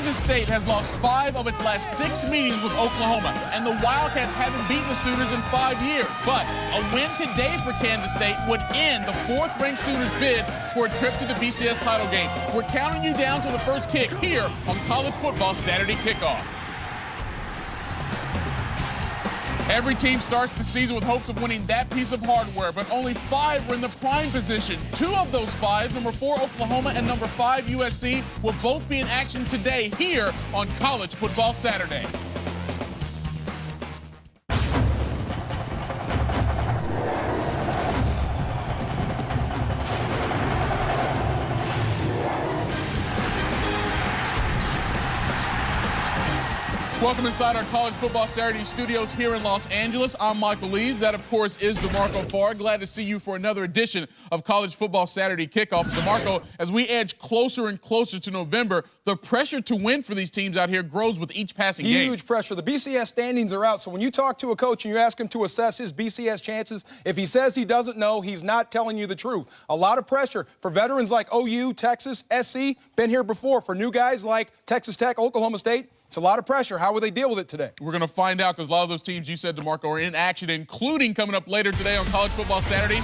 Kansas State has lost 5 of its last 6 meetings with Oklahoma, and the Wildcats haven't beaten the Sooners in 5 years. But a win today for Kansas State would end the 4th-ranked Sooners' bid for a trip to the BCS title game. We're counting you down to the first kick here on College Football Saturday Kickoff. Every team starts the season with hopes of winning that piece of hardware, but only 5 were in the prime position. 2 of those 5, number 4 Oklahoma and number 5 USC, will both be in action today here on College Football Saturday. Welcome inside our College Football Saturday studios here in Los Angeles. I'm Michael Leaves. That, of course, is DeMarco Farr. Glad to see you for another edition of College Football Saturday Kickoff. DeMarco, as we edge closer and closer to November, the pressure to win for these teams out here grows with each passing game. Huge pressure. The BCS standings are out, so when you talk to a coach and you ask him to assess his BCS chances, if he says he doesn't know, he's not telling you the truth. A lot of pressure for veterans like OU, Texas, SC, been here before. For new guys like Texas Tech, Oklahoma State, it's a lot of pressure. How will they deal with it today? We're going to find out because a lot of those teams you said, DeMarco, are in action, including coming up later today on College Football Saturday.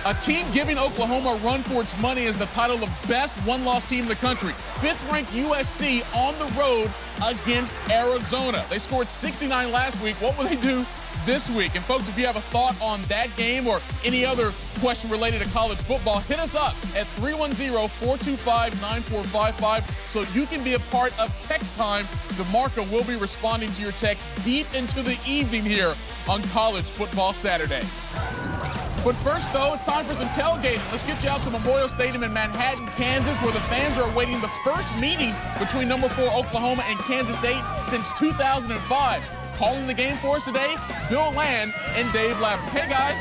A team giving Oklahoma a run for its money is the title of best one-loss team in the country. 5th-ranked USC on the road against Arizona. They scored 69 last week. What will they do this week? And, folks, if you have a thought on that game or any other question related to college football, hit us up at 310-425-9455 so you can be a part of text time. DeMarco will be responding to your text deep into the evening here on College Football Saturday. But first, though, it's time for some tailgating. Let's get you out to Memorial Stadium in Manhattan, Kansas, where the fans are awaiting the first meeting between number 4 Oklahoma and Kansas State since 2005. Calling the game for us today, Bill Land and Dave Lavin. Hey, guys.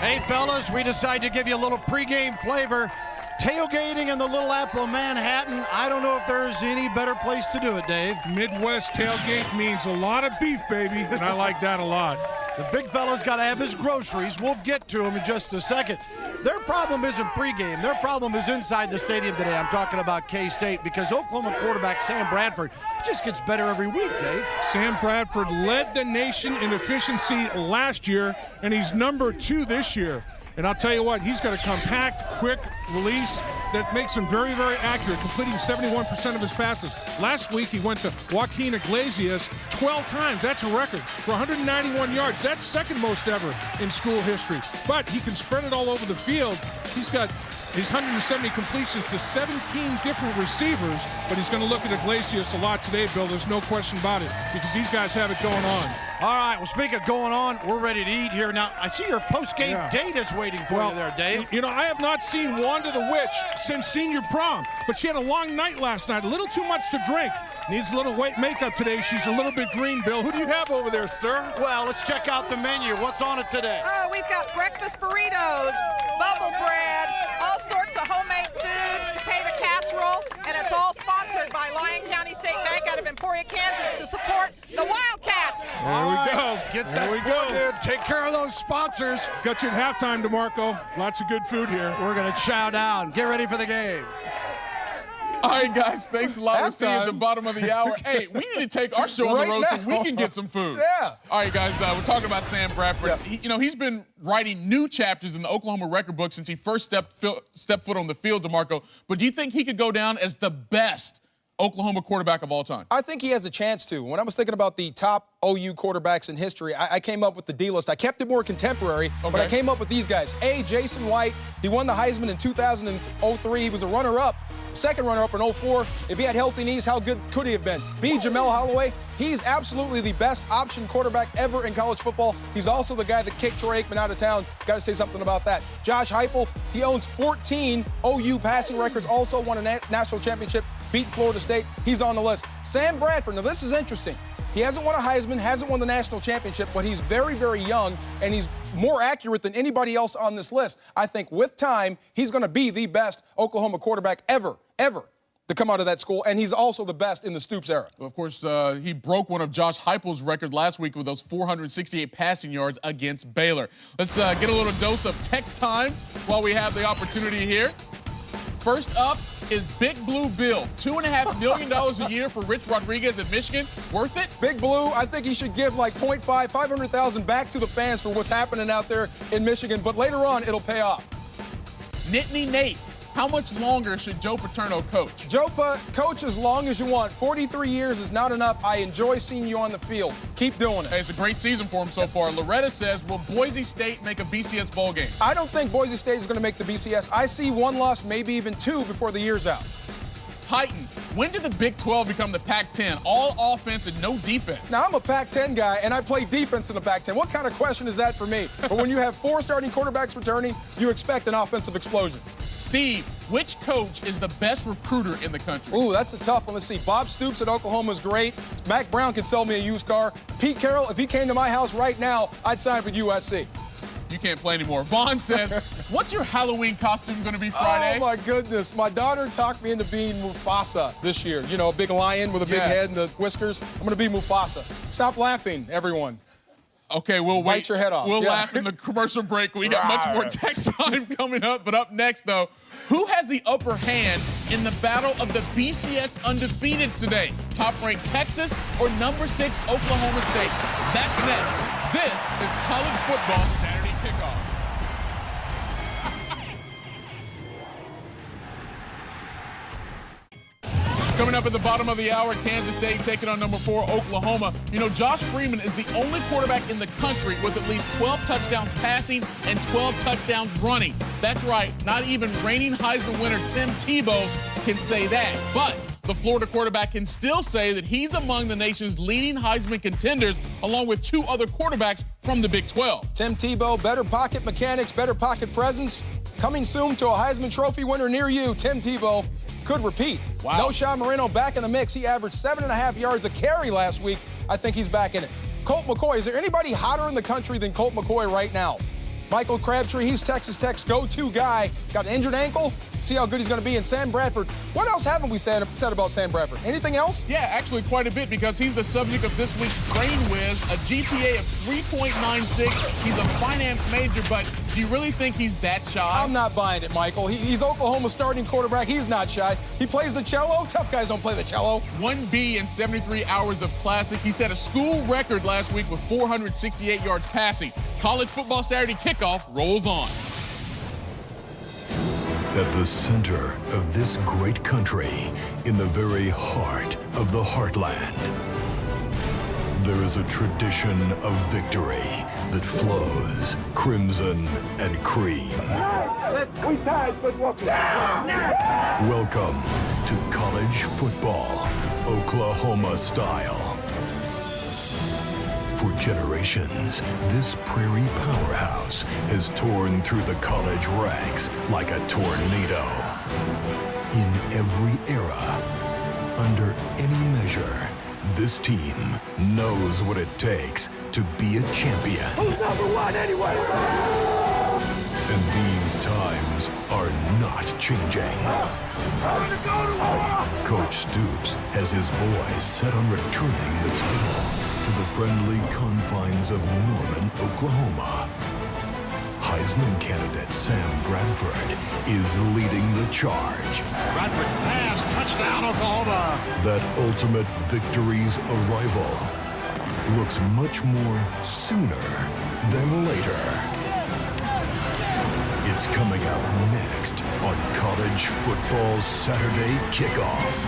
Hey, fellas, we decided to give you a little pregame flavor. Tailgating in the Little Apple of Manhattan. I don't know if there's any better place to do it, Dave. Midwest tailgate means a lot of beef, baby, and I like that a lot. The big fella's got to have his groceries. We'll get to him in just a second. Their problem isn't pregame. Their problem is inside the stadium today. I'm talking about K-State because Oklahoma quarterback Sam Bradford just gets better every week, Dave. Sam Bradford led the nation in efficiency last year, and he's number 2 this year. And I'll tell you what, he's got a compact, quick release that makes him very, very accurate, completing 71% of his passes. Last week, he went to Joaquin Iglesias 12 times. That's a record for 191 yards. That's second most ever in school history. But he can spread it all over the field. He's got his 170 completions to 17 different receivers, but he's going to look at Iglesias a lot today, Bill. There's no question about it, because these guys have it going on. All right, well, speaking of going on, we're ready to eat here. Now, I see your post-game date is waiting for you there, Dave. You know, I have not seen Wanda the Witch since senior prom, but she had a long night last night, a little too much to drink. Needs a little white makeup today. She's a little bit green, Bill. Who do you have over there, sir? Well, let's check out the menu. What's on it today? Oh, we've got breakfast burritos, bubble bread, all sorts of homemade food, potato casserole, and it's all sponsored by Lyon County State Bank out of Emporia, Kansas to support the Wildcats. There we go. Get that plug in. Take care of those sponsors. Got you at halftime, DeMarco. Lots of good food here. We're going to chow down. Get ready for the game. All right, guys, thanks a lot. We'll see you at the bottom of the hour. Hey, we need to take our show on the road so we can get some food. Yeah. All right, guys, we're talking about Sam Bradford. Yeah. He's been writing new chapters in the Oklahoma record book since he first stepped foot on the field, DeMarco. But do you think he could go down as the best Oklahoma quarterback of all time? I think he has a chance to. When I was thinking about the top OU quarterbacks in history, I came up with the D list. I kept it more contemporary, but I came up with these guys. A, Jason White. He won the Heisman in 2003. He was a runner-up. Second runner-up in 04. If he had healthy knees, how good could he have been? B, Jamel Holloway. He's absolutely the best option quarterback ever in college football. He's also the guy that kicked Troy Aikman out of town. Got to say something about that. Josh Heupel, he owns 14 OU passing records, also won a national championship, beat Florida State. He's on the list. Sam Bradford, now this is interesting. He hasn't won a Heisman, hasn't won the national championship, but he's very, very young, and he's more accurate than anybody else on this list. I think with time, he's going to be the best Oklahoma quarterback ever to come out of that school, and he's also the best in the Stoops era. Well, of course, he broke one of Josh Heupel's record last week with those 468 passing yards against Baylor. Let's get a little dose of text time while we have the opportunity here. First up is Big Blue Bill. $2.5 million a year for Rich Rodriguez at Michigan. Worth it? Big Blue, I think he should give like 500,000 back to the fans for what's happening out there in Michigan, but later on, it'll pay off. Nittany Nate. How much longer should Joe Paterno coach? Joe, coach as long as you want. 43 years is not enough. I enjoy seeing you on the field. Keep doing it. Hey, it's a great season for him so far. Loretta says, will Boise State make a BCS bowl game? I don't think Boise State is going to make the BCS. I see one loss, maybe even two before the year's out. Titan, when did the Big 12 become the Pac-10? All offense and no defense. Now, I'm a Pac-10 guy, and I play defense in the Pac-10. What kind of question is that for me? But when you have 4 starting quarterbacks returning, you expect an offensive explosion. Steve, which coach is the best recruiter in the country? Ooh, that's a tough one. Let's see. Bob Stoops at Oklahoma is great. Mac Brown can sell me a used car. Pete Carroll, if he came to my house right now, I'd sign for USC. You can't play anymore. Vaughn says, what's your Halloween costume going to be Friday? Oh, my goodness. My daughter talked me into being Mufasa this year. You know, a big lion with a big head and the whiskers. I'm going to be Mufasa. Stop laughing, everyone. Okay, we'll wait. Bite your head off. We'll laugh in the commercial break. We got much more text time coming up. But up next, though, who has the upper hand in the battle of the BCS undefeated today? Top-ranked Texas or number 6 Oklahoma State? That's next. This is College Football Saturday Kickoff. Coming up at the bottom of the hour, Kansas State taking on number 4, Oklahoma. You know, Josh Freeman is the only quarterback in the country with at least 12 touchdowns passing and 12 touchdowns running. That's right, not even reigning Heisman winner Tim Tebow can say that. But the Florida quarterback can still say that he's among the nation's leading Heisman contenders, along with 2 other quarterbacks from the Big 12. Tim Tebow, better pocket mechanics, better pocket presence. Coming soon to a Heisman Trophy winner near you, Tim Tebow could repeat. Wow. No Sean Marino back in the mix. He averaged 7.5 yards a carry last week. I think he's back in it. Colt McCoy, is there anybody hotter in the country than Colt McCoy right now? Michael Crabtree, he's Texas Tech's go-to guy. Got an injured ankle. See how good he's going to be. And Sam Bradford. What else haven't we said about Sam Bradford? Anything else? Yeah, actually quite a bit, because he's the subject of this week's Brain Whiz, a GPA of 3.96. He's a finance major, but do you really think he's that shy? I'm not buying it, Michael. He's Oklahoma's starting quarterback. He's not shy. He plays the cello. Tough guys don't play the cello. 1B in 73 hours of classic. He set a school record last week with 468 yards passing. College Football Saturday Kickoff rolls on. At the center of this great country, in the very heart of the heartland, there is a tradition of victory that flows crimson and cream. We tied, but what? Welcome to college football, Oklahoma style. For generations, this prairie powerhouse has torn through the college ranks like a tornado. In every era, under any measure, this team knows what it takes to be a champion. Who's number 1 anyway? And these times are not changing. Coach Stoops has his boys set on returning the title to the friendly confines of Norman, Oklahoma. Heisman candidate Sam Bradford is leading the charge. Bradford pass, touchdown, Oklahoma. That ultimate victory's arrival looks much more sooner than later. It's coming up next on College Football Saturday Kickoff.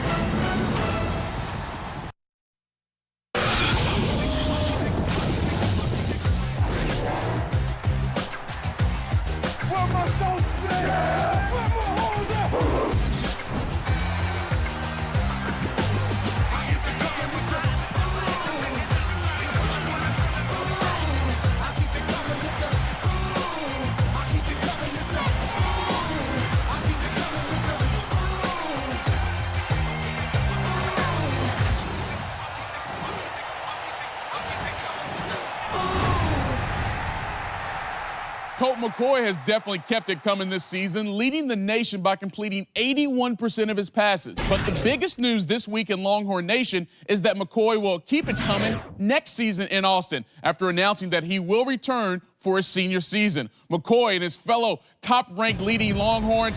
Colt McCoy has definitely kept it coming this season, leading the nation by completing 81% of his passes. But the biggest news this week in Longhorn Nation is that McCoy will keep it coming next season in Austin after announcing that he will return for his senior season. McCoy and his fellow top-ranked leading Longhorns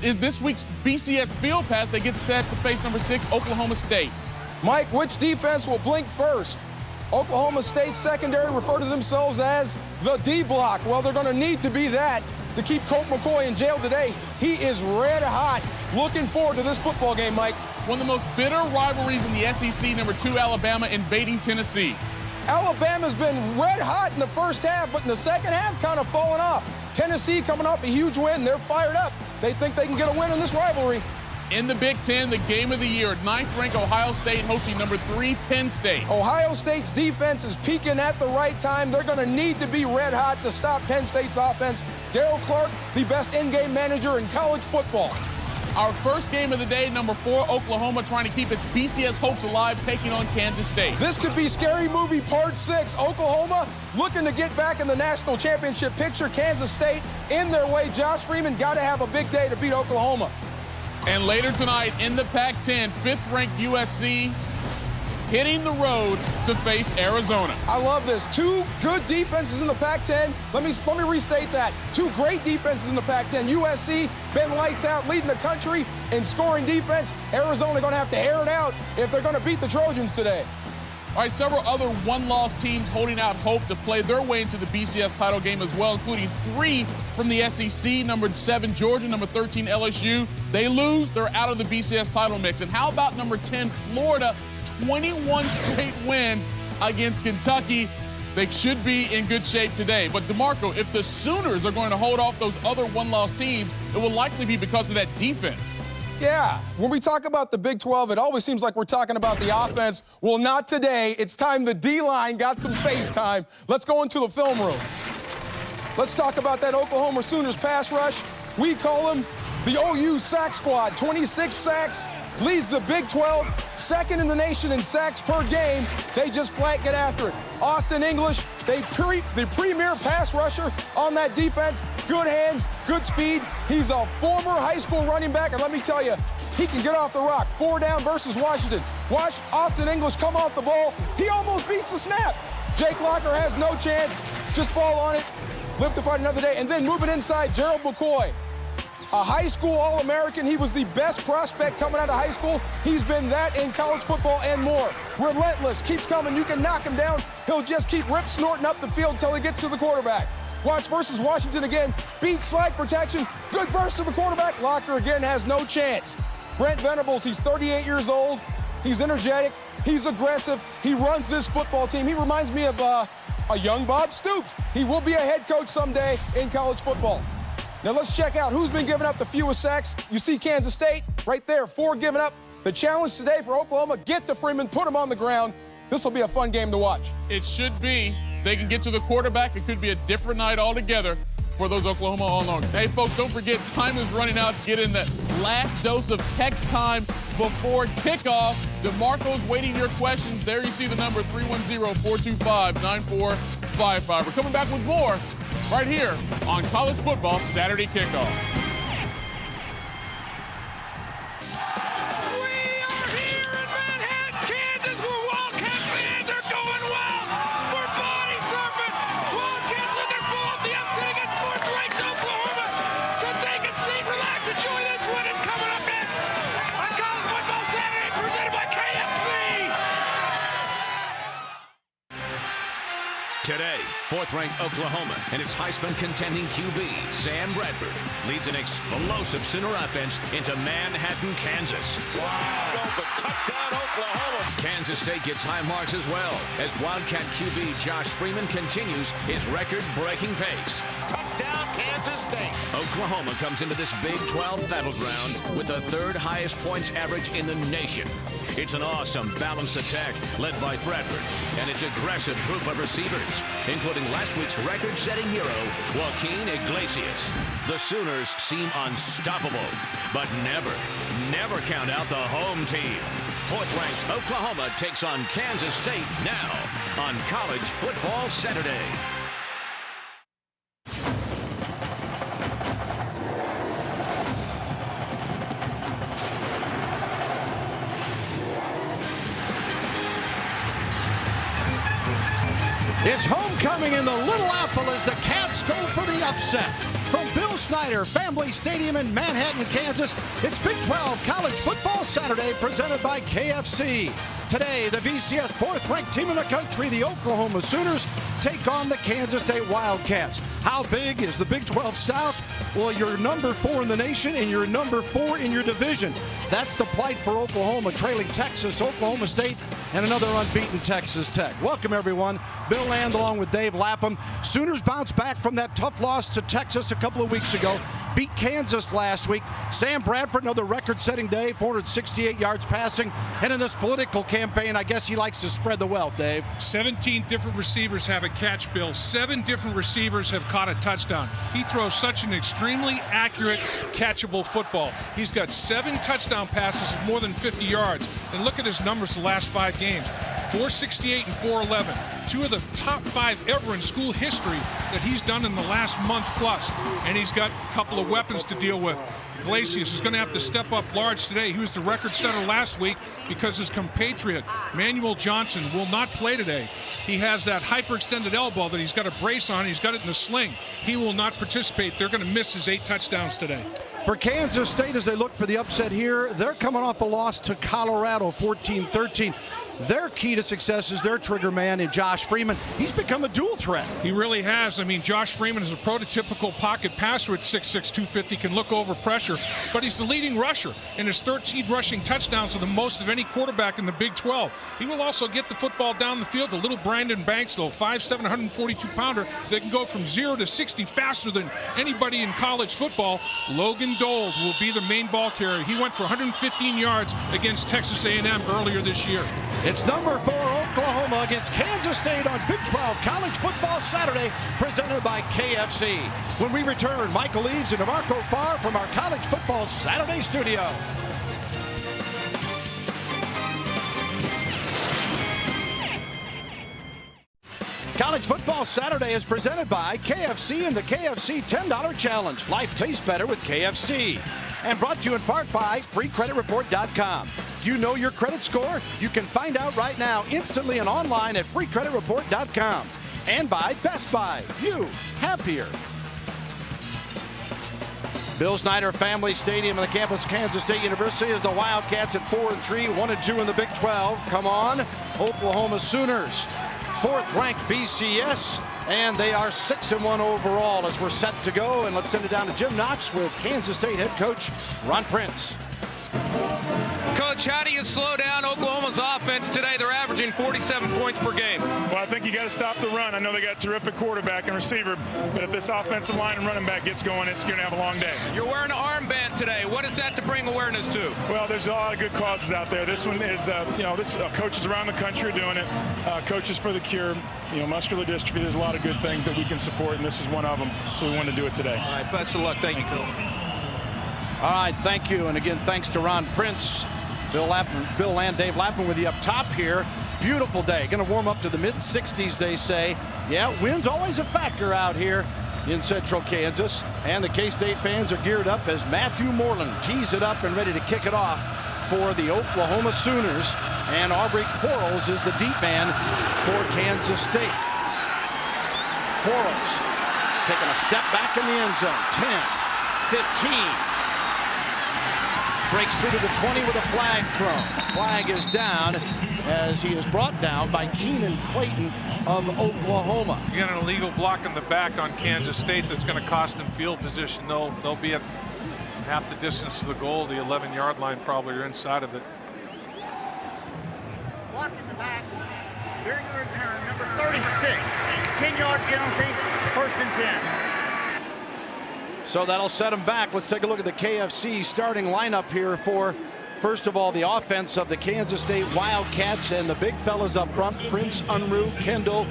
this week's BCS Field Pass, they get set to face number 6, Oklahoma State. Mike, which defense will blink first? Oklahoma State secondary refer to themselves as the D block. Well, they're going to need to be that to keep Colt McCoy in jail today. He is red hot. Looking forward to this football game, Mike. One of the most bitter rivalries in the SEC, number 2 Alabama invading Tennessee. Alabama's been red hot in the first half, but in the second half, kind of fallen off. Tennessee coming off a huge win. They're fired up. They think they can get a win in this rivalry. In the Big Ten, the game of the year, 9th-ranked Ohio State hosting number 3 Penn State. Ohio State's defense is peaking at the right time. They're going to need to be red hot to stop Penn State's offense. Darryl Clark, the best in-game manager in college football. Our first game of the day, number 4 Oklahoma trying to keep its BCS hopes alive, taking on Kansas State. This could be Scary Movie Part 6. Oklahoma looking to get back in the national championship picture. Kansas State in their way. Josh Freeman got to have a big day to beat Oklahoma. And later tonight in the Pac-10, 5th-ranked USC hitting the road to face Arizona. I love this. 2 good defenses in the Pac-10. Let me restate that. 2 great defenses in the Pac-10. USC been lights out, leading the country in scoring defense. Arizona going to have to air it out if they're going to beat the Trojans today. All right, several other one-loss teams holding out hope to play their way into the BCS title game as well, including 3 from the SEC, number 7 Georgia, number 13 LSU. They lose, they're out of the BCS title mix. And how about number 10 Florida, 21 straight wins against Kentucky. They should be in good shape today. But DeMarco, if the Sooners are going to hold off those other one-loss teams, it will likely be because of that defense. Yeah, when we talk about the Big 12, it always seems like we're talking about the offense. Well, not today. It's time the D-line got some face time. Let's go into the film room. Let's talk about that Oklahoma Sooners pass rush. We call them the OU sack squad. 26 sacks, leads the Big 12, second in the nation in sacks per game. They just flat get after it. Austin English, the premier pass rusher on that defense. Good hands, good speed. He's a former high school running back, and let me tell you, he can get off the rock. 4 down versus Washington. Watch Austin English come off the ball. He almost beats the snap. Jake Locker has no chance. Just fall on it. Live to fight another day. And then moving inside, Gerald McCoy. A high school All-American. He was the best prospect coming out of high school. He's been that in college football and more. Relentless, keeps coming. You can knock him down. He'll just keep snorting up the field until he gets to the quarterback. Watch versus Washington again. Beat slide protection. Good burst to the quarterback. Locker again has no chance. Brent Venables, he's 38 years old. He's energetic. He's aggressive. He runs this football team. He reminds me of a young Bob Stoops. He will be a head coach someday in college football. Now let's check out who's been giving up the fewest sacks. You see Kansas State right there, 4 giving up. The challenge today for Oklahoma, get to Freeman, put him on the ground. This will be a fun game to watch. It should be. They can get to the quarterback. It could be a different night altogether for those Oklahoma All-Stars. Hey, folks, don't forget, time is running out. Get in the last dose of text time before kickoff. DeMarco's waiting your questions. There you see the number, 310-425-9455. We're coming back with more right here on College Football Saturday Kickoff. Today, 4th-ranked Oklahoma and its Heisman contending QB, Sam Bradford, leads an explosive Sooner offense into Manhattan, Kansas. Wow, touchdown Oklahoma. Kansas State gets high marks as well as Wildcat QB Josh Freeman continues his record-breaking pace. Touchdown Kansas State. Oklahoma comes into this Big 12 battleground with the 3rd highest points average in the nation. It's an awesome, balanced attack led by Bradford and its aggressive group of receivers, including last week's record-setting hero, Joaquin Iglesias. The Sooners seem unstoppable, but never count out the home team. 4th-ranked Oklahoma takes on Kansas State now on College Football Saturday. It's homecoming in the Little Apple as the Cats go for the upset. From Bill Bill Snyder Family Stadium in Manhattan, Kansas. It's Big 12 College Football Saturday presented by KFC. Today, the BCS fourth-ranked team in the country, the Oklahoma Sooners, take on the Kansas State Wildcats. How big is the Big 12 South? Well, you're number 4 in the nation and you're number 4 in your division. That's the plight for Oklahoma, trailing Texas, Oklahoma State, and another unbeaten Texas Tech. Welcome, everyone. Bill Land along with Dave Lapham. Sooners bounce back from that tough loss to Texas a couple of weeks ago. Beat Kansas last week. Sam Bradford, another record-setting day, 468 yards passing. And in this political campaign, I guess he likes to spread the wealth, Dave. 17 different receivers have a catch, Bill. 7 different receivers have caught a touchdown. He throws such an extremely accurate, catchable football. He's got 7 touchdown passes of more than 50 yards. And look at his numbers the last 5 games. 468 and 411. 2 of the top 5 ever in school history that he's done in the last month plus. And he's got a couple of weapons to deal with. Iglesias is going to have to step up large today. He was the record setter last week because his compatriot, Manuel Johnson, will not play today. He has that hyperextended elbow that he's got a brace on. He's got it in a sling. He will not participate. They're going to miss his 8 touchdowns today. For Kansas State, as they look for the upset here, they're coming off a loss to Colorado, 14-13. Their key to success is their trigger man in Josh Freeman. He's become a dual threat. He really has. I mean, Josh Freeman is a prototypical pocket passer at 6'6", 250, can look over pressure, but he's the leading rusher, and his 13 rushing touchdowns are the most of any quarterback in the Big 12. He will also get the football down the field. The little Brandon Banks, though, 5'7", 142-pounder, that can go from 0 to 60 faster than anybody in college football. Logan Dold will be the main ball carrier. He went for 115 yards against Texas A&M earlier this year. It's number 4 Oklahoma against Kansas State on Big 12 College Football Saturday, presented by KFC. When we return, Michael Eaves and DeMarco Farr from our College Football Saturday studio. College Football Saturday is presented by KFC and the KFC $10 Challenge. Life tastes better with KFC. And brought to you in part by FreeCreditReport.com. Do you know your credit score? You can find out right now instantly and online at FreeCreditReport.com. And by Best Buy. You happier. Bill Snyder Family Stadium on the campus of Kansas State University is the Wildcats at 4-3, 1-2 in the Big 12. Come on, Oklahoma Sooners. 4th-ranked BCS, and they are 6-1 overall as we're set to go. And let's send it down to Jim Knox with Kansas State head coach Ron Prince. Coach, how do you slow down Oklahoma's offense today? They're averaging 47 points per game. Well, I think you got to stop the run. I know they got a terrific quarterback and receiver, but if this offensive line and running back gets going, it's going to have a long day. You're wearing an armband today. What is that to bring awareness to? Well, there's a lot of good causes out there. This one is, coaches around the country are doing it. Coaches for the Cure, muscular dystrophy. There's a lot of good things that we can support, and this is one of them. So we wanted to do it today. All right, best of luck. Thank you, Coach. All right, thank you. And again, thanks to Ron Prince, Bill Land, Dave Lapham with you up top here. Beautiful day. Going to warm up to the mid-60s, they say. Yeah, wind's always a factor out here in central Kansas. And the K-State fans are geared up as Matthew Moreland tees it up and ready to kick it off for the Oklahoma Sooners. And Aubrey Quarles is the deep man for Kansas State. Quarles taking a step back in the end zone. 10, 15. Breaks through to the 20 with a flag thrown. Flag is down as he is brought down by Keenan Clayton of Oklahoma. You got an illegal block in the back on Kansas State that's going to cost them field position. They'll be at half the distance to the goal, the 11-yard line probably, or inside of it. Block in the back during the return, number 36. 10-yard penalty, 1st and 10. So that'll set him back. Let's take a look at the KFC starting lineup here for, first of all, the offense of the Kansas State Wildcats and the big fellas up front, Prince, Unruh, Kendall,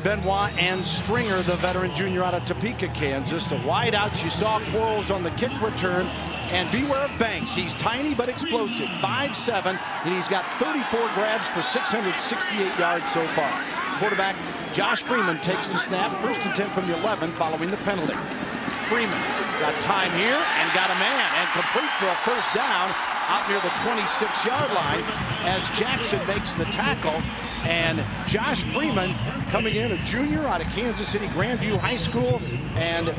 Benoit, and Stringer, the veteran junior out of Topeka, Kansas. The wideouts, you saw Quarles on the kick return. And beware of Banks. He's tiny but explosive, 5'7", and he's got 34 grabs for 668 yards so far. Quarterback Josh Freeman takes the snap, 1st and 10 from the 11 following the penalty. Freeman Got time here and got a man and complete for a first down out near the 26-yard line as Jackson makes the tackle. And Josh Freeman coming in, a junior out of Kansas City Grandview High School. And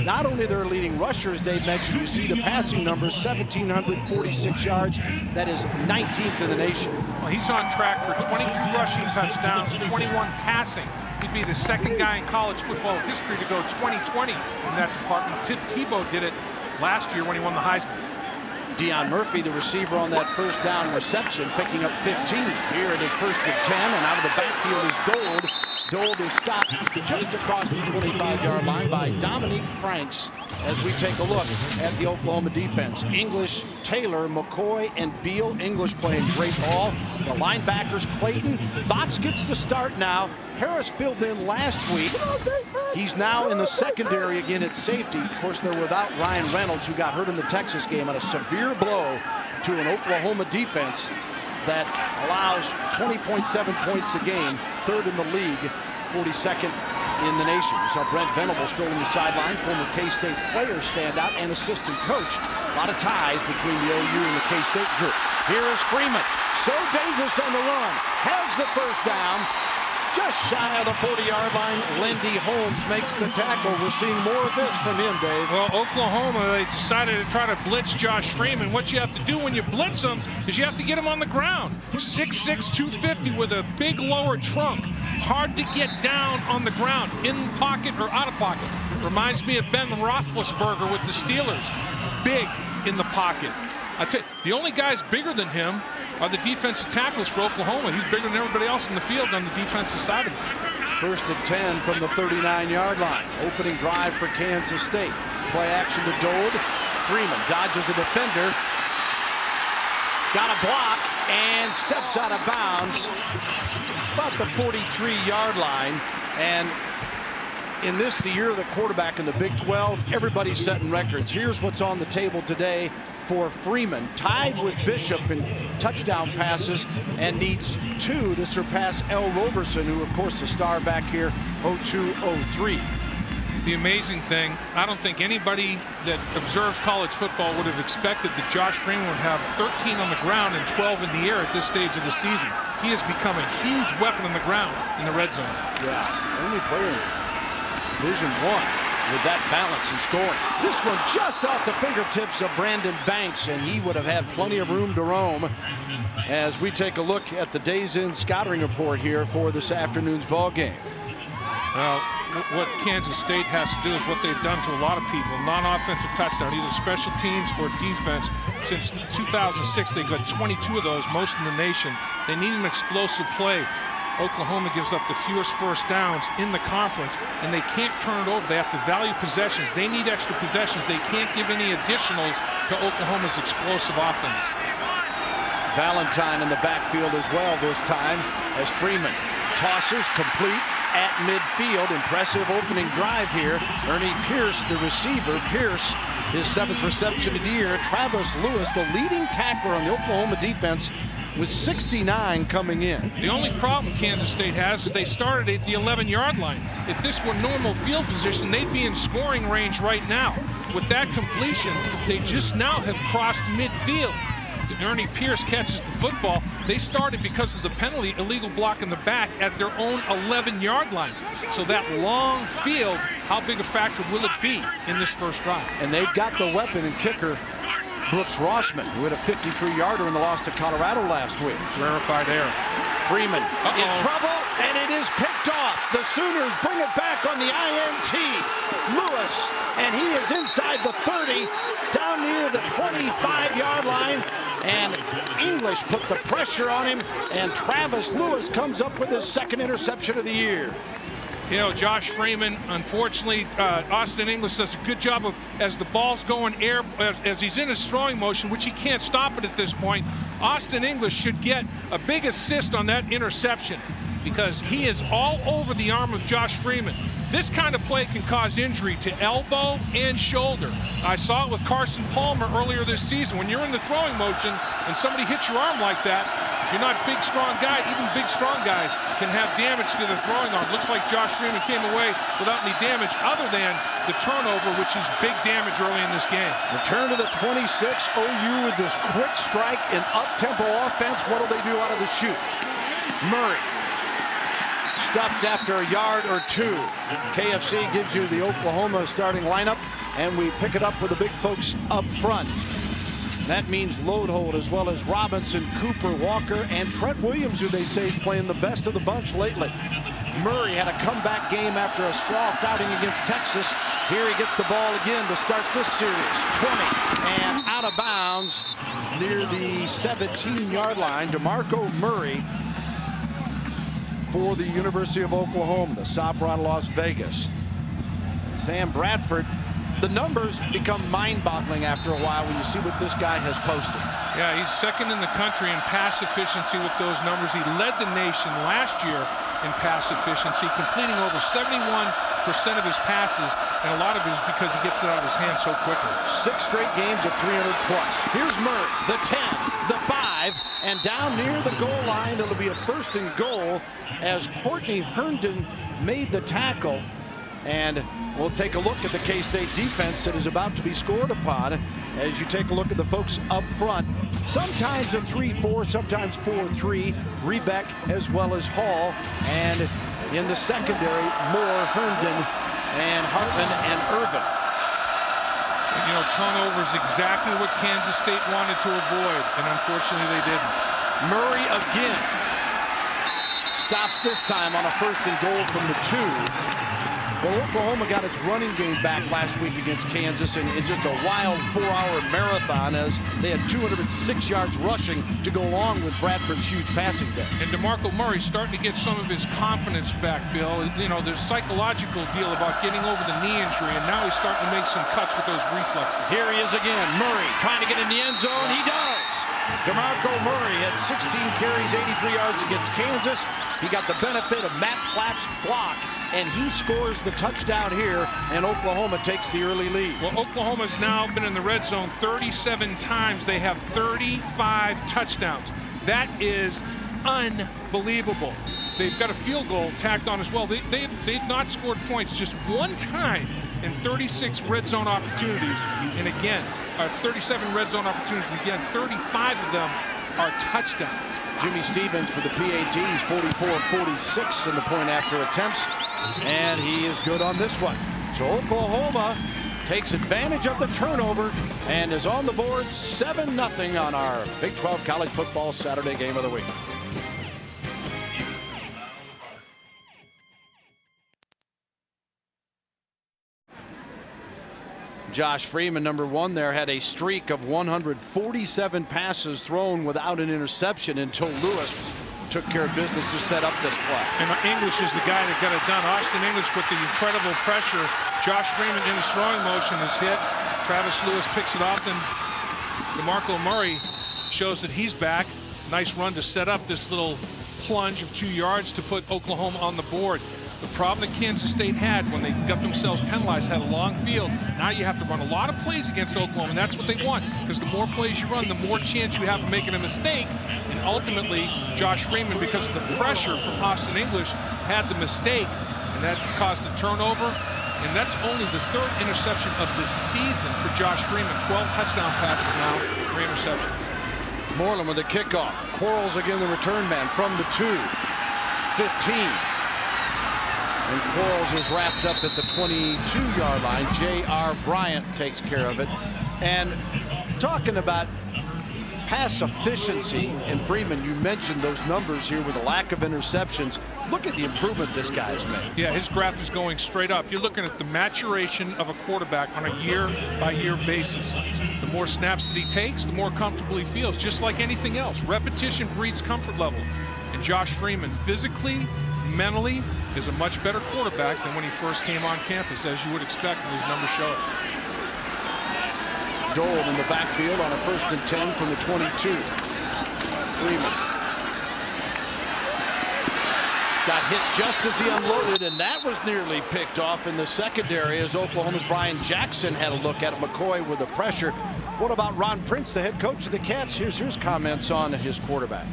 not only their leading rushers, Dave mentioned, you see the passing numbers, 1,746 yards. That is 19th in the nation. Well, he's on track for 22 rushing touchdowns, 21 passing. He'd be the second guy in college football history to go 20-20 in that department. Tim Tebow did it last year when he won the Heisman. Deion Murphy, the receiver on that first down reception, picking up 15. Here it is first and 10, and out of the backfield is Dold. Dold is stopped just across the 25-yard line by Dominique Franks as we take a look at the Oklahoma defense. English, Taylor, McCoy, and Beal. English playing great ball. The linebackers, Clayton. Botts gets the start now. Harris filled in last week. He's now in the secondary again at safety. Of course, they're without Ryan Reynolds, who got hurt in the Texas game on a severe blow to an Oklahoma defense that allows 20.7 points a game, third in the league, 42nd in the nation. We saw Brent Venable strolling the sideline, former K-State player standout and assistant coach. A lot of ties between the OU and the K-State group. Here is Freeman, so dangerous on the run, has the first down. Just shy of the 40-yard line, Lindy Holmes makes the tackle. We're seeing more of this from him, Dave. Well, Oklahoma, they decided to try to blitz Josh Freeman. What you have to do when you blitz him is you have to get him on the ground. 6'6", 250 with a big lower trunk. Hard to get down on the ground, in pocket or out of pocket. Reminds me of Ben Roethlisberger with the Steelers. Big in the pocket. I tell you, the only guys bigger than him are the defensive tackles for Oklahoma. He's bigger than everybody else in the field on the defensive side of it. First and 10 from the 39-yard line. Opening drive for Kansas State. Play action to Dold. Freeman dodges a defender. Got a block and steps out of bounds about the 43-yard line. And in this, the year of the quarterback in the Big 12, everybody's setting records. Here's what's on the table today for Freeman, tied with Bishop in touchdown passes and needs 2 to surpass L. Roberson, who, of course, the star back here, 02-03. The amazing thing, I don't think anybody that observes college football would have expected that Josh Freeman would have 13 on the ground and 12 in the air at this stage of the season. He has become a huge weapon on the ground in the red zone. Yeah, only player in Division I with that balance and scoring. This one just off the fingertips of Brandon Banks, and he would have had plenty of room to roam as we take a look at the Days In scouting report here for this afternoon's ball game. Well, what Kansas State has to do is what they've done to a lot of people. Non-offensive touchdown, either special teams or defense. Since 2006, they've got 22 of those, most in the nation. They need an explosive play. Oklahoma gives up the fewest first downs in the conference, and they can't turn it over. They have to value possessions. They need extra possessions. They can't give any additionals to Oklahoma's explosive offense. Valentine in the backfield as well this time as Freeman tosses complete at midfield. Impressive opening drive here. Ernie Pierce, the receiver. Pierce, his 7th reception of the year. Travis Lewis, the leading tackler on the Oklahoma defense, with 69 coming in. The only problem Kansas State has is they started at the 11-yard line. If this were normal field position, they'd be in scoring range right now. With that completion, they just now have crossed midfield. Ernie Pierce catches the football. They started because of the penalty, illegal block in the back at their own 11-yard line. So that long field, how big a factor will it be in this first drive? And they've got the weapon and kicker, Brooks Rossman, who had a 53-yarder in the loss to Colorado last week. Rarefied air. Freeman in trouble, and it is picked off. The Sooners bring it back on the INT. Lewis, and he is inside the 30, down near the 25-yard line. And English put the pressure on him, and Travis Lewis comes up with his 2nd interception of the year. You know, Josh Freeman, unfortunately, Austin English does a good job of, as the ball's going air, as he's in his throwing motion, which he can't stop it at this point. Austin English should get a big assist on that interception because he is all over the arm of Josh Freeman. This kind of play can cause injury to elbow and shoulder. I saw it with Carson Palmer earlier this season. When you're in the throwing motion and somebody hits your arm like that, If you're not big, strong guy, even big, strong guys can have damage to their throwing arm. Looks like Josh Freeman came away without any damage other than the turnover, which is big damage early in this game. Return to the 26, OU with this quick strike and up-tempo offense. What do they do out of the chute? Murray. Stuffed after a yard or two. KFC gives you the Oklahoma starting lineup, and we pick it up with the big folks up front. That means load hold, as well as Robinson, Cooper, Walker, and Trent Williams, who they say is playing the best of the bunch lately. Murray had a comeback game after a soft outing against Texas. Here he gets the ball again to start this series. 20 and out of bounds near the 17-yard line. DeMarco Murray for the University of Oklahoma, the Sabra Las Vegas. Sam Bradford. The numbers become mind-boggling after a while when you see what this guy has posted. Yeah, he's second in the country in pass efficiency with those numbers. He led the nation last year in pass efficiency, completing over 71% of his passes, and a lot of it is because he gets it out of his hands so quickly. 6 straight games of 300+. Here's Murray, the 10, the 5, and down near the goal line, it'll be a first and goal as Courtney Herndon made the tackle. And we'll take a look at the K-State defense that is about to be scored upon as you take a look at the folks up front. Sometimes a 3-4, sometimes 4-3. Rebeck as well as Hall. And in the secondary, Moore, Herndon, and Hartman and Irvin. You know, turnover is exactly what Kansas State wanted to avoid, and unfortunately they didn't. Murray again. Stopped this time on a first and goal from the 2. Well, Oklahoma got its running game back last week against Kansas in just a wild 4-hour marathon as they had 206 yards rushing to go along with Bradford's huge passing day. And DeMarco Murray's starting to get some of his confidence back, Bill. You know, there's a psychological deal about getting over the knee injury, and now he's starting to make some cuts with those reflexes. Here he is again. Murray trying to get in the end zone. He does. DeMarco Murray had 16 carries, 83 yards against Kansas. He got the benefit of Matt Platt's block, and he scores the touchdown here, and Oklahoma takes the early lead. Well, Oklahoma's now been in the red zone 37 times. They have 35 touchdowns. That is unbelievable. They've got a field goal tacked on as well. They've not scored points just one time in 36 red zone opportunities. And again, 37 red zone opportunities. And again, 35 of them are touchdowns. Jimmy Stevens for the PATs, 44-46 in the point after attempts. And he is good on this one. So Oklahoma takes advantage of the turnover and is on the board 7-0 on our Big 12 College Football Saturday game of the week. Josh Freeman, number 1 there, had a streak of 147 passes thrown without an interception until Lewis took care of business to set up this play. And English is the guy that got it done. Austin English with the incredible pressure. Josh Freeman in his throwing motion is hit. Travis Lewis picks it off, and DeMarco Murray shows that he's back. Nice run to set up this little plunge of 2 yards to put Oklahoma on the board. The problem that Kansas State had when they got themselves penalized, had a long field. Now you have to run a lot of plays against Oklahoma, and that's what they want, because the more plays you run, the more chance you have of making a mistake. And ultimately, Josh Freeman, because of the pressure from Austin English, had the mistake, and that caused the turnover. And that's only the 3rd interception of the season for Josh Freeman. 12 touchdown passes now, 3 interceptions. Moreland with the kickoff. Quarles again, the return man from the 2. 15. And Quarles is wrapped up at the 22-yard line. J.R. Bryant takes care of it. And talking about pass efficiency, and Freeman, you mentioned those numbers here with a lack of interceptions. Look at the improvement this guy's made. Yeah, his graph is going straight up. You're looking at the maturation of a quarterback on a year-by-year basis. The more snaps that he takes, the more comfortable he feels, just like anything else. Repetition breeds comfort level. And Josh Freeman, physically, mentally, is a much better quarterback than when he first came on campus, as you would expect, and his numbers show it. Dole in the backfield on a 1st and 10 from the 22. Freeman got hit just as he unloaded, and that was nearly picked off in the secondary as Oklahoma's Brian Jackson had a look at it. McCoy with the pressure. What about Ron Prince, the head coach of the Cats? Here's his comments on his quarterback.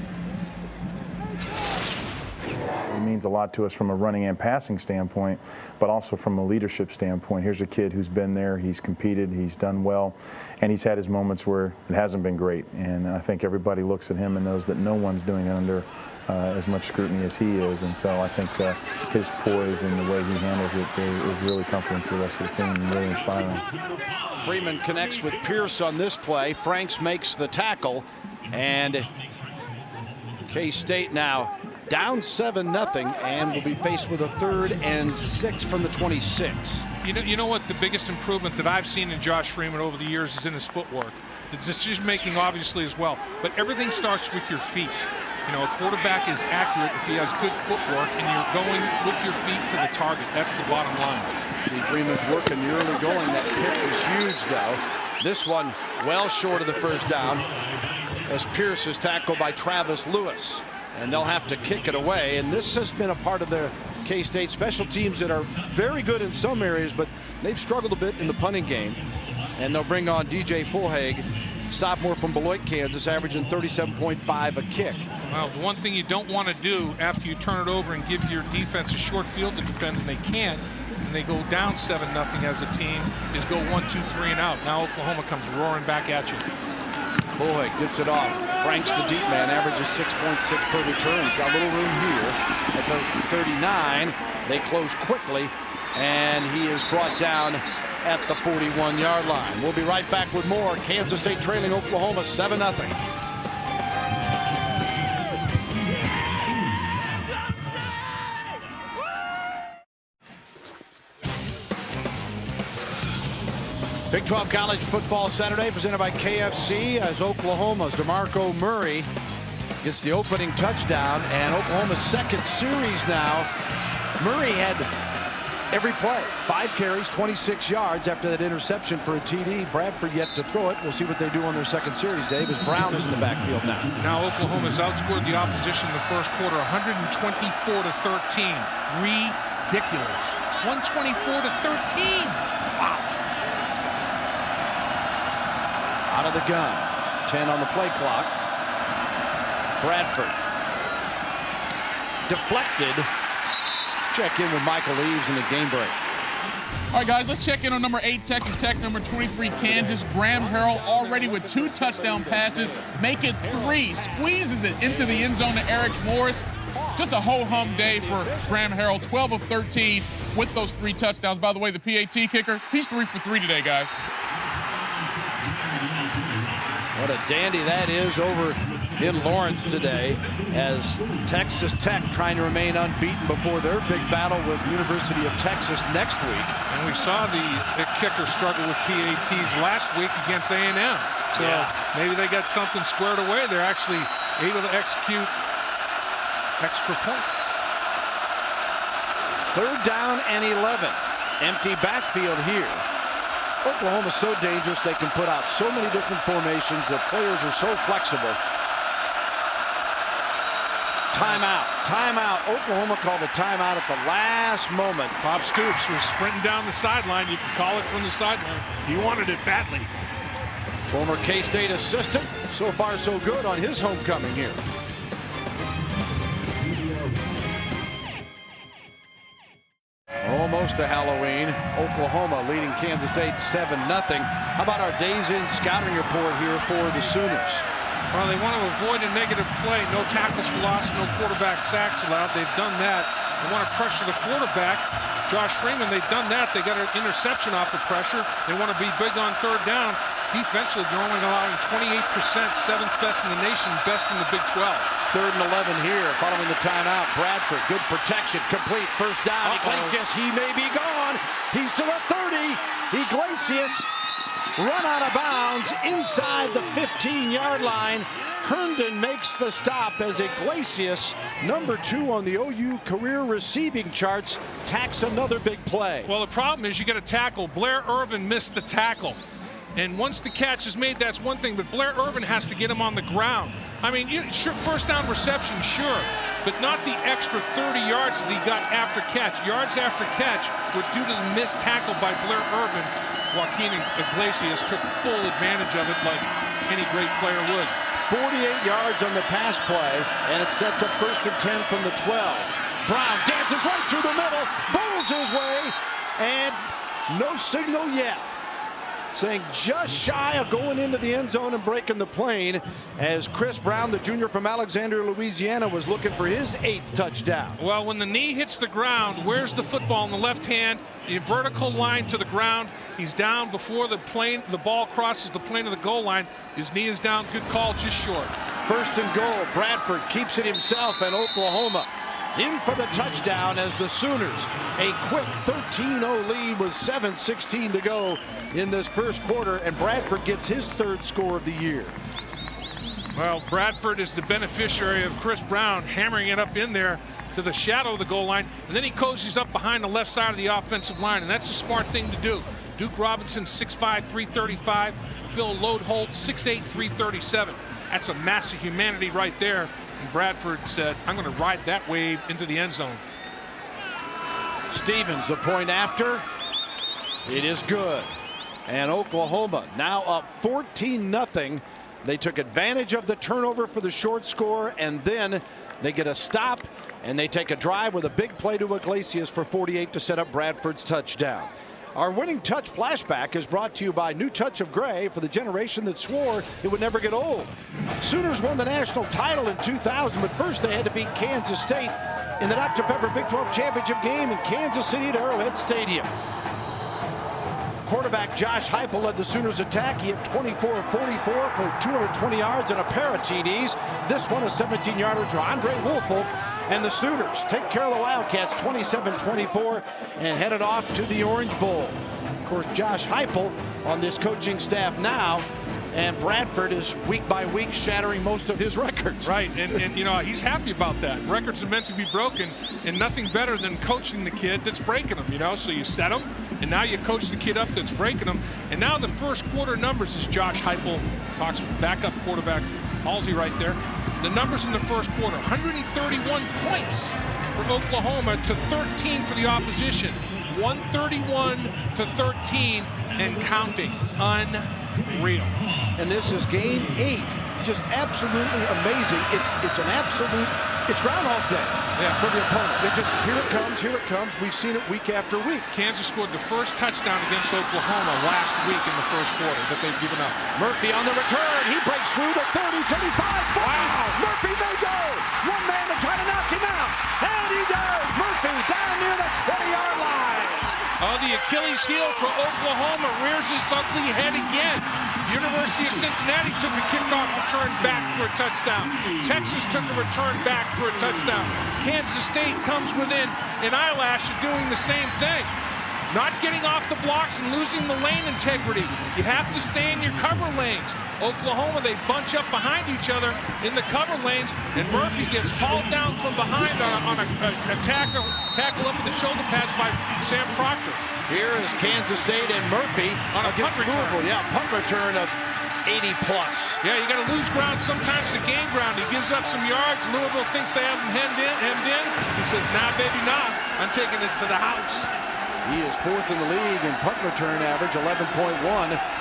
means a lot to us from a running and passing standpoint, but also from a leadership standpoint. Here's a kid who's been there, he's competed, he's done well, and he's had his moments where it hasn't been great. And I think everybody looks at him and knows that no one's doing it under as much scrutiny as he is. And so I think his poise and the way he handles it is really comforting to the rest of the team and really inspiring. Freeman connects with Pierce on this play. Franks makes the tackle, and K-State now down 7-0 and will be faced with a 3rd and 6 from the 26. You know what the biggest improvement that I've seen in Josh Freeman over the years is in his footwork. The decision making obviously as well, but everything starts with your feet. You know, a quarterback is accurate if he has good footwork and you're going with your feet to the target. That's the bottom line. See, Freeman's working the early going. That pick was huge, though. This one well short of the first down as Pierce is tackled by Travis Lewis. And they'll have to kick it away. And this has been a part of the K-State special teams that are very good in some areas, but they've struggled a bit in the punting game. And they'll bring on DJ Fulhag, sophomore from Beloit, Kansas, averaging 37.5 a kick. Well, the one thing you don't want to do after you turn it over and give your defense a short field to defend, and they can't, and they go down 7-0 as a team, is go 1, 2, 3 and out. Now Oklahoma comes roaring back at you. Fulhag gets it off. Franks, the deep man, averages 6.6 per return. He's got a little room here at the 39. They close quickly, and he is brought down at the 41-yard line. We'll be right back with more. Kansas State trailing Oklahoma 7-0. Big 12 College Football Saturday presented by KFC as Oklahoma's DeMarco Murray gets the opening touchdown, and Oklahoma's second series now. Murray had every play, 5 carries, 26 yards after that interception for a TD. Bradford yet to throw it. We'll see what they do on their second series, Dave, as Brown is in the backfield now. Now Oklahoma's outscored the opposition in the first quarter 124-13. Ridiculous. 124-13. Wow. Out of the gun. 10 on the play clock. Bradford. Deflected. Let's check in with Michael Eaves in the game break. All right, guys, let's check in on number 8, Texas Tech, number 23, Kansas. Graham Harrell already with 2 touchdown passes. Make it 3. Squeezes it into the end zone to Eric Morris. Just a ho-hum day for Graham Harrell. 12 of 13 with those 3 touchdowns. By the way, the PAT kicker, he's 3 for 3 today, guys. What a dandy that is over in Lawrence today, as Texas Tech trying to remain unbeaten before their big battle with the University of Texas next week. And we saw the kicker struggle with PATs last week against A&M. So maybe they got something squared away. They're actually able to execute extra points. 3rd down and 11. Empty backfield here. Oklahoma's so dangerous, they can put out so many different formations. The players are so flexible. Timeout. Timeout. Oklahoma called a timeout at the last moment. Bob Stoops was sprinting down the sideline. You can call it from the sideline. He wanted it badly. Former K-State assistant. So far, so good on his homecoming here. Almost to Halloween. Oklahoma leading Kansas State 7-0. How about our days in scouting report here for the Sooners? Well, they want to avoid a negative play. No tackles for loss, no quarterback sacks allowed. They've done that. They want to pressure the quarterback. Josh Freeman, they've done that. They got an interception off of pressure. They want to be big on 3rd down. Defensively, they're only allowing 28%, 7th best in the nation, best in the Big 12. 3rd and 11 here, following the timeout. Bradford, good protection, complete, first down. Iglesias, he may be gone. He's to the 30. Iglesias run out of bounds inside the 15-yard line. Herndon makes the stop as Iglesias, number 2 on the OU career receiving charts, tacks another big play. Well, the problem is you got to tackle. Blair Irvin missed the tackle. And once the catch is made, that's one thing, but Blair Irvin has to get him on the ground. I mean, sure, first down reception, sure, but not the extra 30 yards that he got after catch. Yards after catch were due to the missed tackle by Blair Irvin. Joaquin Iglesias took full advantage of it like any great player would. 48 yards on the pass play, and it sets up 1st and 10 from the 12. Brown dances right through the middle, bowls his way, and no signal yet. Saying just shy of going into the end zone and breaking the plane, as Chris Brown, the junior from Alexandria, Louisiana, was looking for his 8th touchdown. Well, when the knee hits the ground, where's the football in the left hand? A vertical line to the ground. He's down before the ball crosses the plane of the goal line. His knee is down. Good call, just short. 1st and goal. Bradford keeps it himself, and Oklahoma in for the touchdown as the Sooners, a quick 13-0 lead with 7:16 to go in this first quarter, and Bradford gets his 3rd score of the year. Well, Bradford is the beneficiary of Chris Brown hammering it up in there to the shadow of the goal line, and then he cozies up behind the left side of the offensive line, and that's a smart thing to do. Duke Robinson, 6'5", 335. Phil Lodeholt, 6'8", 337. That's a massive humanity right there. And Bradford said, I'm going to ride that wave into the end zone. Stevens, the point after. It is good. And Oklahoma now up 14-0. They took advantage of the turnover for the short score, and then they get a stop, and they take a drive with a big play to Iglesias for 48 to set up Bradford's touchdown. Our winning touch flashback is brought to you by New Touch of Gray, for the generation that swore it would never get old. Sooners won the national title in 2000, but first they had to beat Kansas State in the Dr. Pepper Big 12 championship game in Kansas City at Arrowhead Stadium. Quarterback Josh Heupel led the Sooners attack. He had 24 of 44 for 220 yards and a pair of TDs. This one a 17-yarder to Andre Woolfolk. And the Sooners take care of the Wildcats 27-24 and headed off to the Orange Bowl. Of course, Josh Heupel on this coaching staff now, and Bradford is week by week shattering most of his records. Right, and you know, he's happy about that. Records are meant to be broken, and nothing better than coaching the kid that's breaking them, you know. So you set them, and now you coach the kid up that's breaking them. And now the first quarter numbers, as Josh Heupel talks, backup quarterback Halsey right there. The numbers in the first quarter: 131 points for Oklahoma to 13 for the opposition. 131 to 13 and counting. Unreal. And this is game 8. Just absolutely amazing. It's Groundhog Day for the opponent. It just, here it comes. We've seen it week after week. Kansas scored the first touchdown against Oklahoma last week in the first quarter that they've given up. Murphy on the return. He breaks through the 30, 35, 40. Wow. Murphy may go. One man to try to knock him out. And he does. Murphy down near the 20-yard line. Oh, the Achilles heel for Oklahoma rears its ugly head again. University of Cincinnati took a kickoff return back for a touchdown. Texas took a return back for a touchdown. Kansas State comes within an eyelash of doing the same thing. Not getting off the blocks and losing the lane integrity. You have to stay in your cover lanes. Oklahoma, they bunch up behind each other in the cover lanes, and Murphy gets hauled down from behind on a tackle up at the shoulder pads by Sam Proctor. Here is Kansas State and Murphy on a punt return. Punt return of 80 plus. Yeah, you got to lose ground sometimes to gain ground. He gives up some yards. Louisville thinks they have him hemmed in. He says, nah, baby, nah. I'm taking it to the house. He is 4th in the league in punt return average, 11.1.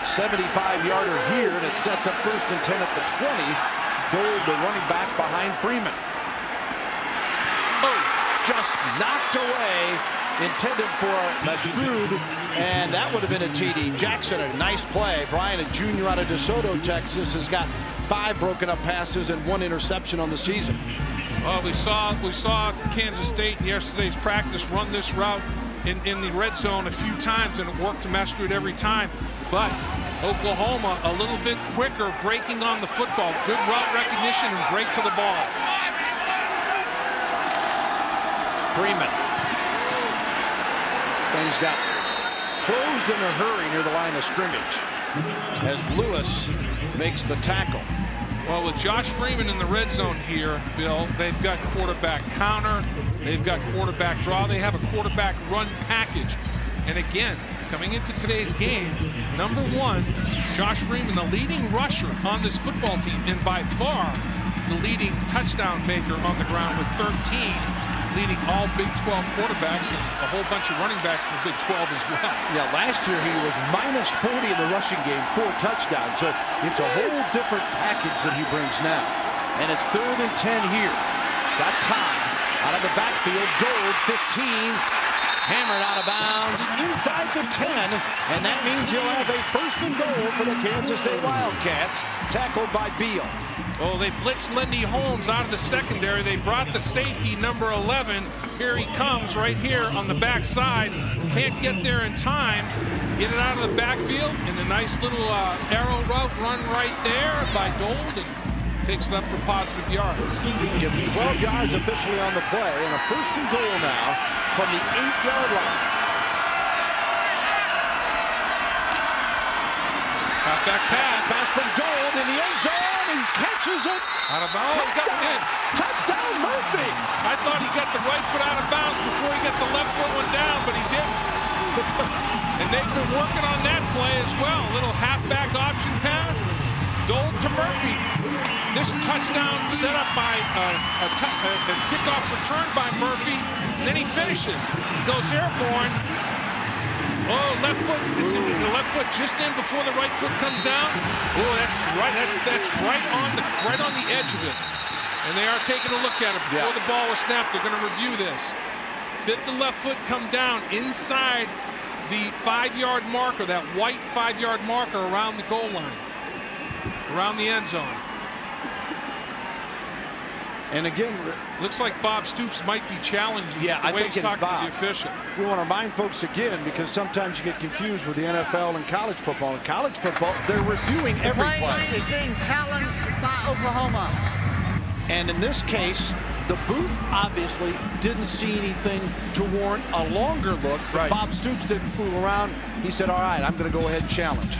75-yarder here, and it sets up 1st and 10 at the 20. Gold, the running back behind Freeman. Oh, just knocked away. Intended for Mastrud, and that would have been a TD. Jackson, a nice play. Brian, a junior out of DeSoto, Texas, has got 5 broken up passes and 1 interception on the season. Well, we saw Kansas State in yesterday's practice run this route in the red zone a few times, and it worked to Mastrud every time. But Oklahoma a little bit quicker breaking on the football. Good route recognition and break to the ball. Freeman. Things got closed in a hurry near the line of scrimmage as Lewis makes the tackle. Well, with Josh Freeman in the red zone here, Bill, they've got quarterback counter, they've got quarterback draw, they have a quarterback run package. And again, coming into today's game, number 1, Josh Freeman, the leading rusher on this football team, and by far the leading touchdown maker on the ground with 13, leading all Big 12 quarterbacks and a whole bunch of running backs in the Big 12 as well. Yeah, last year he was minus 40 in the rushing game, 4 touchdowns. So it's a whole different package that he brings now. And it's 3rd and 10 here. Got time. Out of the backfield, Dole, 15. Hammered out of bounds inside the 10, and that means you'll have a 1st and goal for the Kansas State Wildcats, tackled by Beal. Oh, they blitzed Lindy Holmes out of the secondary. They brought the safety, number 11. Here he comes right here on the backside. Can't get there in time. Get it out of the backfield, and a nice little arrow route run right there by Gold. And takes it up for positive yards. Give him 12 yards officially on the play, and a 1st and goal now from the 8-yard line. Back pass. Pass from Gold in the end zone. He catches it. Out of bounds. Touchdown. Touchdown, Murphy. I thought he got the right foot out of bounds before he got the left foot one down, but he didn't. And they've been working on that play as well. A little halfback option pass. Dole to Murphy. This touchdown set up by a kickoff return by Murphy, and then he finishes. He goes airborne. Oh, left foot. The left foot just in before the right foot comes down. Oh, that's right. That's right on the edge of it. And they are taking a look at it before the ball was snapped. They're going to review this. Did the left foot come down inside the 5-yard marker, that white 5-yard marker around the goal line, around the end zone? And again, looks like Bob Stoops might be challenging the way he's talking to the official. We want to remind folks again, because sometimes you get confused with the NFL and college football. In college football, they're reviewing every play. Is being challenged by Oklahoma. And in this case, the booth obviously didn't see anything to warrant a longer look. But Bob Stoops didn't fool around. He said, all right, I'm going to go ahead and challenge.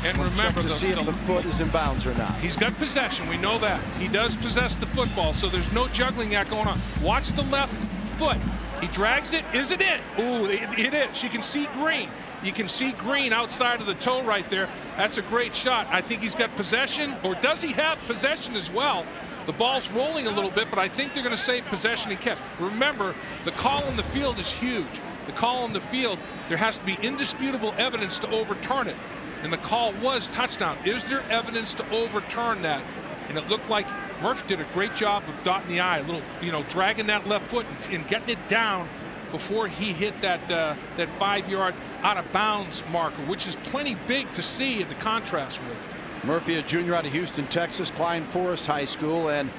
And remember, to see if the foot is in bounds or not. He's got possession. We know that. He does possess the football, so there's no juggling act going on. Watch the left foot. He drags it. Is it in? Ooh, it is. You can see green. You can see green outside of the toe right there. That's a great shot. I think he's got possession, or does he have possession as well? The ball's rolling a little bit, but I think they're going to say possession and catch. Remember, the call on the field is huge. The call on the field, there has to be indisputable evidence to overturn it. And the call was touchdown. Is there evidence to overturn that? And it looked like Murphy did a great job of dotting the I, a little, dragging that left foot and getting it down before he hit that 5-yard out of bounds marker, which is plenty big to see at the contrast with. Murphy, a junior out of Houston, Texas, Klein Forest High School, and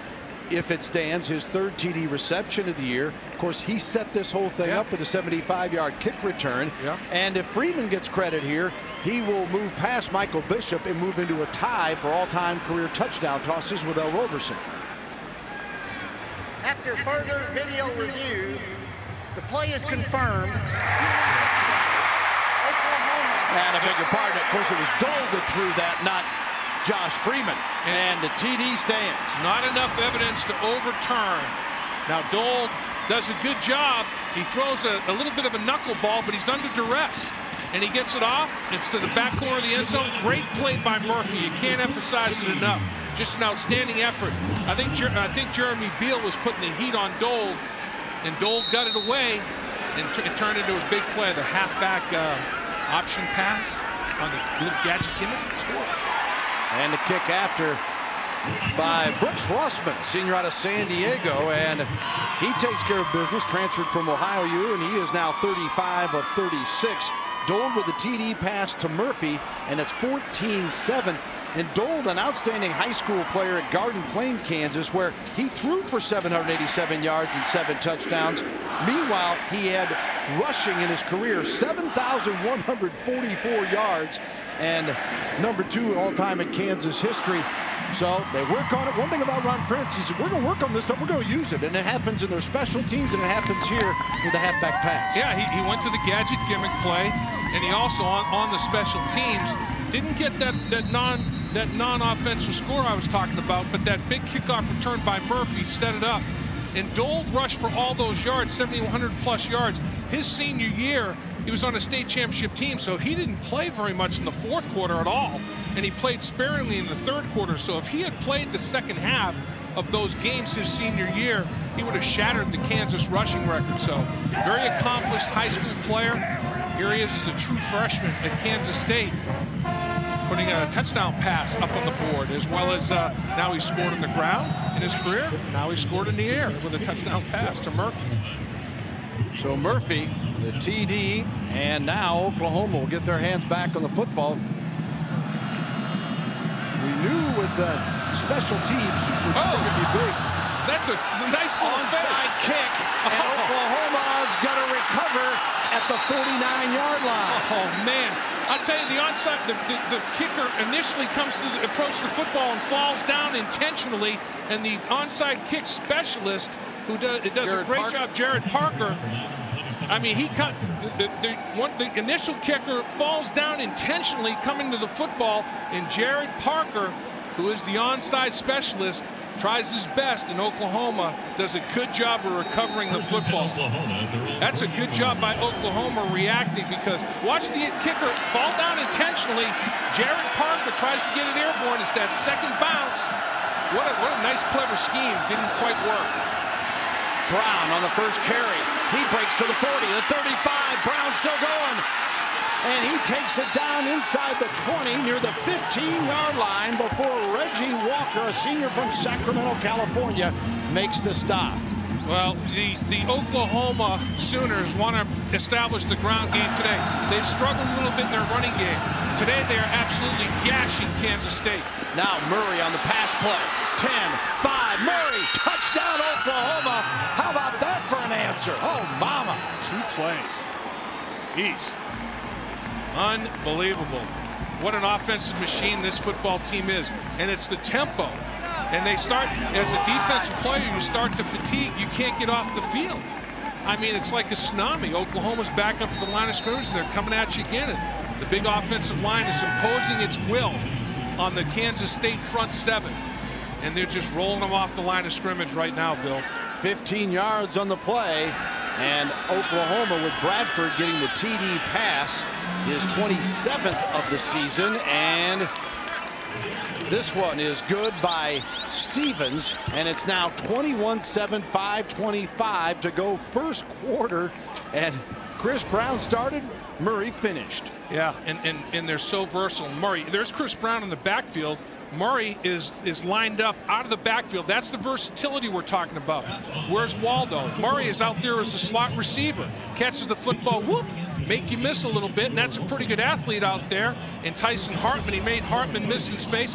if it stands, his 3rd TD reception of the year. Of course, he set this whole thing up with a 75-yard kick return. And if Freeman gets credit here, he will move past Michael Bishop and move into a tie for all-time career touchdown tosses with L. Roberson. After further video review, the play is confirmed. And I beg your pardon, of course, it was Dole that threw that, not Josh Freeman. And the TD stands. Not enough evidence to overturn. Now Dole does a good job. He throws a little bit of a knuckleball, but he's under duress. And he gets it off. It's to the back corner of the end zone. Great play by Murphy. You can't emphasize it enough. Just an outstanding effort. I think Jeremy Beal was putting the heat on Dole, and Dole got it away, and it turned into a big play. The halfback option pass on the little gadget gimmick scores. And the kick after by Brooks Rossman, senior out of San Diego, and he takes care of business, transferred from Ohio U, and he is now 35 of 36. Dole with the TD pass to Murphy, and it's 14-7. And Dole, an outstanding high school player at Garden Plain, Kansas, where he threw for 787 yards and 7 touchdowns. Meanwhile, he had rushing in his career, 7,144 yards, and number 2 all-time in Kansas history. So they work on it. One thing about Ron Prince, he said, we're going to work on this stuff. We're going to use it. And it happens in their special teams, and it happens here with the halfback pass. Yeah, he went to the gadget gimmick play, and he also, on the special teams, didn't get that non-offensive score I was talking about, but that big kickoff return by Murphy set it up. And Dole rushed for all those yards, 7,100+ yards. His senior year, he was on a state championship team, so he didn't play very much in the 4th quarter at all, and he played sparingly in the 3rd quarter. So if he had played the second half of those games his senior year, he would have shattered the Kansas rushing record. So very accomplished high school player. Here he is as a true freshman at Kansas State. putting a touchdown pass up on the board, as well as now he scored on the ground in his career. Now he scored in the air with a touchdown pass to Murphy. So Murphy, the TD, and now Oklahoma will get their hands back on the football. We knew with the special teams would be big. That's a nice little onside kick, and Oklahoma's going to recover at the 49-yard line. Oh man, I'll tell you, the onside, the kicker initially comes to approach the football and falls down intentionally, and the onside kick specialist, who does a great job, Jared Parker. I mean, he cut the initial kicker falls down intentionally coming to the football, and Jared Parker, who is the onside specialist, tries his best, and Oklahoma does a good job of recovering the football. That's a good job by Oklahoma reacting, because watch the kicker fall down intentionally. Jared Parker tries to get it airborne. It's that second bounce. What a nice, clever scheme. Didn't quite work. Brown on the first carry. He breaks to the 40, the 35. Brown still going. And he takes it down inside the 20 near the 15-yard line before Reggie Walker, a senior from Sacramento, California, makes the stop. Well, the Oklahoma Sooners want to establish the ground game today. They've struggled a little bit in their running game. Today they are absolutely gashing Kansas State. Now Murray on the pass play. 10, 5, Murray, touchdown Oklahoma. How about that for an answer? Oh, mama. 2 plays. Jeez. Unbelievable. What an offensive machine this football team is. And it's the tempo. And they start, as a defensive player, you start to fatigue. You can't get off the field. I mean, it's like a tsunami. Oklahoma's back up at the line of scrimmage, and they're coming at you again. And the big offensive line is imposing its will on the Kansas State front 7. And they're just rolling them off the line of scrimmage right now, Bill. 15 yards on the play. And Oklahoma, with Bradford getting the TD pass, his 27th of the season. And this one is good by Stevens. And it's now 21-7, 5:25 to go first quarter. And Chris Brown started, Murray finished. Yeah, and they're so versatile. Murray, there's Chris Brown in the backfield. Murray is lined up out of the backfield. That's the versatility we're talking about. Where's Waldo? Murray is out there as a slot receiver. Catches the football, whoop, make you miss a little bit, and that's a pretty good athlete out there. And Tyson Hartman, he made Hartman miss in space.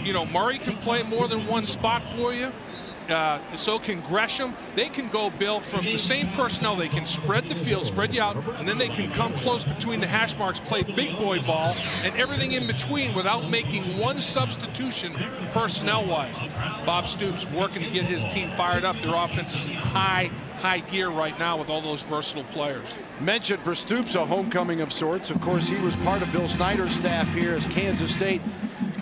You know, Murray can play more than one spot for you. So can Gresham. They can go, Bill, from the same personnel. They can spread the field, spread you out, and then they can come close between the hash marks, play big boy ball, and everything in between without making one substitution personnel-wise. Bob Stoops working to get his team fired up. Their offense is in high gear right now with all those versatile players. Mentioned for Stoops, a homecoming of sorts. Of course, he was part of Bill Snyder's staff here as Kansas State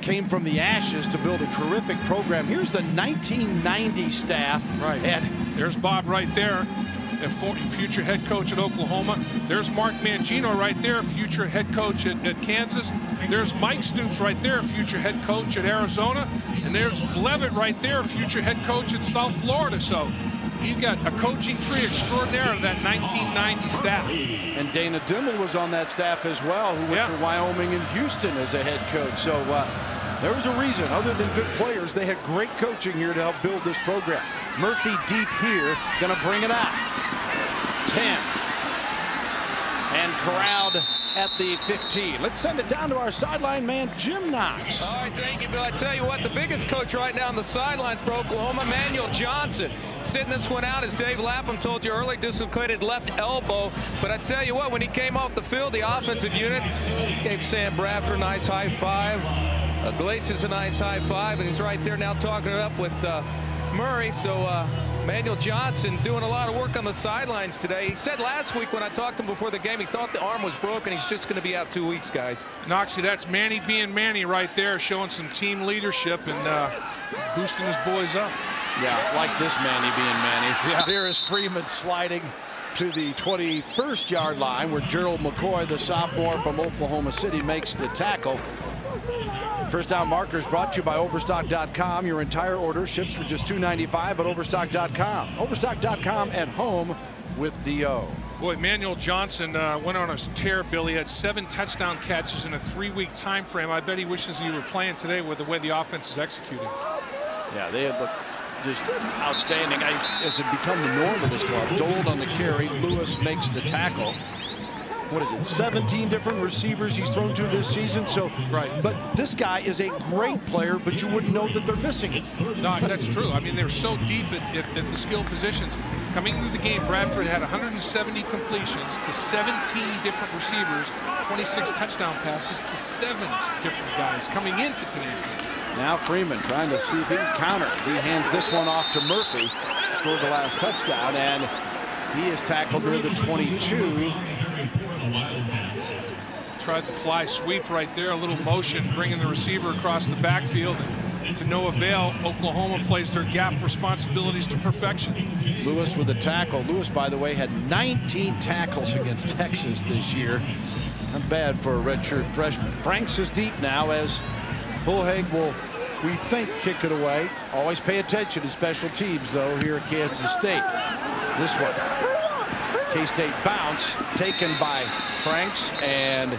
came from the ashes to build a terrific program. Here's the 1990 staff. Right. And there's Bob right there, future head coach at Oklahoma. There's Mark Mangino right there, future head coach at Kansas. There's Mike Stoops right there, future head coach at Arizona. And there's Levitt right there, future head coach at South Florida. So you've got a coaching tree extraordinaire of that 1990 staff. And Dana Dimmel was on that staff as well, who went to Wyoming and Houston as a head coach. So there was a reason. Other than good players, they had great coaching here to help build this program. Murphy deep here, going to bring it out. 10. And corralled at the 15. Let's send it down to our sideline man, Jim Knox. All right, thank you, Bill. I tell you what, the biggest coach right now on the sidelines for Oklahoma, Manuel Johnson. Sitting this one out, as Dave Lapham told you earlier, dislocated left elbow. But I tell you what, when he came off the field, the offensive unit gave Sam Bradford a nice high five. Glacius a nice high five, and he's right there now talking it up with Murray. So Manuel Johnson doing a lot of work on the sidelines today. He said last week when I talked to him before the game, he thought the arm was broken. He's just going to be out 2 weeks, guys. Noxie, that's Manny being Manny right there, showing some team leadership and boosting his boys up. Yeah, like this Manny being Manny. Yeah. There is Freeman sliding to the 21st yard line, where Gerald McCoy, the sophomore from Oklahoma City, makes the tackle. First down markers brought to you by Overstock.com. Your entire order ships for just $2.95 at Overstock.com. Overstock.com, at home with the O. Boy, Manuel Johnson went on a tear, Billy. Had 7 touchdown catches in a 3-week time frame. I bet he wishes he were playing today with the way the offense is executing. Yeah, they have looked just outstanding. As it become the norm of this club, Dold on the carry, Lewis makes the tackle. What is it, 17 different receivers he's thrown to this season? So, right. But this guy is a great player, but you wouldn't know that they're missing it. No, that's true. I mean, they're so deep at the skill positions. Coming into the game, Bradford had 170 completions to 17 different receivers, 26 touchdown passes to 7 different guys coming into today's game. Now Freeman trying to see if he can counter. He hands this one off to Murphy, scored the last touchdown, and he is tackled near the 22. Tried the fly sweep right there, a little motion, bringing the receiver across the backfield. And to no avail, Oklahoma plays their gap responsibilities to perfection. Lewis with a tackle. Lewis, by the way, had 19 tackles against Texas this year. Not bad for a redshirt freshman. Franks is deep now as Fulhag will, we think, kick it away. Always pay attention to special teams, though, here at Kansas State. This one. K-State bounce taken by Franks, and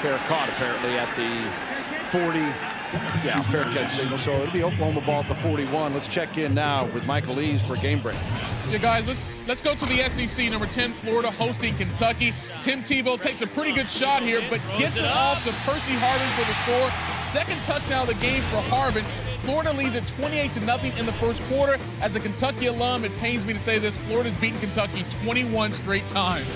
fair caught apparently at the 40. Yeah, fair catch signal. So it'll be Oklahoma ball at the 41. Let's check in now with Michael Eaves for Game Break. Yeah, guys, let's go to the SEC. Number 10, Florida hosting Kentucky. Tim Tebow takes a pretty good shot here, but gets it off to Percy Harvin for the score. Second touchdown of the game for Harvin. Florida leads at 28-0 in the first quarter. As a Kentucky alum, it pains me to say this, Florida's beaten Kentucky 21 straight times.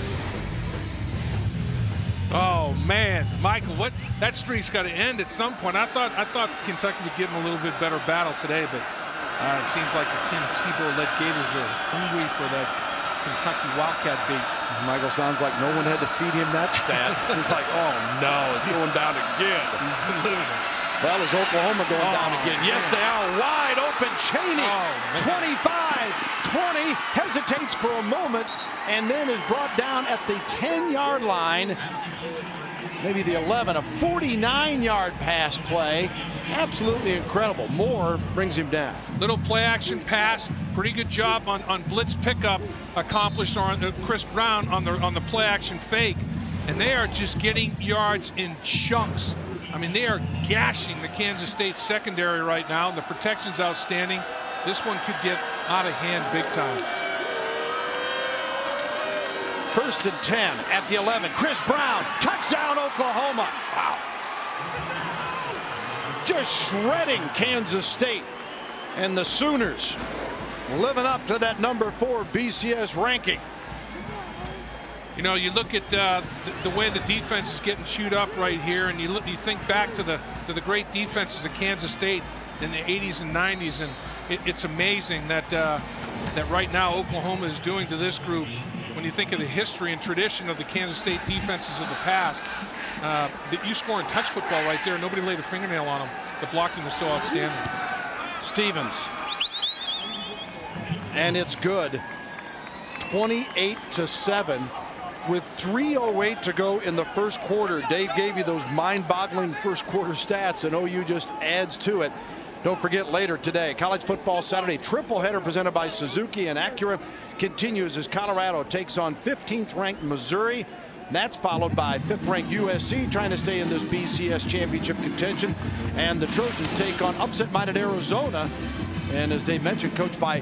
Oh man, Michael, that streak's got to end at some point. I thought Kentucky would give them a little bit better battle today, but it seems like the Tim Tebow-led Gators are hungry for that Kentucky Wildcat beat. Michael, sounds like no one had to feed him that stat. He's like, oh no, it's going down again. He's been living it. Well, is Oklahoma going down again? Yes, they are. Wide open. Cheney, 25-20, hesitates for a moment, and then is brought down at the 10-yard line. Maybe the 11, a 49-yard pass play. Absolutely incredible. Moore brings him down. Little play action pass. Pretty good job on blitz pickup accomplished on Chris Brown on the play action fake. And they are just getting yards in chunks. I mean, they are gashing the Kansas State secondary right now. The protection's outstanding. This one could get out of hand big time. 1st and 10 at the 11. Chris Brown, touchdown Oklahoma. Wow. Just shredding Kansas State. And the Sooners living up to that number 4 BCS ranking. You know, you look at the way the defense is getting chewed up right here, and you think back to the great defenses of Kansas State in the 80s and 90s, and it's amazing that that right now Oklahoma is doing to this group. When you think of the history and tradition of the Kansas State defenses of the past, that you score in touch football right there, nobody laid a fingernail on them. The blocking was so outstanding. Stevens, and it's good. 28-7. With 3:08 to go in the first quarter. Dave gave you those mind-boggling first quarter stats, and OU just adds to it. Don't forget later today, College Football Saturday triple header presented by Suzuki and Acura continues as Colorado takes on 15th ranked Missouri. And that's followed by 5th ranked USC trying to stay in this BCS championship contention. And the Trojans take on upset-minded Arizona. And as Dave mentioned, coached by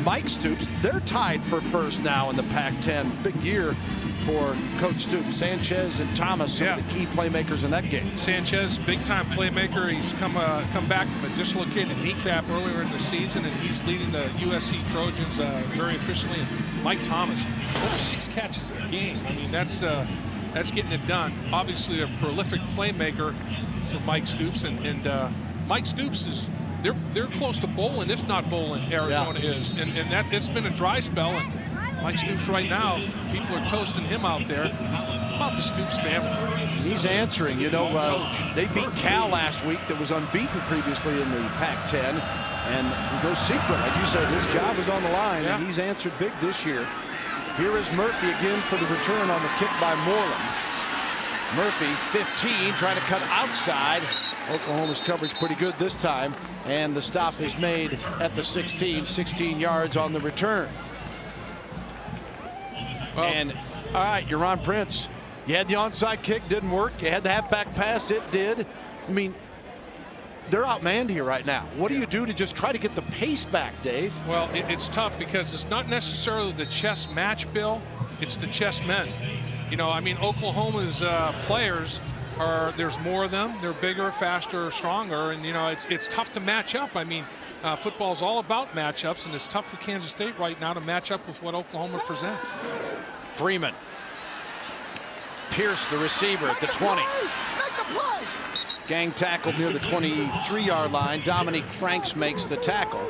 Mike Stoops, they're tied for first now in the Pac-10. Big year for Coach Stoops. Sanchez and Thomas, some of the key playmakers in that game. Sanchez, big-time playmaker. He's come back from a dislocated kneecap earlier in the season, and he's leading the USC Trojans very efficiently. And Mike Thomas, over 6 catches a game. I mean, that's getting it done. Obviously, a prolific playmaker for Mike Stoops, and Mike Stoops is they're close to bowling, if not bowling. Arizona is, and that it's been a dry spell. And Mike Stoops right now, people are toasting him out there. About the Stoops family. He's answering. You know, they beat Cal last week that was unbeaten previously in the Pac-10. And there's no secret. Like you said, his job is on the line, and he's answered big this year. Here is Murphy again for the return on the kick by Moreland. Murphy, 15, trying to cut outside. Oklahoma's coverage pretty good this time. And the stop is made at the 16 yards on the return. And all right, you're on Prince. You had the onside kick, didn't work. You had the halfback pass, it did. I mean, they're outmanned here right now. What do you do to just try to get the pace back, Dave? Well, it's tough because it's not necessarily the chess match, Bill. It's the chess men. You know, I mean, Oklahoma's players there's more of them. They're bigger, faster, stronger, and you know it's tough to match up. I mean, football's all about matchups, and it's tough for Kansas State right now to match up with what Oklahoma presents. Freeman. Pierce, the receiver, at the 20. Gang tackled near the 23-yard line. Dominique Franks makes the tackle.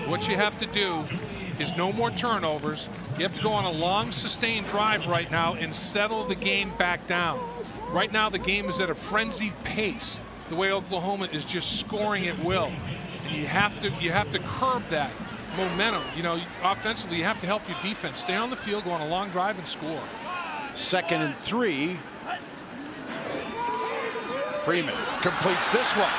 What you have to do is no more turnovers. You have to go on a long, sustained drive right now and settle the game back down. Right now, the game is at a frenzied pace. The way Oklahoma is just scoring at will, and you have to curb that momentum. You know, offensively, you have to help your defense stay on the field, go on a long drive, and score. 2nd and 3. Freeman completes this one.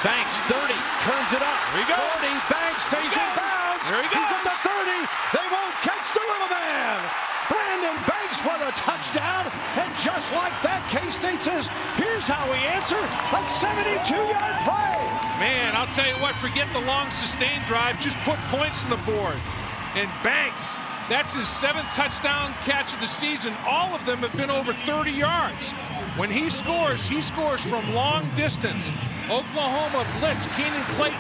Banks 30, turns it up. There you go. 40, Banks stays in bounds. There he goes. He's at the 30. They won't catch the little man. Brandon Banks with a touchdown. And just like that, K-State says, here's how we answer a 72-yard play. Man, I'll tell you what, forget the long sustained drive. Just put points on the board. And Banks, that's his 7th touchdown catch of the season. All of them have been over 30 yards. When he scores from long distance. Oklahoma blitz Keenan Clayton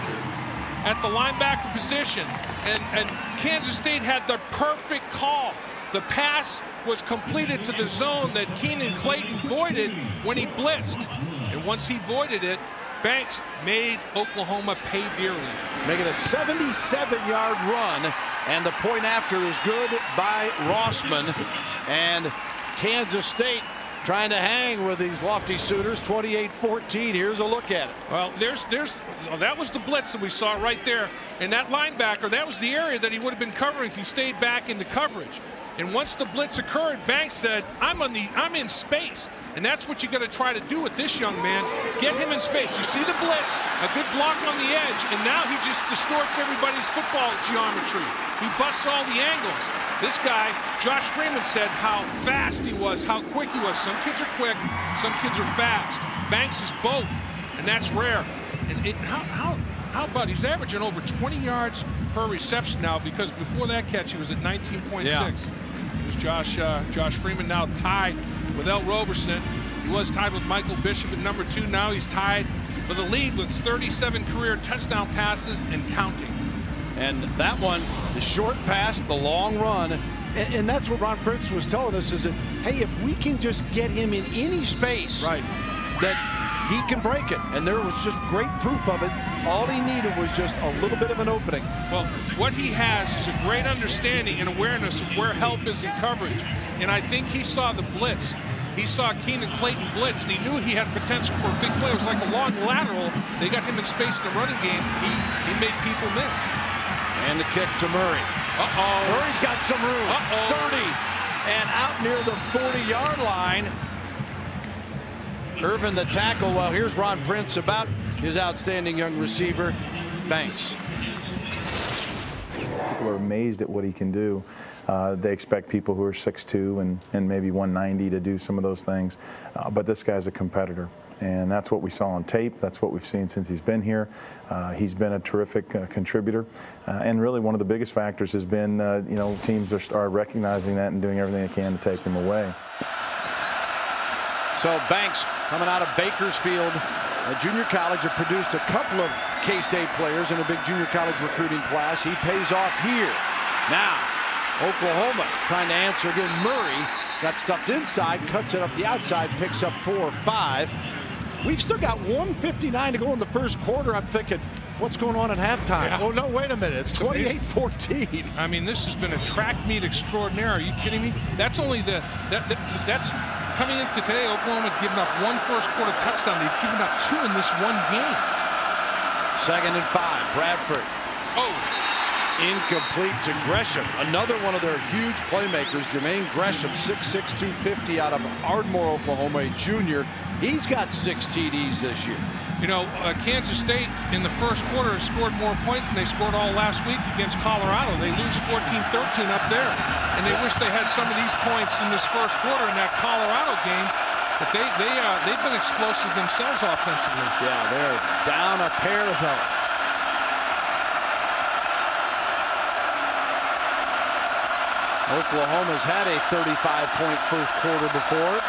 at the linebacker position. And Kansas State had the perfect call. The pass was completed to the zone that Keenan Clayton voided when he blitzed. And once he voided it, Banks made Oklahoma pay dearly. Make it a 77-yard run, and the point after is good by Rossman. And Kansas State trying to hang with these lofty Sooners. 28-14. Here's a look at it. Well, that was the blitz that we saw right there. And that linebacker, that was the area that he would have been covering if he stayed back into coverage. And once the blitz occurred, Banks said, I'm in space. And that's what you got to try to do with this young man. Get him in space. You see the blitz, a good block on the edge, and now he just distorts everybody's football geometry. He busts all the angles. This guy, Josh Freeman, said how fast he was, how quick he was. Some kids are quick, some kids are fast. Banks is both, and that's rare. And how about he's averaging over 20 yards per reception now, because before that catch he was at 19.6. Yeah. There's Josh Freeman now tied with El Roberson. He was tied with Michael Bishop at number 2. Now he's tied for the lead with 37 career touchdown passes and counting. And that one, the short pass, the long run, and that's what Ron Prince was telling us, is that, hey, if we can just get him in any space, right, that he can break it. And there was just great proof of it. All he needed was just a little bit of an opening. Well, what he has is a great understanding and awareness of where help is in coverage. And I think he saw the blitz. He saw Keenan Clayton blitz, and he knew he had potential for a big play. It was like a long lateral. They got him in space in the running game. He made people miss. And the kick to Murray. Murray's got some room. 30. And out near the 40-yard line. Irvin the tackle. Well, here's Ron Prince about his outstanding young receiver, Banks. People are amazed at what he can do. They expect people who are 6'2" and maybe 190 to do some of those things. But this guy's a competitor. And that's what we saw on tape. That's what we've seen since he's been here. He's been a terrific contributor. And really one of the biggest factors has been, teams are recognizing that and doing everything they can to take him away. So Banks, coming out of Bakersfield, a junior college, have produced a couple of K-State players in a big junior college recruiting class. He pays off here. Now, Oklahoma trying to answer again. Murray got stuffed inside, cuts it up the outside, picks up 4 or 5. We've still got 1:59 to go in the first quarter. I'm thinking, what's going on at halftime? Yeah. Oh, no, wait a minute. It's 28-14. I mean, this has been a track meet extraordinaire. Are you kidding me? That's only that's coming into today. Oklahoma had given up 1 first quarter touchdown. They've given up 2 in this one game. 2nd and 5. Bradford. Incomplete to Gresham. Another one of their huge playmakers, Jermaine Gresham, 6'6", 250 out of Ardmore, Oklahoma, a junior. He's got 6 TDs this year. You know, Kansas State in the first quarter scored more points than they scored all last week against Colorado. They lose 14-13 up there, and they wish they had some of these points in this first quarter in that Colorado game. But they've been explosive themselves offensively. Yeah, they're down a pair though. Oklahoma's had a 35-point first quarter before,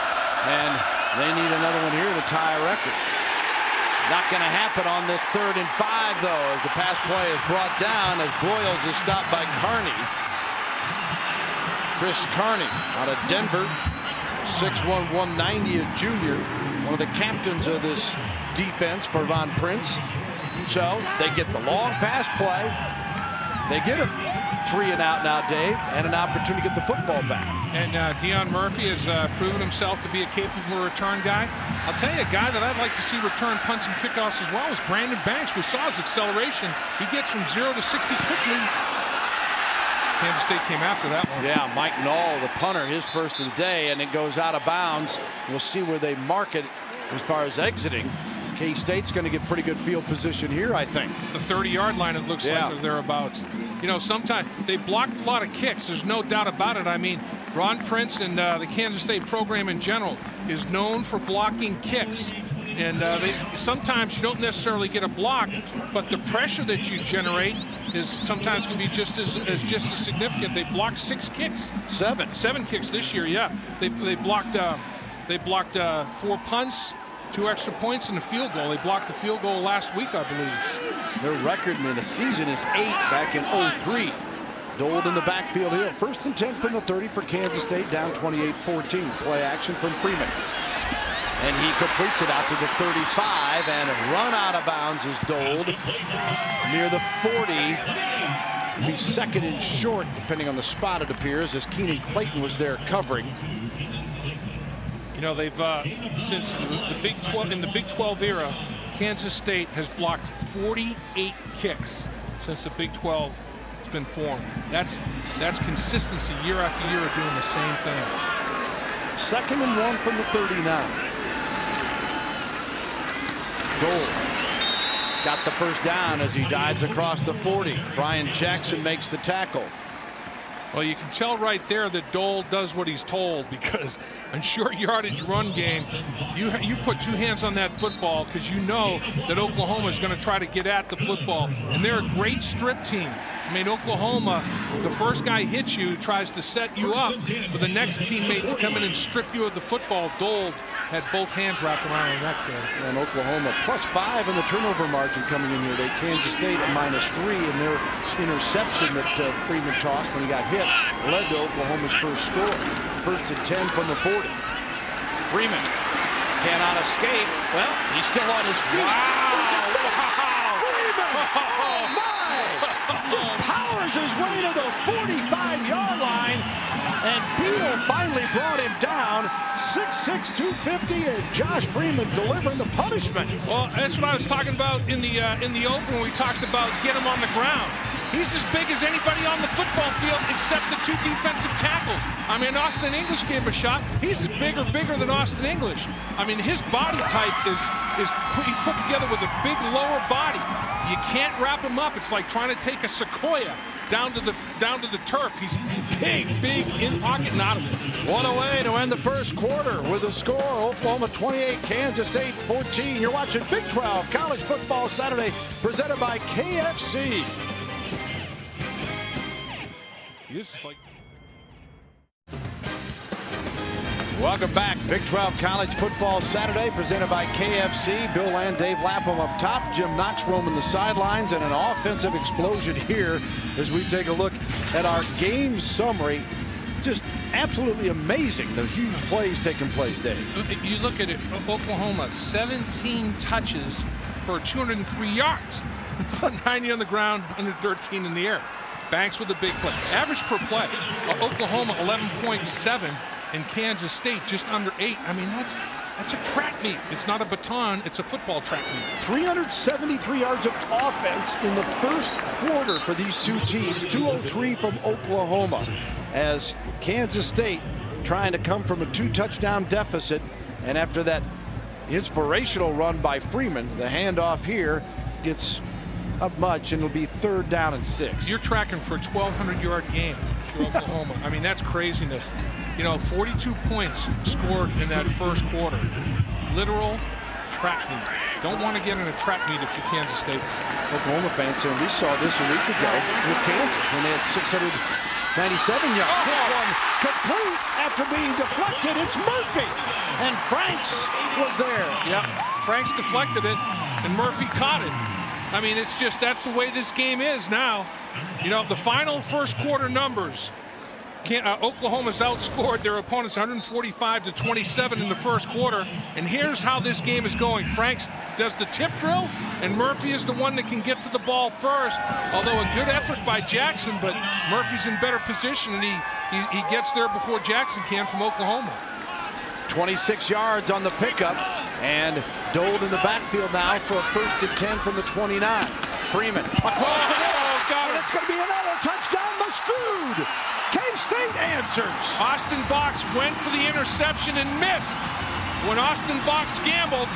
and they need another one here to tie a record. Not going to happen on this 3rd and 5, though, as the pass play is brought down as Broyles is stopped by Carney. Chris Carney out of Denver, 6'1", 190, a junior, one of the captains of this defense for Von Prince. So they get the long pass play. They get a 3 and out now, Dave, and an opportunity to get the football back. And Deion Murphy has proven himself to be a capable return guy. I'll tell you, a guy that I'd like to see return punts and kickoffs as well is Brandon Banks. We saw his acceleration. He gets from 0 to 60 quickly. Kansas State came after that one. Yeah, Mike Knoll, the punter, his first of the day, and it goes out of bounds. We'll see where they mark it as far as exiting. K-State's going to get pretty good field position here, I think. The 30-yard line, it looks like, or thereabouts. You know, sometimes they blocked a lot of kicks. There's no doubt about it. I mean, Ron Prince and the Kansas State program in general is known for blocking kicks. And sometimes you don't necessarily get a block, but the pressure that you generate is sometimes can be just as significant. They blocked 6 kicks. 7 kicks this year. Yeah, they blocked 4 punts, 2 extra points, and a field goal. They blocked the field goal last week, I believe. Their record in the season is 8 back in 03. Dold in the backfield here. 1st and 10 from the 30 for Kansas State, down 28-14. Play action from Freeman. And he completes it out to the 35, and run out of bounds is Dold near the 40. Be 2nd and short, depending on the spot, it appears, as Keenan Clayton was there covering. You know, they've since the Big 12, in the Big 12 era, Kansas State has blocked 48 kicks since the Big 12 has been formed. That's consistency year after year of doing the same thing. 2nd and 1 from the 39. Dold got the first down as he dives across the 40. Brian Jackson makes the tackle. Well, you can tell right there that Dold does what he's told, because in short yardage run game, you put 2 hands on that football because you know that Oklahoma is going to try to get at the football, and they're a great strip team. I mean, Oklahoma, if the first guy hits you, tries to set you up for the next teammate to come in and strip you of the football. Dold has both hands wrapped around that kid. And Oklahoma +5 in the turnover margin coming in here. They Kansas State a -3, and their interception that Freeman tossed when he got hit led to Oklahoma's first score. 1st and 10 from the 40. Freeman cannot escape. Well, he's still on his feet. Wow! Freeman! Oh my! Just powers his way to the 45-yard line, and Beadle finally brought him down. 6'6", 250, and Josh Freeman delivering the punishment. Well, that's what I was talking about in the open when we talked about get him on the ground. He's as big as anybody on the football field except the 2 defensive tackles. I mean, Austin English gave him a shot. He's as bigger than Austin English. I mean, his body type is he's put together with a big lower body. You can't wrap him up. It's like trying to take a sequoia down to the turf. He's big in pocket and out of it. One away to end the first quarter with a score: Oklahoma 28, Kansas State 14. You're watching Big 12 College Football Saturday, presented by KFC. Welcome back. Big 12 College Football Saturday, presented by KFC. Bill and Dave Lapham up top. Jim Knox roaming the sidelines, and an offensive explosion here as we take a look at our game summary. Just absolutely amazing, the huge plays taking place, Dave. You look at it, Oklahoma, 17 touches for 203 yards. 90 on the ground, 113 in the air. Banks with a big play. Average per play, Oklahoma 11.7, and Kansas State just under 8. I mean, that's a track meet. It's not a baton, it's a football track meet. 373 yards of offense in the first quarter for these 2 teams. 203 from Oklahoma, as Kansas State trying to come from a 2-touchdown deficit, and after that Inspirational run by Freeman. The handoff here gets up much, and it'll be 3rd down and 6. You're tracking for a 1,200-yard game for Oklahoma. I mean, that's craziness. You know, 42 points scored in that first quarter. Literal track meet. Don't want to get in a track meet if you're Kansas State. Oklahoma fans saying we saw this a week ago with Kansas when they had 697 yards. This one complete after being deflected. It's Murphy, and Franks was there. Yep, Franks deflected it, and Murphy caught it. I mean, it's just, that's the way this game is now. You know, the final first quarter numbers, Oklahoma's outscored their opponents 145-27 in the first quarter. And here's how this game is going. Franks does the tip drill, and Murphy is the one that can get to the ball first. Although a good effort by Jackson, but Murphy's in better position, and he gets there before Jackson can from Oklahoma. 26 yards on the pickup, and Dole in the backfield now for a 1st and 10 from the 29. Freeman across the middle, got it. It's going to be another touchdown. Mastrud. K-State answers. Austin Box went for the interception and missed. When Austin Box gambled,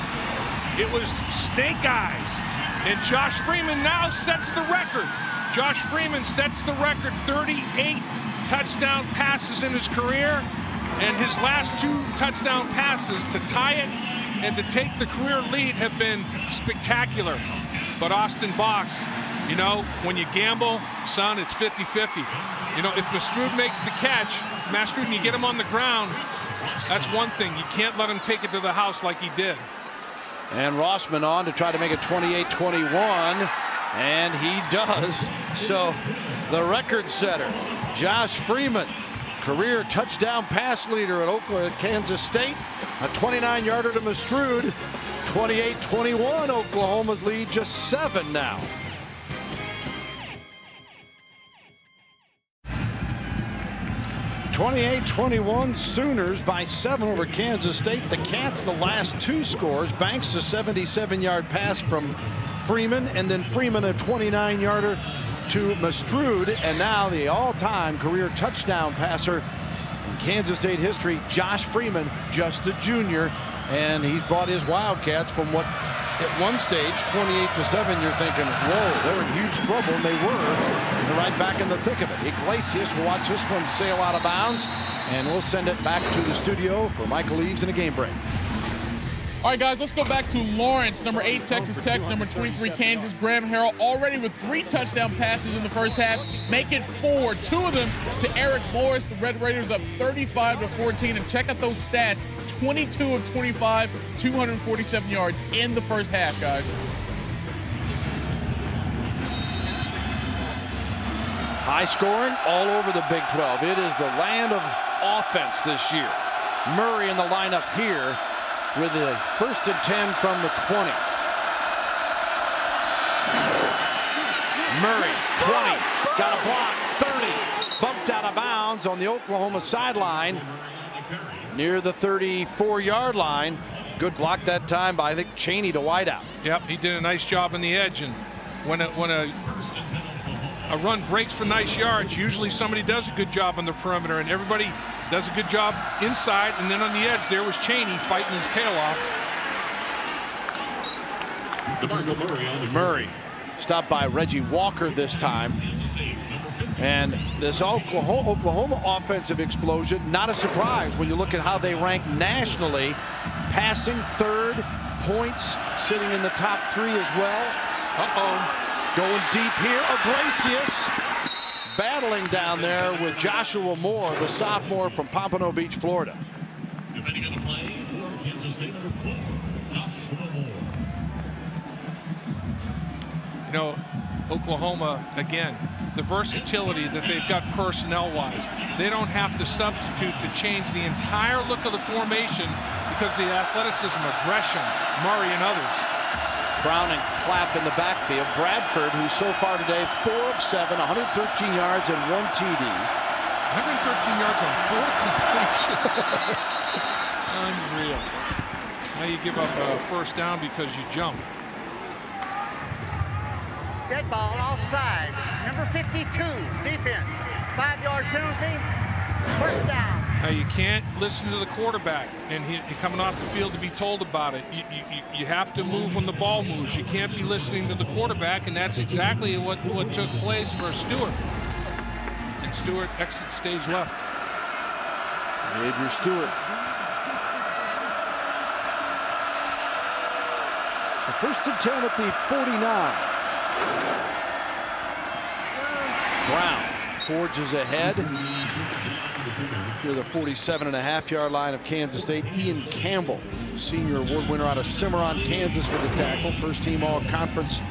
it was snake eyes. And Josh Freeman now sets the record. Josh Freeman sets the record, 38 touchdown passes in his career. And his last 2 touchdown passes to tie it and to take the career lead have been spectacular. But Austin Box, you know, when you gamble, son, it's 50-50. You know, if Mastrud makes the catch, Mastrud, and you get him on the ground, that's one thing. You can't let him take it to the house like he did. And Rossman on to try to make it 28-21, and he does. So the record setter, Josh Freeman, career touchdown pass leader at Kansas State, a 29-yarder to Mastrud. 28-21, Oklahoma's lead just 7 now. (28-21) Sooners by 7 over Kansas State. The Cats the last 2 scores. Banks a 77-yard pass from Freeman, and then Freeman a 29-yarder to Mastrud, and now the all-time career touchdown passer in Kansas State history, Josh Freeman, just a junior, and he's brought his Wildcats from what at one stage 28-7 you're thinking, whoa, they're in huge trouble, and they were. They're right back in the thick of it. Iglesias will watch this one sail out of bounds, and we'll send it back to the studio for Michael Eaves in a game break. All right, guys, let's go back to Lawrence, number 8, Texas Tech, number 23, Kansas. Graham Harrell already with 3 touchdown passes in the first half. Make it 4, 2 of them to Eric Morris. The Red Raiders up 35-14. And check out those stats, 22 of 25, 247 yards in the first half, guys. High scoring all over the Big 12. It is the land of offense this year. Murray in the lineup here with a 1st and 10 from the 20. Murray, 20, got a block, 30, bumped out of bounds on the Oklahoma sideline near the 34-yard line. Good block that time by, I think, Chaney to wideout. Yep, he did a nice job on the edge, and when a run breaks for nice yards, usually somebody does a good job on the perimeter, and everybody does a good job inside, and then on the edge there was Chaney fighting his tail off. Murray stopped by Reggie Walker this time. And this Oklahoma offensive explosion, not a surprise when you look at how they rank nationally. Passing 3rd, points sitting in the top 3 as well. Going deep here, Iglesias battling down there with Joshua Moore, the sophomore from Pompano Beach, Florida. You know, Oklahoma, again, the versatility that they've got personnel-wise. They don't have to substitute to change the entire look of the formation because the athleticism, aggression, Murray and others. Brown and Clapp in the backfield. Bradford, who's so far today 4 of 7, 113 yards and 1 TD. 113 yards on 4 completions. Unreal. Now you give up a first down because you jump. Dead ball offside. Number 52, defense. 5-yard penalty. First down. Now, you can't listen to the quarterback and he coming off the field to be told about it. You have to move when the ball moves. You can't be listening to the quarterback, and that's exactly what took place for Stewart. And Stewart exits stage left. Xavier Stewart. So 1st and 10 at the 49. Brown forges ahead near the 47.5-yard line of Kansas State. Ian Campbell, senior award winner out of Cimarron, Kansas, with the tackle. First team all-conference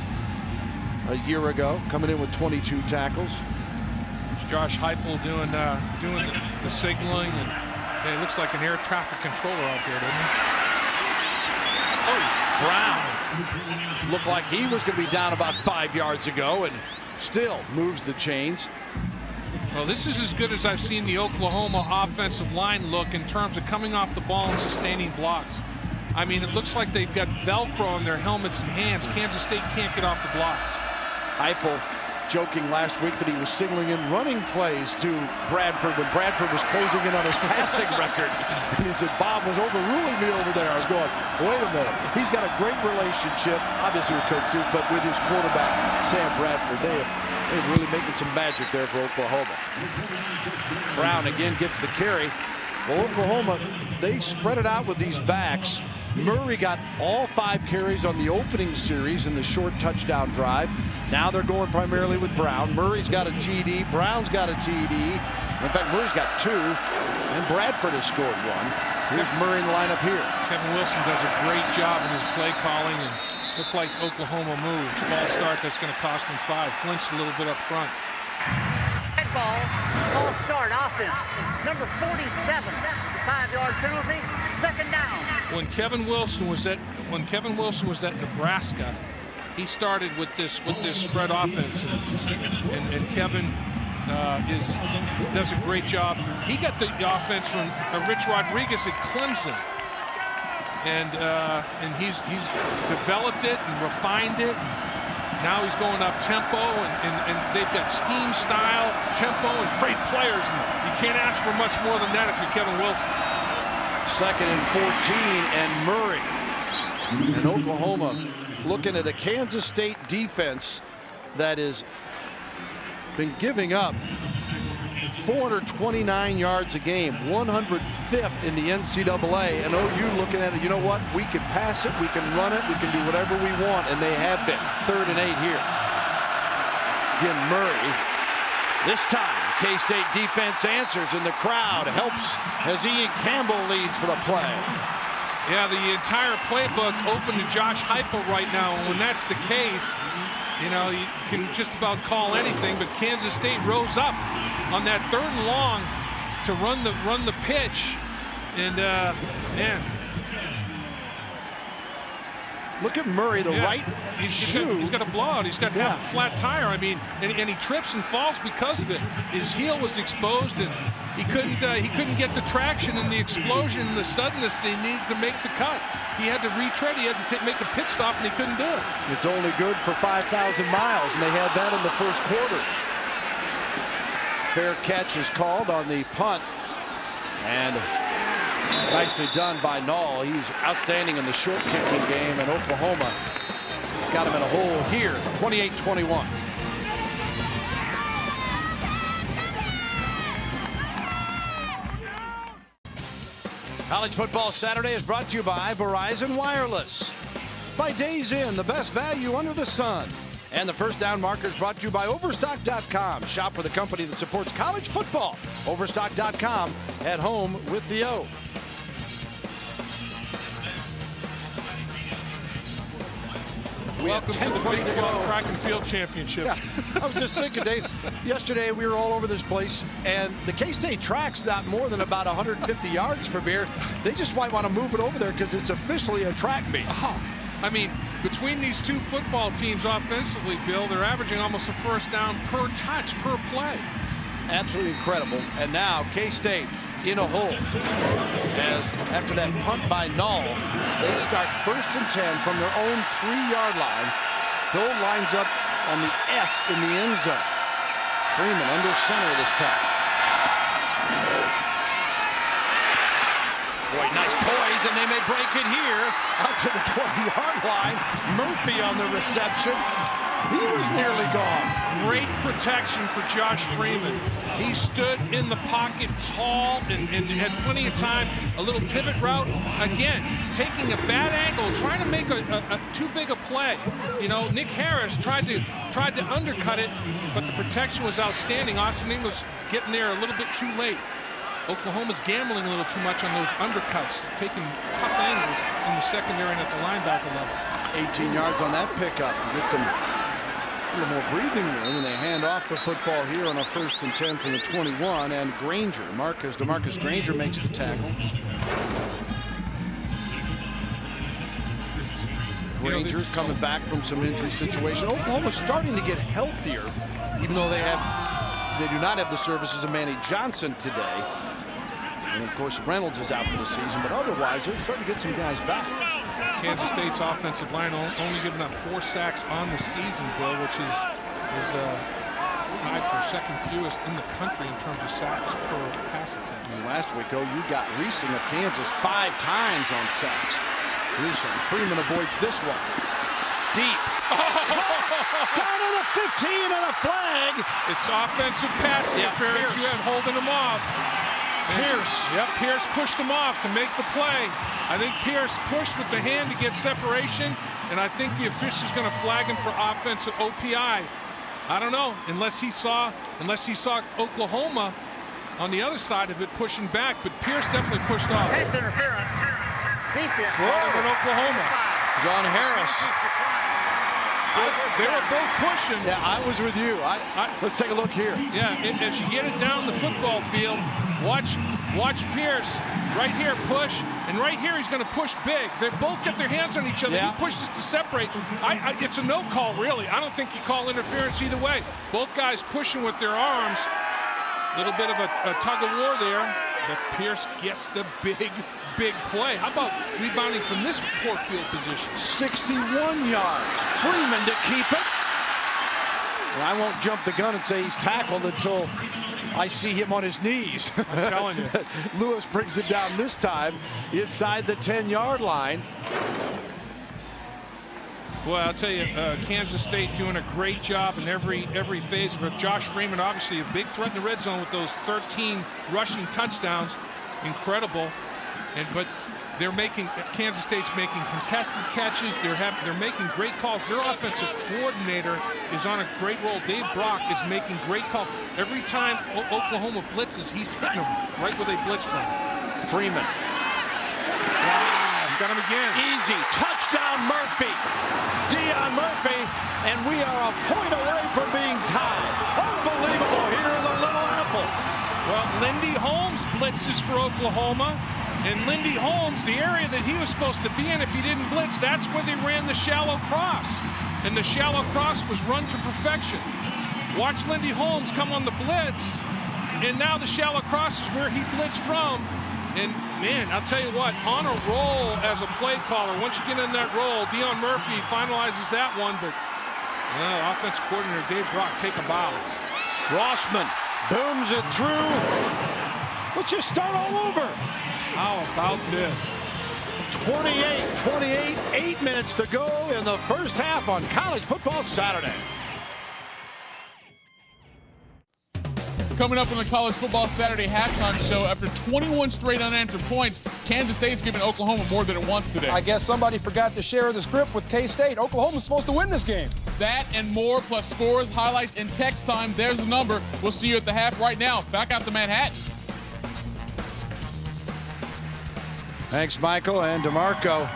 a year ago, coming in with 22 tackles. There's Josh Heupel doing the signaling, and it looks like an air traffic controller out there, doesn't it? Oh, Brown looked like he was going to be down about 5 yards ago, and still moves the chains. Well, this is as good as I've seen the Oklahoma offensive line look in terms of coming off the ball and sustaining blocks. I mean, it looks like they've got Velcro on their helmets and hands. Kansas State can't get off the blocks. Heupel joking last week that he was signaling in running plays to Bradford when Bradford was closing in on his passing record. And he said, Bob was overruling me over there. I was going, wait a minute. He's got a great relationship, obviously with Coach Stewart, but with his quarterback, Sam Bradford. They're really making some magic there for Oklahoma. Brown again gets the carry. Well, Oklahoma, they spread it out with these backs. Murray got all 5 carries on the opening series in the short touchdown drive. Now they're going primarily with Brown. Murray's got a TD. Brown's got a TD. In fact, Murray's got 2. And Bradford has scored 1. Here's Murray in the lineup here. Kevin Wilson does a great job in his play calling, and looked like Oklahoma moved. False start, that's going to cost him 5. Flinched a little bit up front. Head ball, false start, offense. Number 47, 5-yard penalty, 2nd down. When Kevin Wilson was at Nebraska, he started with this spread offense, and Kevin does a great job. He got the offense from Rich Rodriguez at Clemson, and he's developed it and refined it. Now he's going up tempo, and they've got scheme, style, tempo, and great players. And you can't ask for much more than that if you're Kevin Wilson. 2nd and 14, and Murray. And Oklahoma looking at a Kansas State defense that has been giving up 429 yards a game, 105th in the NCAA, and OU looking at it, you know what, we can pass it, we can run it, we can do whatever we want, and they have been. 3rd and 8 here. Again, Murray. This time, K-State defense answers, and the crowd helps as Ian Campbell leads for the play. Yeah, the entire playbook open to Josh Heupel right now, and when that's the case, you know, you can just about call anything, but Kansas State rose up on that 3rd and long to run the pitch, and man. Look at Murray, the right shoe. He's got a blowout. He's got half a flat tire. I mean, and he trips and falls because of it. His heel was exposed, and he couldn't get the traction and the explosion and the suddenness that he needed to make the cut. He had to retread. He had to make a pit stop, and he couldn't do it. It's only good for 5,000 miles, and they had that in the 1st quarter. Fair catch is called on the punt, and nicely done by Nall. He's outstanding in the short kicking game, and Oklahoma has got him in a hole here, 28-21. College Football Saturday is brought to you by Verizon Wireless. By Days Inn, the best value under the sun. And the First Down Markers brought to you by Overstock.com. Shop with a company that supports college football. Overstock.com, at home with the O. Welcome to the Big 12 Track and Field Championships. Yeah, I was just thinking, Dave, yesterday we were all over this place, and the K-State track's not more than about 150 yards from here. They just might want to move it over there because it's officially a track meet. Oh, I mean, between these two football teams offensively, Bill, they're averaging almost a 1st down per touch, per play. Absolutely incredible. And now K-State in a hole, as after that punt by Nall, they start 1st and 10 from their own 3-yard line. Dole lines up on the S in the end zone. Freeman under center this time. Boy, nice poise, and they may break it here. Out to the 20-yard line. Murphy on the reception. He was nearly gone. Great protection for Josh Freeman. He stood in the pocket tall and had plenty of time. A little pivot route. Again, taking a bad angle, trying to make a too big a play. You know, Nick Harris tried to undercut it, but the protection was outstanding. Austin Ingles getting there a little bit too late. Oklahoma's gambling a little too much on those undercuts, taking tough angles in the secondary and at the linebacker level. 18 yards on that pickup. You get some a little more breathing room, and they hand off the football here on a 1st and 10 from the 21, and Granger, DeMarcus Granger makes the tackle. Granger's coming back from some injury situation. Oklahoma's starting to get healthier, even though they do not have the services of Manny Johnson today. And of course Reynolds is out for the season, but otherwise they're starting to get some guys back. Kansas State's offensive line only giving up 4 sacks on the season, Bill, which is tied for second fewest in the country in terms of sacks per pass attempt. And last week, you got Reesing of Kansas 5 times on sacks. Freeman avoids this one. Deep. Down to the 15 and a flag. It's offensive pass interference. You have holding him off. Pierce. Yep, Pierce pushed him off to make the play. I think Pierce pushed with the hand to get separation, and I think the official's going to flag him for offensive OPI. I don't know, unless he saw Oklahoma on the other side of it pushing back, but Pierce definitely pushed off. Pass interference. Defense. Over Oklahoma. John Harris. They were both pushing. Yeah, I was with you. Let's take a look here. Yeah, as you get it down the football field, watch Pierce right here push, and right here he's going to push big. They both get their hands on each other. Yeah. He pushes to separate. It's a no call, really. I don't think you call interference either way. Both guys pushing with their arms. A little bit of a tug of war there, but Pierce gets the big play. How about rebounding from this poor field position? 61 yards. Freeman to keep it. And I won't jump the gun and say he's tackled until I see him on his knees. I'm telling you. Lewis brings it down this time inside the 10-yard line. Boy, I'll tell you, Kansas State doing a great job in every phase of it. Josh Freeman, obviously a big threat in the red zone with those 13 rushing touchdowns. Incredible. But Kansas State's making contested catches. They're making great calls. Their offensive coordinator is on a great roll. Dave Brock is making great calls. Every time Oklahoma blitzes, he's hitting them right where they blitz from. Freeman. Wow, got him again. Easy. Touchdown Murphy. Deion Murphy, and we are a point away from being tied. Unbelievable here in the Little Apple. Well, Lindy Holmes blitzes for Oklahoma. And Lindy Holmes, the area that he was supposed to be in if he didn't blitz, that's where they ran the shallow cross. And the shallow cross was run to perfection. Watch Lindy Holmes come on the blitz, and now the shallow cross is where he blitzed from. And, man, I'll tell you what, on a roll as a play caller, once you get in that roll, Deion Murphy finalizes that one, but offensive coordinator Dave Brock take a bow. Rossman booms it through. Let's just start all over. How about this? 28, 8 minutes to go in the first half on College Football Saturday. Coming up on the College Football Saturday halftime show, after 21 straight unanswered points, Kansas State's giving Oklahoma more than it wants today. I guess somebody forgot to share the script with K-State. Oklahoma's supposed to win this game. That and more, plus scores, highlights, and text time. There's the number. We'll see you at the half right now. Back out to Manhattan. Thanks, Michael and DeMarco.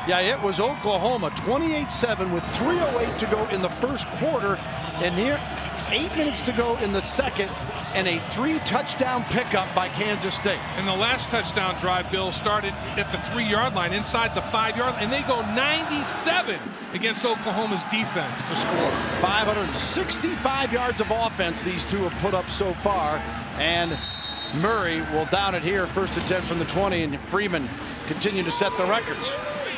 Yeah, it was Oklahoma 28-7 with 3:08 to go in the first quarter, and near 8 minutes to go in the second, and a 3-touchdown pickup by Kansas State. And the last touchdown drive, Bill, started at the 3-yard line, inside the 5-yard line, and they go 97 against Oklahoma's defense to score. 565 yards of offense these two have put up so far, and Murray will down it here, 1st and 10 from the 20, and Freeman continue to set the records.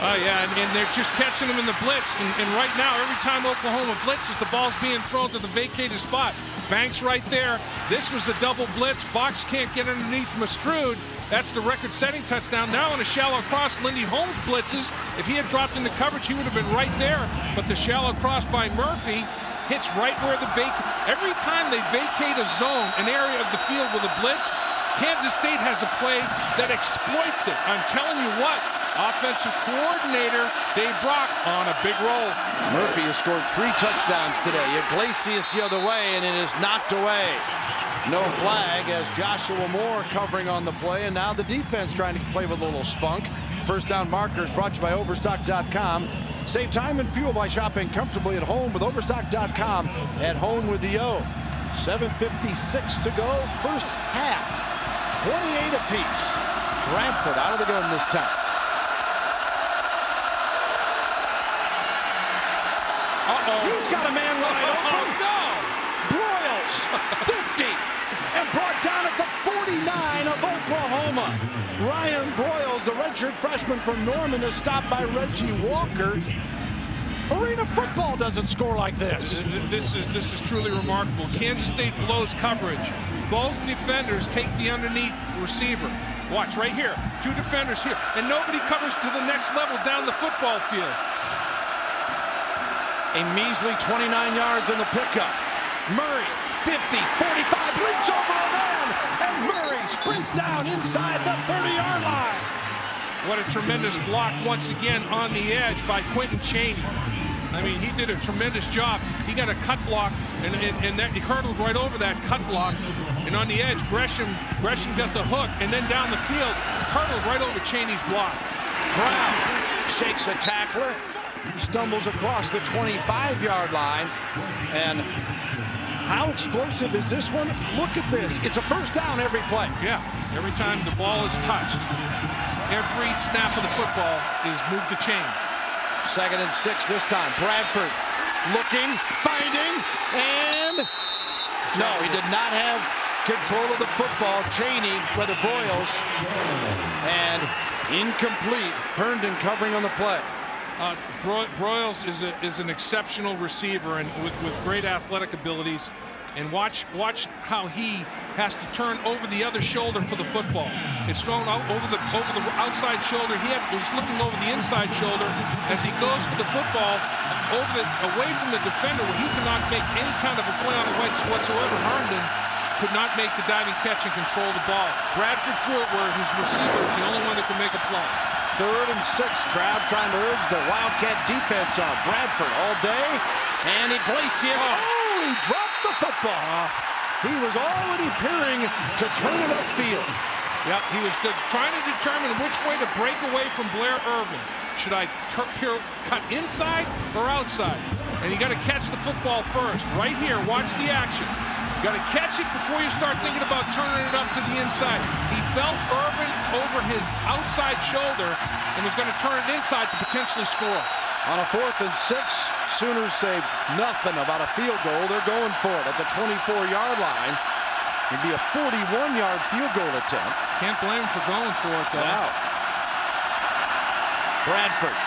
Oh, yeah, and they're just catching them in the blitz. And right now, every time Oklahoma blitzes, the ball's being thrown to the vacated spot. Banks right there. This was a double blitz. Box can't get underneath Mastrud. That's the record-setting touchdown. Now on a shallow cross, Lindy Holmes blitzes. If he had dropped into coverage, he would have been right there. But the shallow cross by Murphy hits right where the every time they vacate a zone, an area of the field with a blitz, Kansas State has a play that exploits it. I'm telling you what, offensive coordinator Dave Brock on a big roll. Murphy has scored 3 touchdowns today. Iglesias the other way, and it is knocked away. No flag as Joshua Moore covering on the play, and now the defense trying to play with a little spunk. First down markers brought to you by Overstock.com. Save time and fuel by shopping comfortably at home with Overstock.com. At home with the O. 7:56 to go. First half. 28 apiece. Bradford out of the gun this time. He's got a man wide open. No! Broyles, 50, and brought down at the 49 of Oklahoma. Ryan Broyles, the redshirt freshman from Norman, is stopped by Reggie Walker. Arena football doesn't score like this. This is truly remarkable. Kansas State blows coverage. Both defenders take the underneath receiver. Watch right here. 2 defenders here, and nobody covers to the next level down the football field. A measly 29 yards in the pickup. Murray, 50, 45, leaps over a man, and Murray sprints down inside the 30-yard line. What a tremendous block once again on the edge by Quentin Chaney. I mean, he did a tremendous job. He got a cut block, and that he hurdled right over that cut block. And on the edge, Gresham got the hook, and then down the field, hurdled right over Chaney's block. Brown shakes a tackler, stumbles across the 25-yard line, and how explosive is this one? Look at this. It's a first down every play. Yeah, every time the ball is touched, every snap of the football is move the chains. 2nd and 6 this time. Bradford looking, finding, and no, he did not have control of the football. Chaney, whether Broyles, and incomplete. Herndon covering on the play. Broyles is an exceptional receiver and with great athletic abilities. And watch how he has to turn over the other shoulder for the football. It's thrown out over the outside shoulder. Was looking over the inside shoulder as he goes for the football away from the defender where he cannot make any kind of a play on the right whatsoever. Herndon could not make the diving catch and control the ball. Bradford threw it where his receiver is the only one that can make a play. 3rd and 6. Crowd trying to urge the Wildcat defense on. Bradford all day, and Iglesias. He dropped the football. He was already peering to turn it upfield. Yep, he was trying to determine which way to break away from Blair Irvin. Should I cut inside or outside? And you got to catch the football first. Right here, watch the action. You got to catch it before you start thinking about turning it up to the inside. He felt Irvin over his outside shoulder and was going to turn it inside to potentially score. On a 4th and 6, Sooners say nothing about a field goal. They're going for it at the 24-yard line. It'd be a 41-yard field goal attempt. Can't blame him for going for it, though. Wow. Bradford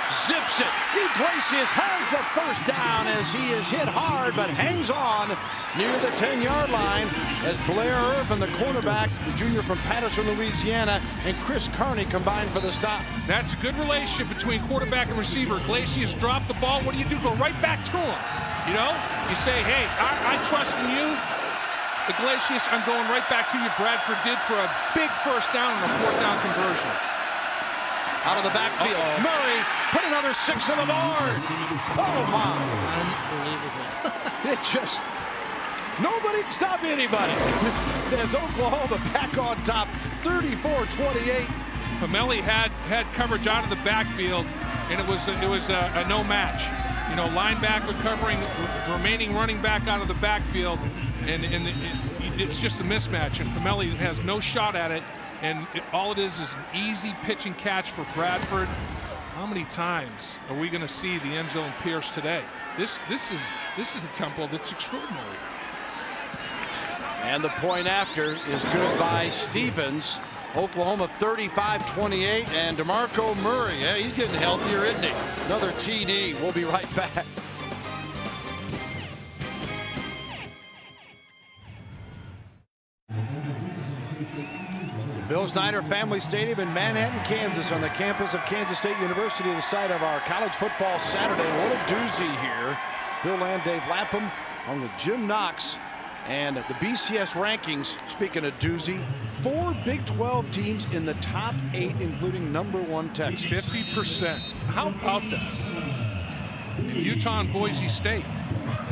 zips it. Iglesias has the first down as he is hit hard, but hangs on near the 10-yard line as Blair Irvin, the cornerback, the junior from Patterson, Louisiana, and Chris Carney combined for the stop. That's a good relationship between quarterback and receiver. Iglesias dropped the ball. What do? Go right back to him. You know, you say, hey, I trust in you. Iglesias, I'm going right back to you. Bradford did for a big first down and a 4th down conversion. Out of the backfield, Murray put another 6 on the board. Oh, my. Unbelievable. It just, nobody can stop anybody. As Oklahoma back on top, 34-28. Pamelli had coverage out of the backfield, and it was a no match. You know, linebacker covering remaining running back out of the backfield, and it's just a mismatch, and Pamelli has no shot at it. And all it is an easy pitch and catch for Bradford. How many times are we going to see the end zone pierce today? This is a tempo that's extraordinary. And the point after is good by Stevens. Oklahoma 35-28, and DeMarco Murray, yeah, he's getting healthier, isn't he? Another TD. We'll be right back. Bill Snyder Family Stadium in Manhattan, Kansas, on the campus of Kansas State University, the site of our college football Saturday. What a doozy here. Bill Land, Dave Lapham, along with Jim Knox. And the BCS rankings, speaking of doozy, 4 Big 12 teams in the top 8, including #1 Texas. 50%. How about that? In Utah and Boise State.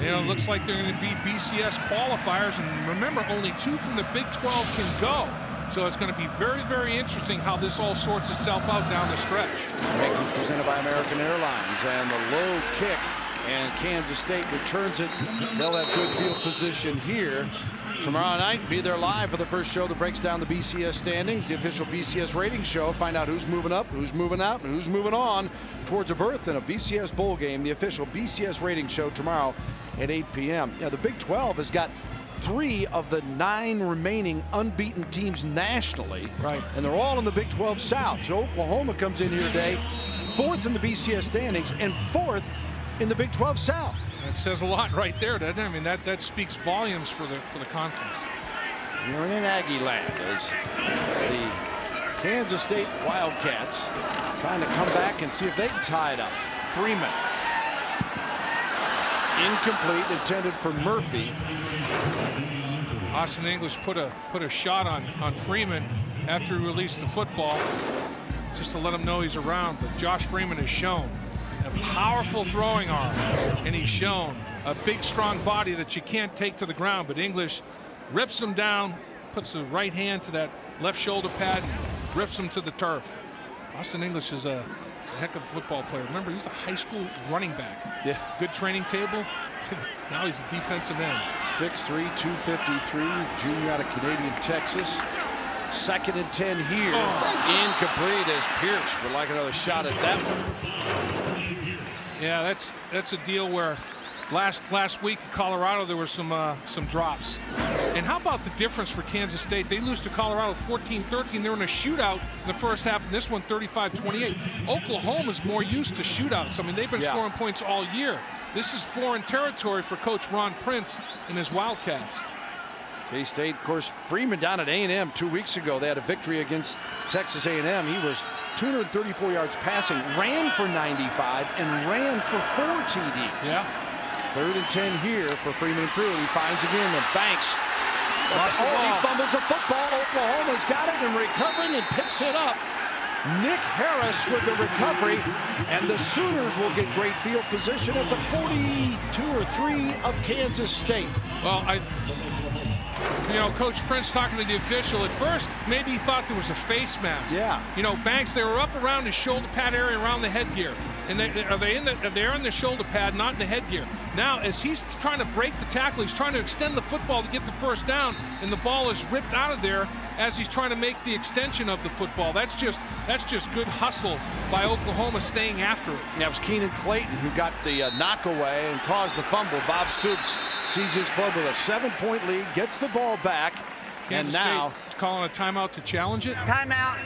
You know, it looks like they're going to be BCS qualifiers. And remember, only 2 from the Big 12 can go. So it's going to be very, very interesting how this all sorts itself out down the stretch. Rankings presented by American Airlines, and the low kick. And Kansas State returns it. They'll have good field position here. Tomorrow night, be there live for the first show that breaks down the BCS standings, the official BCS rating show. Find out who's moving up, who's moving out, and who's moving on towards a berth in a BCS bowl game. The official BCS rating show tomorrow at 8 p.m. Yeah, the Big 12 has got 3 of the 9 remaining unbeaten teams nationally. Right. And they're all in the Big 12 South. So Oklahoma comes in here today, 4th in the BCS standings and 4th in the Big 12 South. That says a lot right there, doesn't it? I mean, that speaks volumes for the conference. You're in Aggie land as the Kansas State Wildcats trying to come back and see if they can tie it up. Freeman. Incomplete, intended for Murphy. Austin English put a shot on Freeman after he released the football, just to let him know he's around. But Josh Freeman has shown a powerful throwing arm, and he's shown a big, strong body that you can't take to the ground. But English rips him down, puts the right hand to that left shoulder pad, and rips him to the turf. Austin English is a heck of a football player. Remember, he's a high school running back. Yeah. Good training table. Now he's a defensive end. 6'3", 253, junior out of Canadian, Texas. 2nd and 10 here. Incomplete as Pierce would like another shot at that one. Yeah, that's a deal where last week in Colorado there were some drops. And how about the difference for Kansas State? They lose to Colorado 14-13. They're in a shootout in the first half, and this one 35-28. Oklahoma's more used to shootouts. I mean, they've been scoring points all year. This is foreign territory for Coach Ron Prince and his Wildcats. K-State, of course, Freeman down at A&M 2 weeks ago. They had a victory against Texas A&M. He was 234 yards passing, ran for 95, and ran for 4 TDs. Yeah. 3rd and 10 here for Freeman and crew. He finds again the Banks. He fumbles the football. Oklahoma's got it and recovering and picks it up. Nick Harris with the recovery, and the Sooners will get great field position at the 42 or 3 of Kansas State. Well, Coach Prince talking to the official, at first maybe he thought there was a face mask. Yeah. Banks, they were up around his shoulder pad area, around the headgear. And they're in the shoulder pad, not in the headgear. Now, as he's trying to break the tackle, he's trying to extend the football to get the first down, and the ball is ripped out of there as he's trying to make the extension of the football. That's just good hustle by Oklahoma staying after it. That was Keenan Clayton who got the knock away and caused the fumble. Bob Stoops sees his club with a 7-point lead, gets the ball back, Kansas and now State calling a timeout to challenge it. Timeout,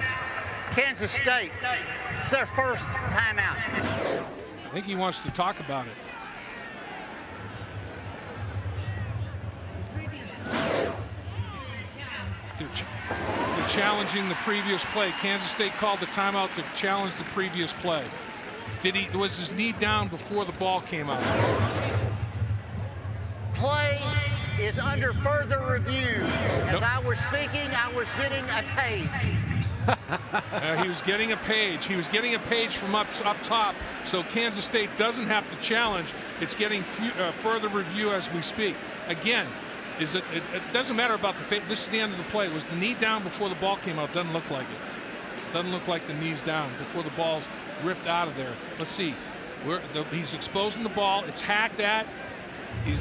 Kansas State. It's their first timeout. I think he wants to talk about it. They're challenging the previous play. Kansas State called the timeout to challenge the previous play. Was his knee down before the ball came out? Play is under further review. As I was speaking, I was getting a page. He was getting a page. He was getting a page from up top. So Kansas State doesn't have to challenge. It's getting further review as we speak. Again, it doesn't matter about the face. This is the end of the play. Was the knee down before the ball came out? Doesn't look like it. Doesn't look like the knee's down before the ball's ripped out of there. Let's see. He's exposing the ball. It's hacked at.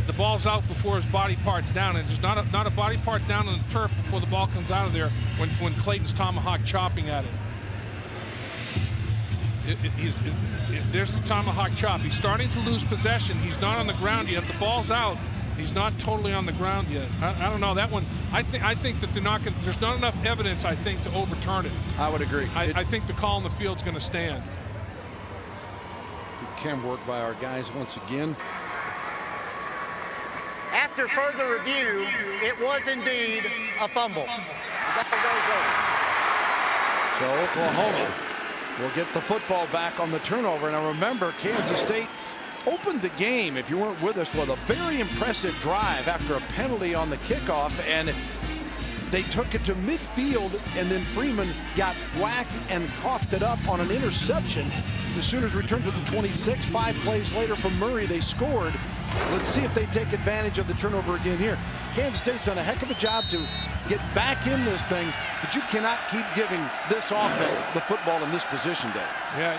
The ball's out before his body part's down, and there's not a body part down on the turf before the ball comes out of there when Clayton's tomahawk chopping at it. There's the tomahawk chop. He's starting to lose possession. He's not on the ground yet. The ball's out. He's not totally on the ground yet. I don't know that one. I think that they're not going. There's not enough evidence, I think, to overturn it. I would agree. I think the call on the field's going to stand. Good cam work by our guys once again. After further review, it was indeed a fumble. The ball goes over. So Oklahoma will get the football back on the turnover. Now remember, Kansas State opened the game, if you weren't with us, with a very impressive drive after a penalty on the kickoff, and they took it to midfield, and then Freeman got whacked and coughed it up on an interception. The Sooners returned to the 26. 5 plays later from Murray, they scored. Let's see if they take advantage of the turnover again here. Kansas State's done a heck of a job to get back in this thing, but you cannot keep giving this offense the football in this position, Dave. Yeah,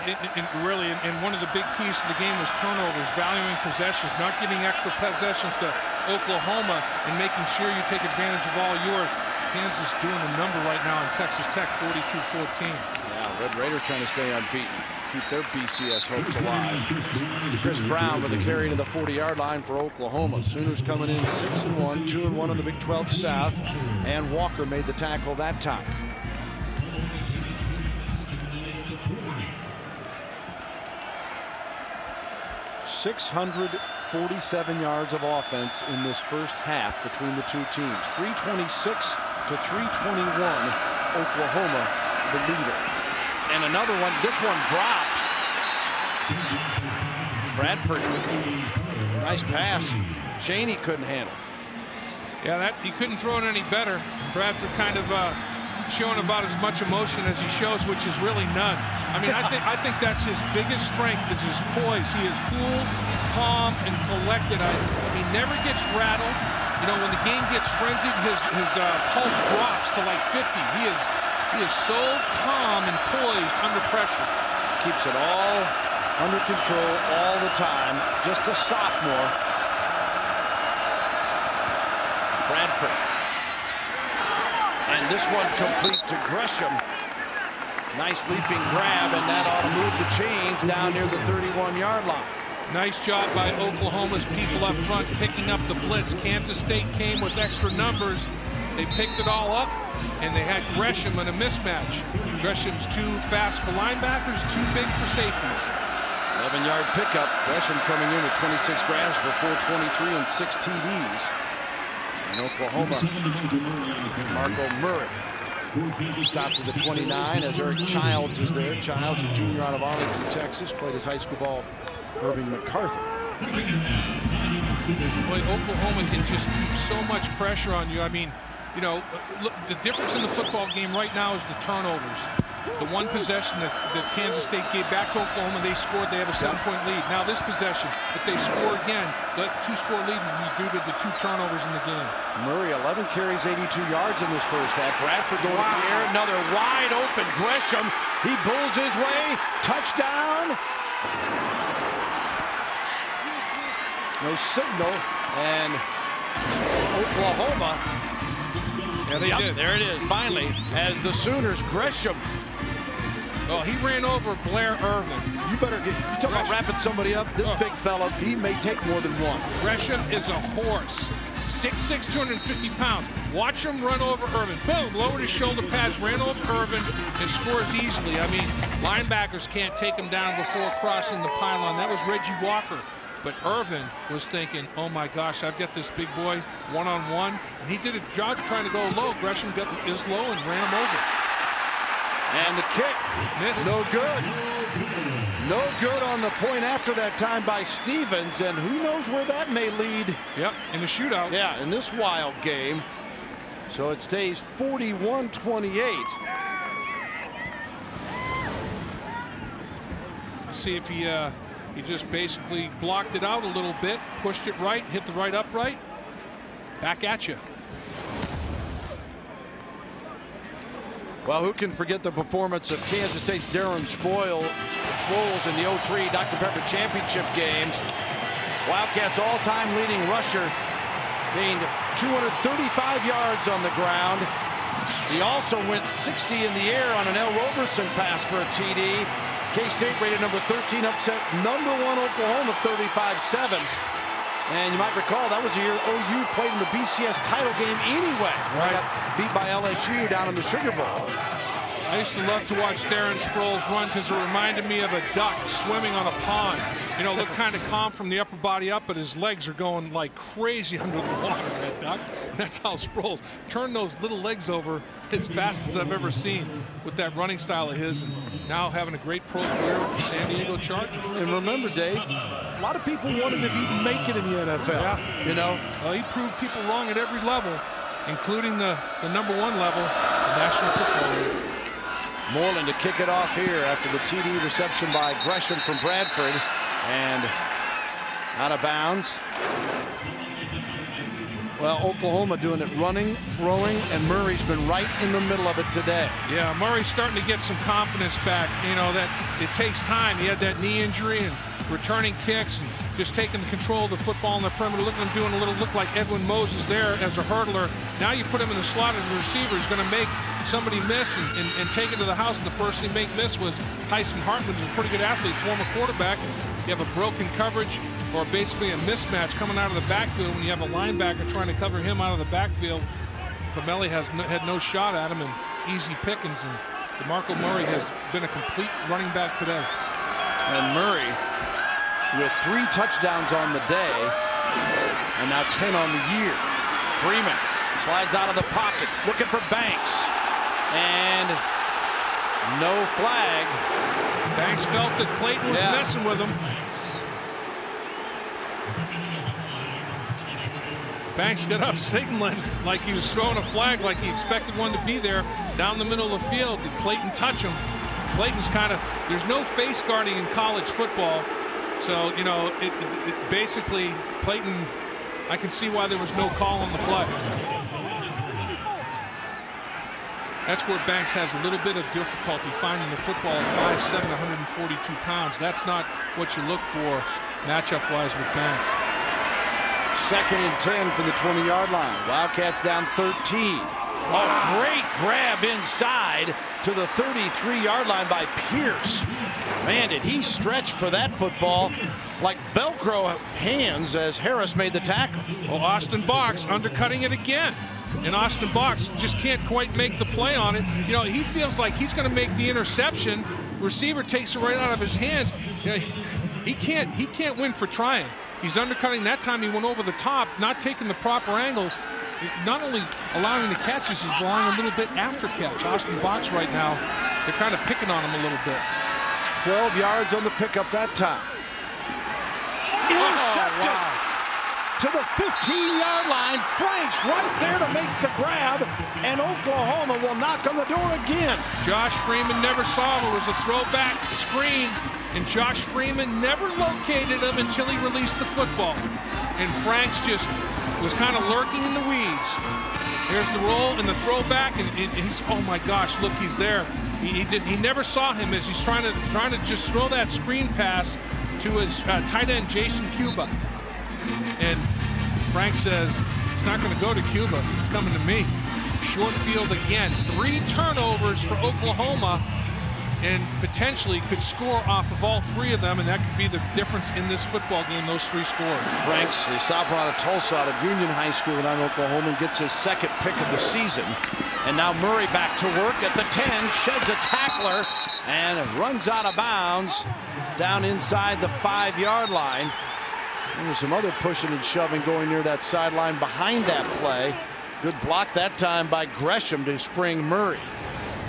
really, and one of the big keys to the game was turnovers, valuing possessions, not giving extra possessions to Oklahoma, and making sure you take advantage of all yours. Kansas doing a number right now in Texas Tech, 42-14. Yeah, Red Raiders trying to stay unbeaten, keep their BCS hopes alive. Chris Brown with a carry to the 40-yard line for Oklahoma. Sooners coming in 6-1, 2-1 in the Big 12 South, and Walker made the tackle that time. .647 yards of offense in this first half between the two teams. 326 to 321, Oklahoma the leader. And another one, this one dropped. Bradford, nice pass. Cheney couldn't handle. Yeah, he couldn't throw it any better. Bradford kind of showing about as much emotion as he shows, which is really none. I mean, I think that's his biggest strength, is his poise. He is cool, calm, and collected. He never gets rattled. You know, when the game gets frenzied, his pulse drops to like 50. He is so calm and poised under pressure. Keeps it all under control all the time. Just a sophomore. Bradford. And this one complete to Gresham. Nice leaping grab, and that ought to move the chains down near the 31-yard line. Nice job by Oklahoma's people up front picking up the blitz. Kansas State came with extra numbers. They picked it all up, and they had Gresham in a mismatch. Gresham's too fast for linebackers, too big for safeties. 11-yard pickup. Gresham coming in with 26 grabs for 423 and 6 TDs. And Oklahoma, Marco Murray stopped at the 29 as Eric Childs is there. Childs, a junior out of Arlington, Texas, played his high school ball at Irving MacArthur. Boy, Oklahoma can just keep so much pressure on you. I mean, you know, look, the difference in the football game right now is the turnovers. The one possession that Kansas State gave back to Oklahoma, they scored. They have a 7-point lead. Now this possession, if they score again, the 2-score lead will be due to the 2 turnovers in the game. Murray, 11 carries, 82 yards in this first half. Bradford going to the air. Another wide open Gresham. He bulls his way. Touchdown. No signal. And Oklahoma. Yeah, they did. There it is, finally, as the Sooners, Gresham. Oh, he ran over Blair Irvin. You talk about wrapping somebody up. This big fella, he may take more than one. Gresham is a horse. 6'6", 250 pounds. Watch him run over Irvin. Boom, lowered his shoulder pads, ran over Irvin, and scores easily. I mean, linebackers can't take him down before crossing the pylon. That was Reggie Walker. But Irvin was thinking, oh my gosh, I've got this big boy one-on-one. And he did a job trying to go low. Gresham is low and ran him over. And the kick, missed. No good. No good on the point after that time by Stevens. And who knows where that may lead. Yep, in the shootout. Yeah, in this wild game. So it stays 41-28. Let's see if he just basically blocked it out a little bit, pushed it right, hit the right upright. Back at you. Well, who can forget the performance of Kansas State's Darren Sproles in the 03 Dr. Pepper Championship game. Wildcats all-time leading rusher gained 235 yards on the ground. He also went 60 in the air on an L. Roberson pass for a TD. K-State rated number 13, upset number 1 Oklahoma 35-7. And you might recall that was the year OU played in the BCS title game anyway. Right. Got beat by LSU down in the Sugar Bowl. I used to love to watch Darren Sproles run because it reminded me of a duck swimming on a pond. you know, look kind of calm from the upper body up, but his legs are going like crazy under the water, that duck. That's how Sproles turned those little legs over as fast as I've ever seen with that running style of his, and now having a great pro career with the San Diego Chargers. And remember, Dave, a lot of people wondered if he'd make it in the NFL. Yeah. You know? Well, he proved people wrong at every level, including the #1 level, the National Football League. Moreland to kick it off here after the TD reception by Gresham from Bradford, and out of bounds. Well, Oklahoma doing it running, throwing, and Murray's been right in the middle of it today. Yeah, Murray's starting to get some confidence back. You know, that it takes time. He had that knee injury, and returning kicks and just taking the control of the football in the perimeter. Look at him doing a little look like Edwin Moses there as a hurdler. Now you put him in the slot as a receiver. He's going to make somebody miss and take it to the house. And the person he made miss was Tyson Hartman, who's a pretty good athlete, former quarterback. You have a broken coverage or basically a mismatch coming out of the backfield when you have a linebacker trying to cover him out of the backfield. Pamelli had no shot at him, and easy pickings. And DeMarco Murray has been a complete running back today. And Murray with 3 touchdowns on the day and now 10 on the year. Freeman slides out of the pocket looking for Banks, and no flag. Banks felt that Clayton was messing with him. Banks got up signaling like he was throwing a flag, like he expected one to be there down the middle of the field. Did Clayton touch him? Clayton's kind of, there's no face guarding in college football. So, you know, it basically, Clayton, I can see why there was no call on the play. That's where Banks has a little bit of difficulty finding the football at 5'7", 142 pounds. That's not what you look for matchup-wise with Banks. 2nd and 10 from the 20-yard line. Wildcats down 13. Oh, great grab inside to the 33-yard line by Pierce. Man, did he stretch for that football like Velcro hands as Harris made the tackle. Well, Austin Box undercutting it again. And Austin Box just can't quite make the play on it. You know, he feels like he's going to make the interception. Receiver takes it right out of his hands. You know, he can't win for trying. He's undercutting. That time he went over the top, not taking the proper angles. Not only allowing the catches, he's allowing a little bit after catch. Austin Box right now, they're kind of picking on him a little bit. 12 yards on the pickup that time. Intercepted to the 15-yard line. Franks right there to make the grab, and Oklahoma will knock on the door again. Josh Freeman never saw him. It was a throwback screen, and Josh Freeman never located him until he released the football. And Franks just was kind of lurking in the weeds. Here's the roll and the throwback, and he's, oh my gosh, look, he's there. He never saw him as he's trying to just throw that screen pass to his tight end Jason Cuba. And Frank says, it's not going to go to Cuba, it's coming to me. Short field again. 3 turnovers for Oklahoma, and potentially could score off of all 3 of them, and that could be the difference in this football game, those 3 scores. Franks, the sophomore out of Tulsa, out of Union High School down in Oklahoma, gets his 2nd pick of the season. And now Murray back to work at the 10, sheds a tackler, and runs out of bounds down inside the 5-yard line. And there's some other pushing and shoving going near that sideline behind that play. Good block that time by Gresham to spring Murray.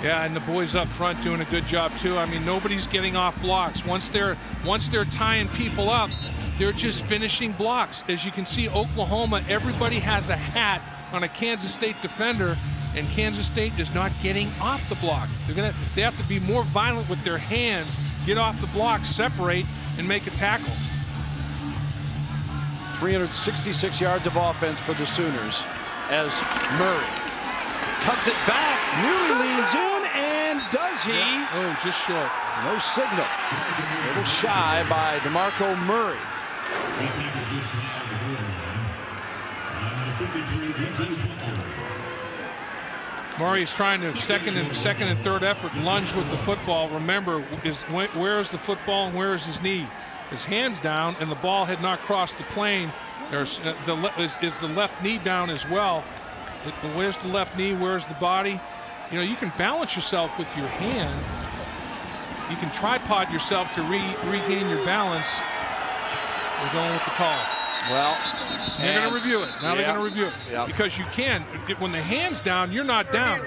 Yeah, and the boys up front doing a good job too. I mean, nobody's getting off blocks. Once they're tying people up, they're just finishing blocks. As you can see, Oklahoma, everybody has a hat on a Kansas State defender, and Kansas State is not getting off the block. They have to be more violent with their hands, get off the block, separate, and make a tackle. 366 yards of offense for the Sooners as Murray cuts it back, nearly leans in, and does he? Yeah. Oh, just short. No signal. A little shy by DeMarco Murray. Murray is trying to second and third effort lunge with the football. Remember, where is the football and where is his knee? His hand's down, and the ball had not crossed the plane. Is the left knee down as well? Where's the left knee? Where's the body? You know, you can balance yourself with your hand. You can tripod yourself to regain your balance. We're going with the call. Well, they're going to review it. Now they're going to review it. Yep. Because you can, when the hand's down, you're not down.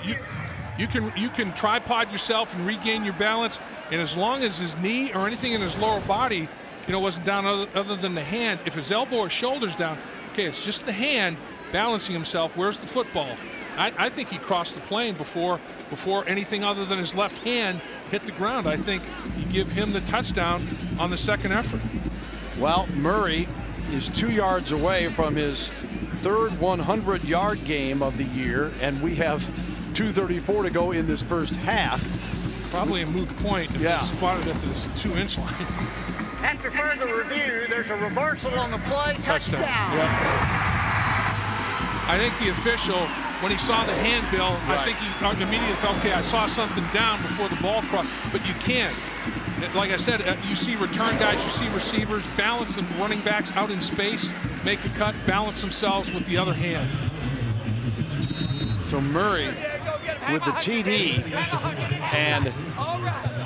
You can tripod yourself and regain your balance, and as long as his knee or anything in his lower body, wasn't down other than the hand, if his elbow or shoulder's down, okay, it's just the hand balancing himself. Where's the football? I think he crossed the plane before anything other than his left hand hit the ground. I think you give him the touchdown on the second effort. Well, Murray is 2 yards away from his third 100-yard game of the year, and we have 2:34 to go in this first half. Probably a moot point if they spotted at this 2-inch line. After further review, there's a reversal on the play. Touchdown. Yep. I think the official, when he saw the handbill, I think he immediately felt, okay, I saw something down before the ball crossed. But you can't. Like I said, you see return guys, you see receivers balance them, running backs out in space, make a cut, balance themselves with the other hand. So Murray with the TD, and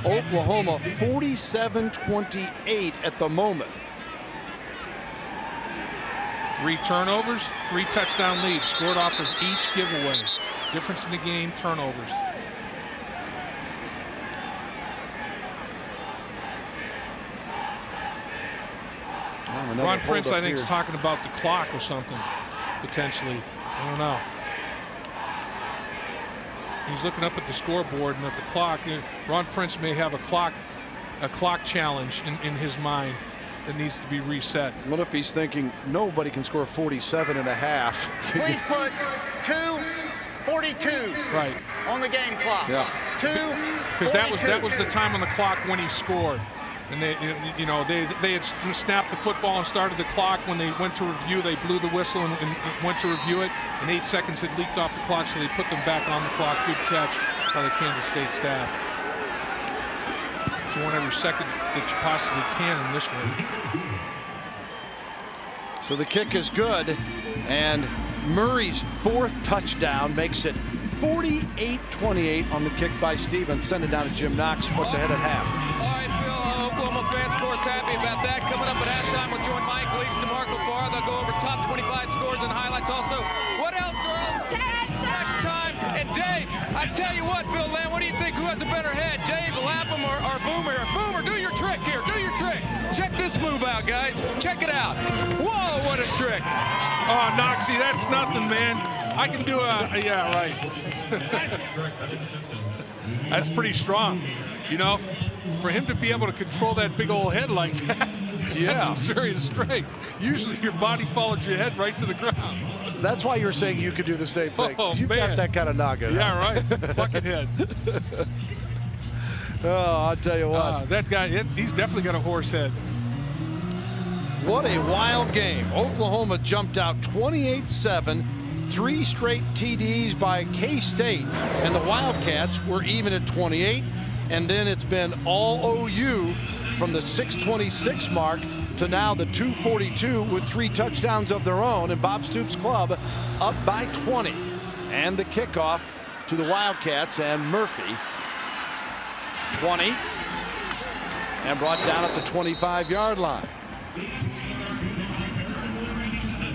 Oklahoma 47-28 at the moment. 3 turnovers, 3 touchdown leads scored off of each giveaway. Difference in the game, turnovers. Ron Prince, I think, is talking about the clock or something, potentially. I don't know. He's looking up at the scoreboard and at the clock. Ron Prince may have a clock challenge in his mind that needs to be reset. What if he's thinking nobody can score 47 and a half? Please put 2:42 on the game clock. Yeah. 2:42. Because that was the time on the clock when he scored. And they had snapped the football and started the clock. When they went to review, they blew the whistle and went to review it. And 8 seconds had leaked off the clock, so they put them back on the clock. Good catch by the Kansas State staff. So you want every second that you possibly can in this one. So the kick is good, and Murray's 4th touchdown makes it 48-28 on the kick by Stevens. Send it down to Jim Knox. What's ahead at half? Oklahoma fans, of course, happy about that. Coming up at halftime, we'll join Mike Leach, DeMarco Farr. They'll go over top 25 scores and highlights. Also, what else, girls? Next time. And Dave, I tell you what, Bill Lamb, what do you think? Who has a better head, Dave Lapham or Boomer? Boomer, do your trick here. Do your trick. Check this move out, guys. Check it out. Whoa, what a trick. Oh, Noxie, that's nothing, man. I can do yeah, right. That's pretty strong. For him to be able to control that big old head like that, that's some serious strength. Usually your body follows your head right to the ground. That's why you're saying you could do the same thing. Oh, You've got that kind of noggin. Yeah, right. Bucket head. Oh, I'll tell you what. That guy, he's definitely got a horse head. What a wild game. Oklahoma jumped out 28-7. 3 straight TDs by K-State, and the Wildcats were even at 28. And then it's been all OU from the 6:26 mark to now the 2:42 with 3 touchdowns of their own, and Bob Stoops' club up by 20. And the kickoff to the Wildcats, and Murphy 20 and brought down at the 25-yard line.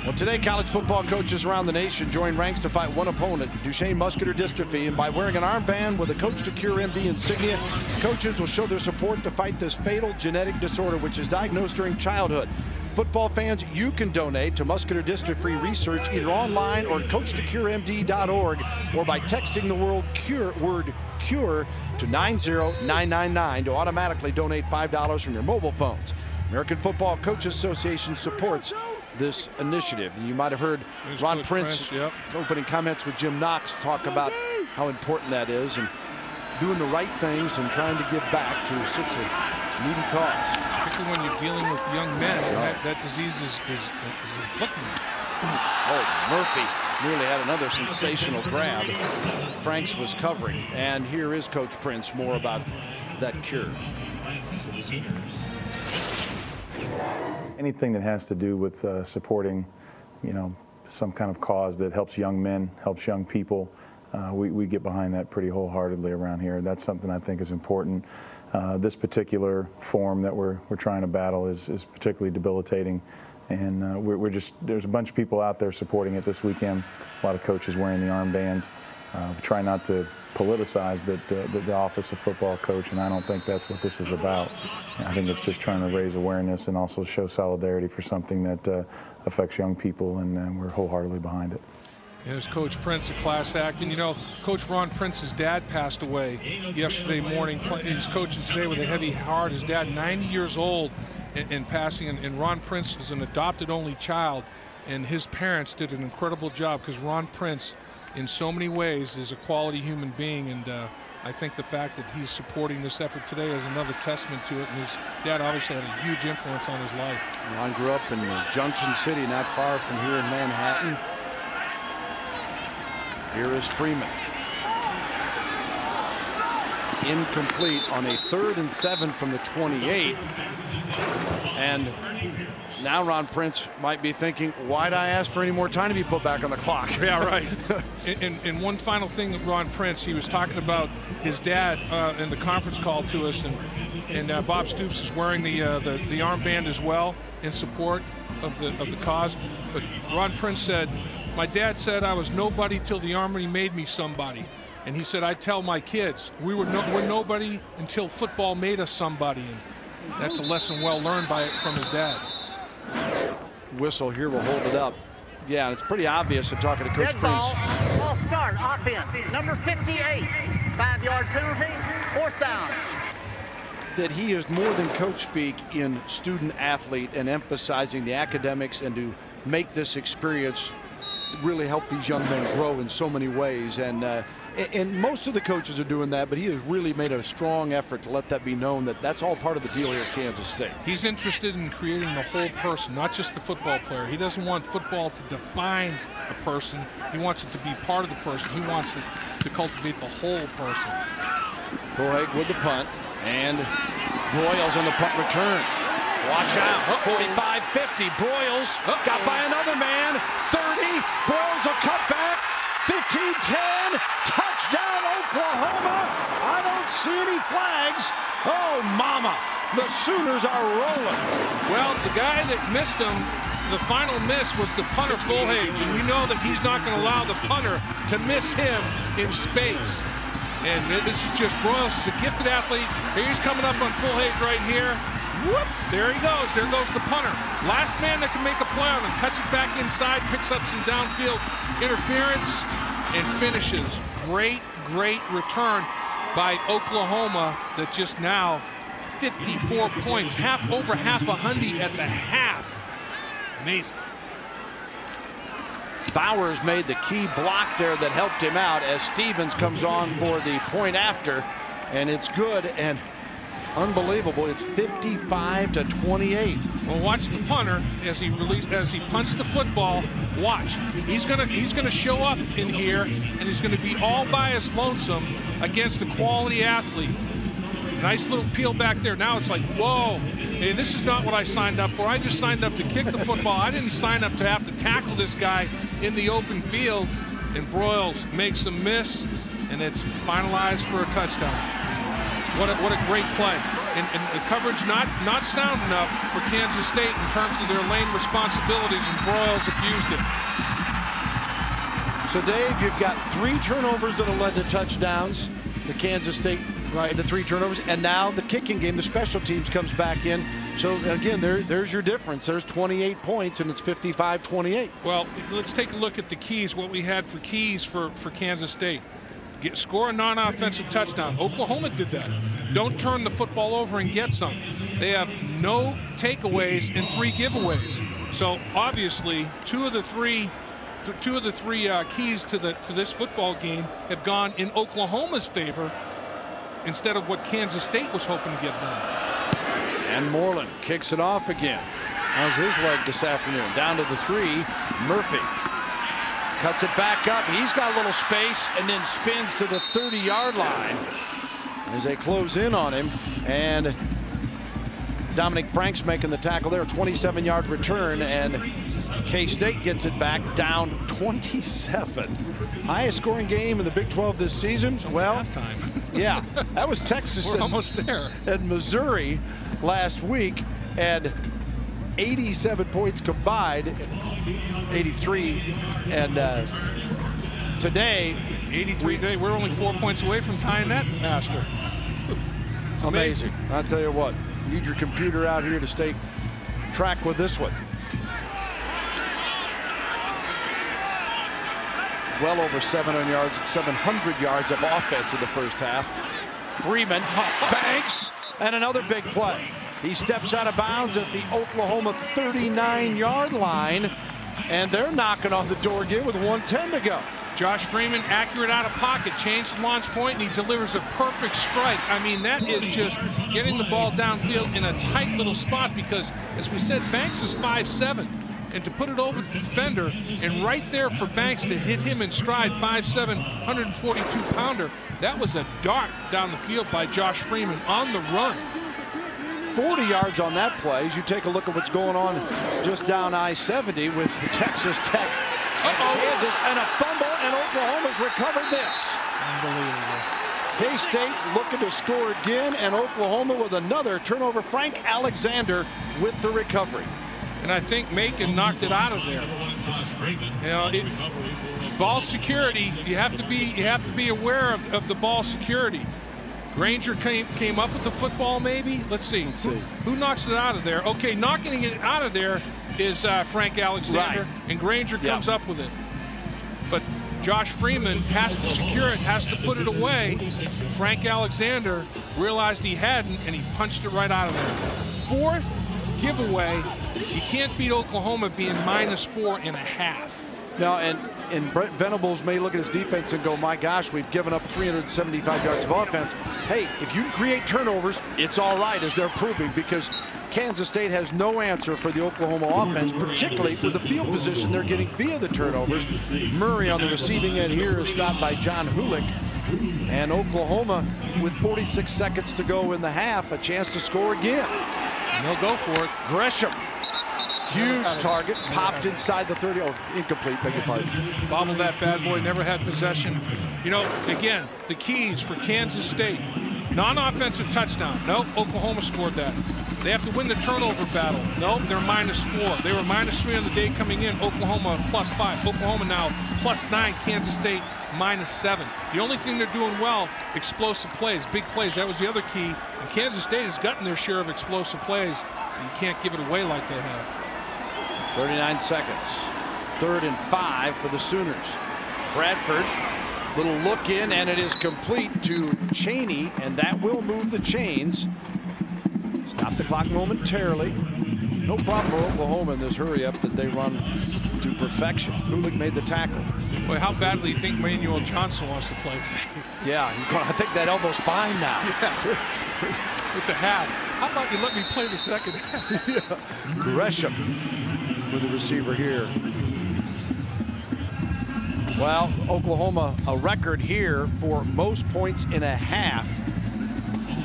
Well, today, college football coaches around the nation join ranks to fight one opponent, Duchenne muscular dystrophy, and by wearing an armband with a Coach to Cure MD insignia, coaches will show their support to fight this fatal genetic disorder, which is diagnosed during childhood. Football fans, you can donate to muscular dystrophy research either online or at coachtoCureMD.org or by texting the word CURE to 90999 to automatically donate $5 from your mobile phones. American Football Coaches Association supports this initiative. And you might have heard Ron Prince opening comments with Jim Knox talk about how important that is and doing the right things and trying to give back to such a needy cause. Particularly when you're dealing with young men, that disease is inflicting. Oh, Murphy nearly had another sensational grab. Franks was covering, and here is Coach Prince more about that cure. Anything that has to do with supporting, some kind of cause that helps young men, helps young people, we get behind that pretty wholeheartedly around here. That's something I think is important. This particular form that we're trying to battle is particularly debilitating. And there's a bunch of people out there supporting it this weekend. A lot of coaches wearing the armbands. Try not to politicize, but the office of football coach, and I don't think that's what this is about. I think it's just trying to raise awareness and also show solidarity for something that affects young people, and we're wholeheartedly behind it. Here's Coach Prince, a class act. And, you know, Coach Ron Prince's dad passed away yesterday morning. He's coaching today with a heavy heart. His dad, 90 years old, and passing. And Ron Prince is an adopted only child, and his parents did an incredible job, because Ron Prince, in so many ways, is a quality human being. And I think the fact that he's supporting this effort today is another testament to it. And his dad obviously had a huge influence on his life. Ron grew up in Junction City, not far from here in Manhattan. Here is Freeman. Incomplete on a 3rd and 7 from the 28. And now Ron Prince might be thinking, why'd I ask for any more time to be put back on the clock? Yeah, right. And one final thing with Ron Prince, he was talking about his dad in the conference call to us, and Bob Stoops is wearing the armband as well in support of the cause. But Ron Prince said, "My dad said I was nobody till the Army made me somebody." And he said, "I tell my kids, we're nobody until football made us somebody." And that's a lesson well learned from his dad. Whistle here will hold it up. Yeah, it's pretty obvious in talking to Coach Dead Prince. Ball start, offense, number 58. 5-yard penalty, 4th down. That he is more than coach speak in student athlete, and emphasizing the academics, and to make this experience really help these young men grow in so many ways. And most of the coaches are doing that, but he has really made a strong effort to let that be known that that's all part of the deal here at Kansas State. He's interested in creating the whole person, not just the football player. He doesn't want football to define a person. He wants it to be part of the person. He wants it to cultivate the whole person. Fulhag with the punt, and Broyles on the punt return. Watch out, 45-50, Broyles got by another man, 30, Broyles will cut back, 15-10, touchdown Oklahoma. I don't see any flags. Oh, mama, the Sooners are rolling. Well, the guy that missed him, the final miss was the punter, Fulhage, and we know that he's not going to allow the punter to miss him in space. And this is just Broyles is a gifted athlete. Here he's coming up on Fulhage right here. Whoop, there he goes. There goes the punter. Last man that can make a play on him. Cuts it back inside, picks up some downfield interference, and finishes. Great, great return by Oklahoma that just now 54 points. Over half a hundred at the half. Amazing. Bowers made the key block there that helped him out as Stevens comes on for the point after, and it's good and unbelievable. It's 55-28. Well, watch the punter as he punts the football. Watch. He's gonna show up in here, and he's gonna be all by his lonesome against a quality athlete. Nice little peel back there. Now it's like, whoa, hey, this is not what I signed up for. I just signed up to kick the football. I didn't sign up to have to tackle this guy in the open field. And Broyles makes a miss, and it's finalized for a touchdown. What a great play. And the coverage not sound enough for Kansas State in terms of their lane responsibilities, and Broyles abused it. So, Dave, you've got 3 turnovers that have led to touchdowns. The Kansas State, right, the 3 turnovers, and now the kicking game, the special teams comes back in. So, again, there's your difference. There's 28 points, and it's 55-28. Well, let's take a look at the keys, what we had for keys for Kansas State. Score a non-offensive touchdown. Oklahoma did that. Don't turn the football over and get some. They have no takeaways and 3 giveaways. So obviously, two of the three keys to this football game have gone in Oklahoma's favor instead of what Kansas State was hoping to get done. And Moreland kicks it off again. How's his leg this afternoon? Down to the 3. Murphy cuts it back up. He's got a little space and then spins to the 30-yard line as they close in on him. And Dominic Franks making the tackle there. 27-yard return, and K-State gets it back, down 27. Highest scoring game in the Big 12 this season. Well, halftime. Yeah, that was Texas. We're almost there. And Missouri last week, and 87 points combined, 83, and today 83 today. We're only 4 points away from tying that master. It's amazing. I'll tell you what, you need your computer out here to stay track with this one. Well over 700 yards of offense in the first half. Freeman banks, and another big play. He steps out of bounds at the Oklahoma 39-yard line, and they're knocking on the door again with 1:10 to go. Josh Freeman, accurate out of pocket, changed the launch point, and he delivers a perfect strike. I mean, that is just getting the ball downfield in a tight little spot because, as we said, Banks is 5'7". And to put it over the defender, and right there for Banks to hit him in stride, 5'7", 142-pounder, that was a dart down the field by Josh Freeman on the run. 40 yards on that play. As you take a look at what's going on just down I-70 with Texas Tech and Kansas, and a fumble, and Oklahoma's recovered this. Unbelievable. K-State looking to score again, and Oklahoma with another turnover. Frank Alexander with the recovery. And I think Macon knocked it out of there. You know, ball security. You have to be aware of the ball security. Granger came up with the football, maybe. Let's see. Who knocks it out of there? Okay, knocking it out of there is Frank Alexander, right. And Granger comes up with it. But Josh Freeman has to secure it, has to put it away. Frank Alexander realized he hadn't, and he punched it right out of there. Fourth giveaway. You can't beat Oklahoma being -4.5. Now, and Brent Venables may look at his defense and go, my gosh, we've given up 375 yards of offense. Hey, if you can create turnovers, it's all right, as they're proving, because Kansas State has no answer for the Oklahoma offense, particularly with the field position they're getting via the turnovers. Murray on the receiving end here is stopped by John Hulick. And Oklahoma, with 46 seconds to go in the half, a chance to score again. And they'll go for it. Gresham. Huge target, popped inside the 30. Oh, incomplete, beg your pardon. Bobbled that bad boy, never had possession. You know, again, the keys for Kansas State. Non-offensive touchdown. Nope, Oklahoma scored that. They have to win the turnover battle. Nope, they're -4. They were -3 on the day coming in. Oklahoma +5. Oklahoma now +9. Kansas State -7. The only thing they're doing well, explosive plays, big plays. That was the other key. And Kansas State has gotten their share of explosive plays. You can't give it away like they have. 39 seconds. 3rd and 5 for the Sooners. Bradford, little look in, and it is complete to Chaney, and that will move the chains. Stop the clock momentarily. No problem for Oklahoma in this hurry up that they run to perfection. Hulick made the tackle. Boy, how badly do you think Manuel Johnson wants to play? Yeah, he's going. I think that elbow's fine now. Yeah. With the half. How about you let me play the second half? Yeah. Gresham with the receiver here. Well, Oklahoma, a record here for most points in a half.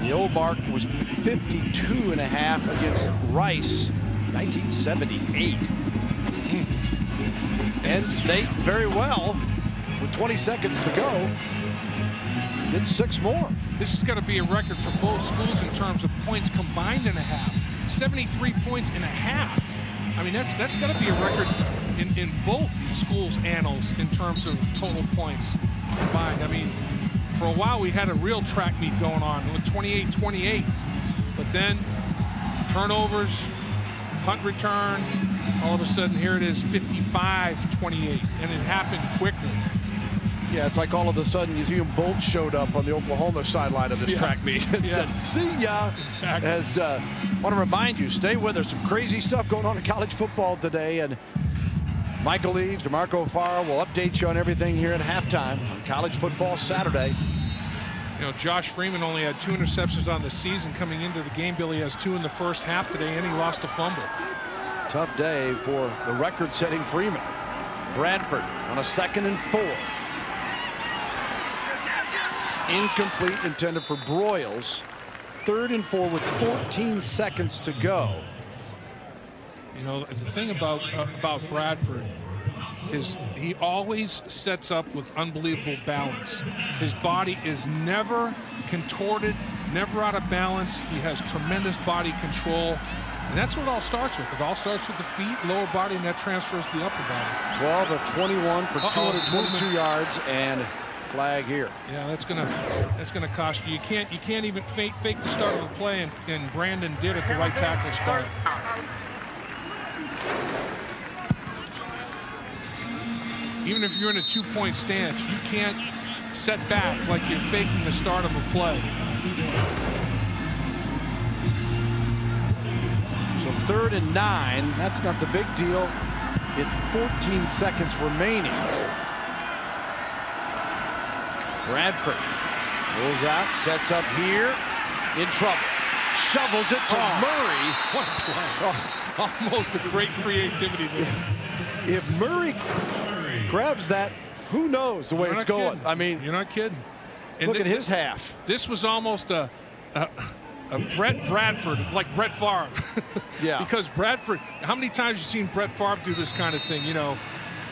The old mark was 52.5 against Rice, 1978. And they very well, with 20 seconds to go, get 6 more. This is going to be a record for both schools in terms of points combined in a half. 73 points in a half. I mean, that's got to be a record in both schools' annals in terms of total points combined. I mean, for a while we had a real track meet going on with 28-28, but then turnovers, punt return, all of a sudden here it is 55-28, and it happened quickly. Yeah, it's like all of a sudden Usain Bolt showed up on the Oklahoma sideline of this track meet and said, see ya. Exactly. As I want to remind you, stay with us. Some crazy stuff going on in college football today. And Michael Eaves, DeMarco Farr will update you on everything here at halftime on College Football Saturday. You know, Josh Freeman only had 2 interceptions on the season coming into the game. Billy has 2 in the first half today, and he lost a fumble. Tough day for the record-setting Freeman. Bradford on a 2nd and 4. Incomplete, intended for Broyles. 3rd and 4 with 14 seconds to go. You know, the thing about Bradford is he always sets up with unbelievable balance. His body is never contorted, never out of balance. He has tremendous body control. And that's what it all starts with. It all starts with the feet, lower body, and that transfers to the upper body. 12 of 21 for 222 yards and flag here. Yeah, that's gonna cost you. You can't even fake the start of the play, and Brandon did at the right tackle spot. Even if you're in a 2-point stance, you can't set back like you're faking the start of a play. So 3rd and 9, that's not the big deal. It's 14 seconds remaining. Bradford rolls out, sets up here, in trouble. Shovels it to Murray. What a play. Almost a great creativity there. If Murray grabs that, who knows the way it's going. Kidding. I mean, you're not kidding. And look at his half. This was almost a Brett Bradford, like Brett Favre. Yeah. Because Bradford, how many times have you seen Brett Favre do this kind of thing? You know,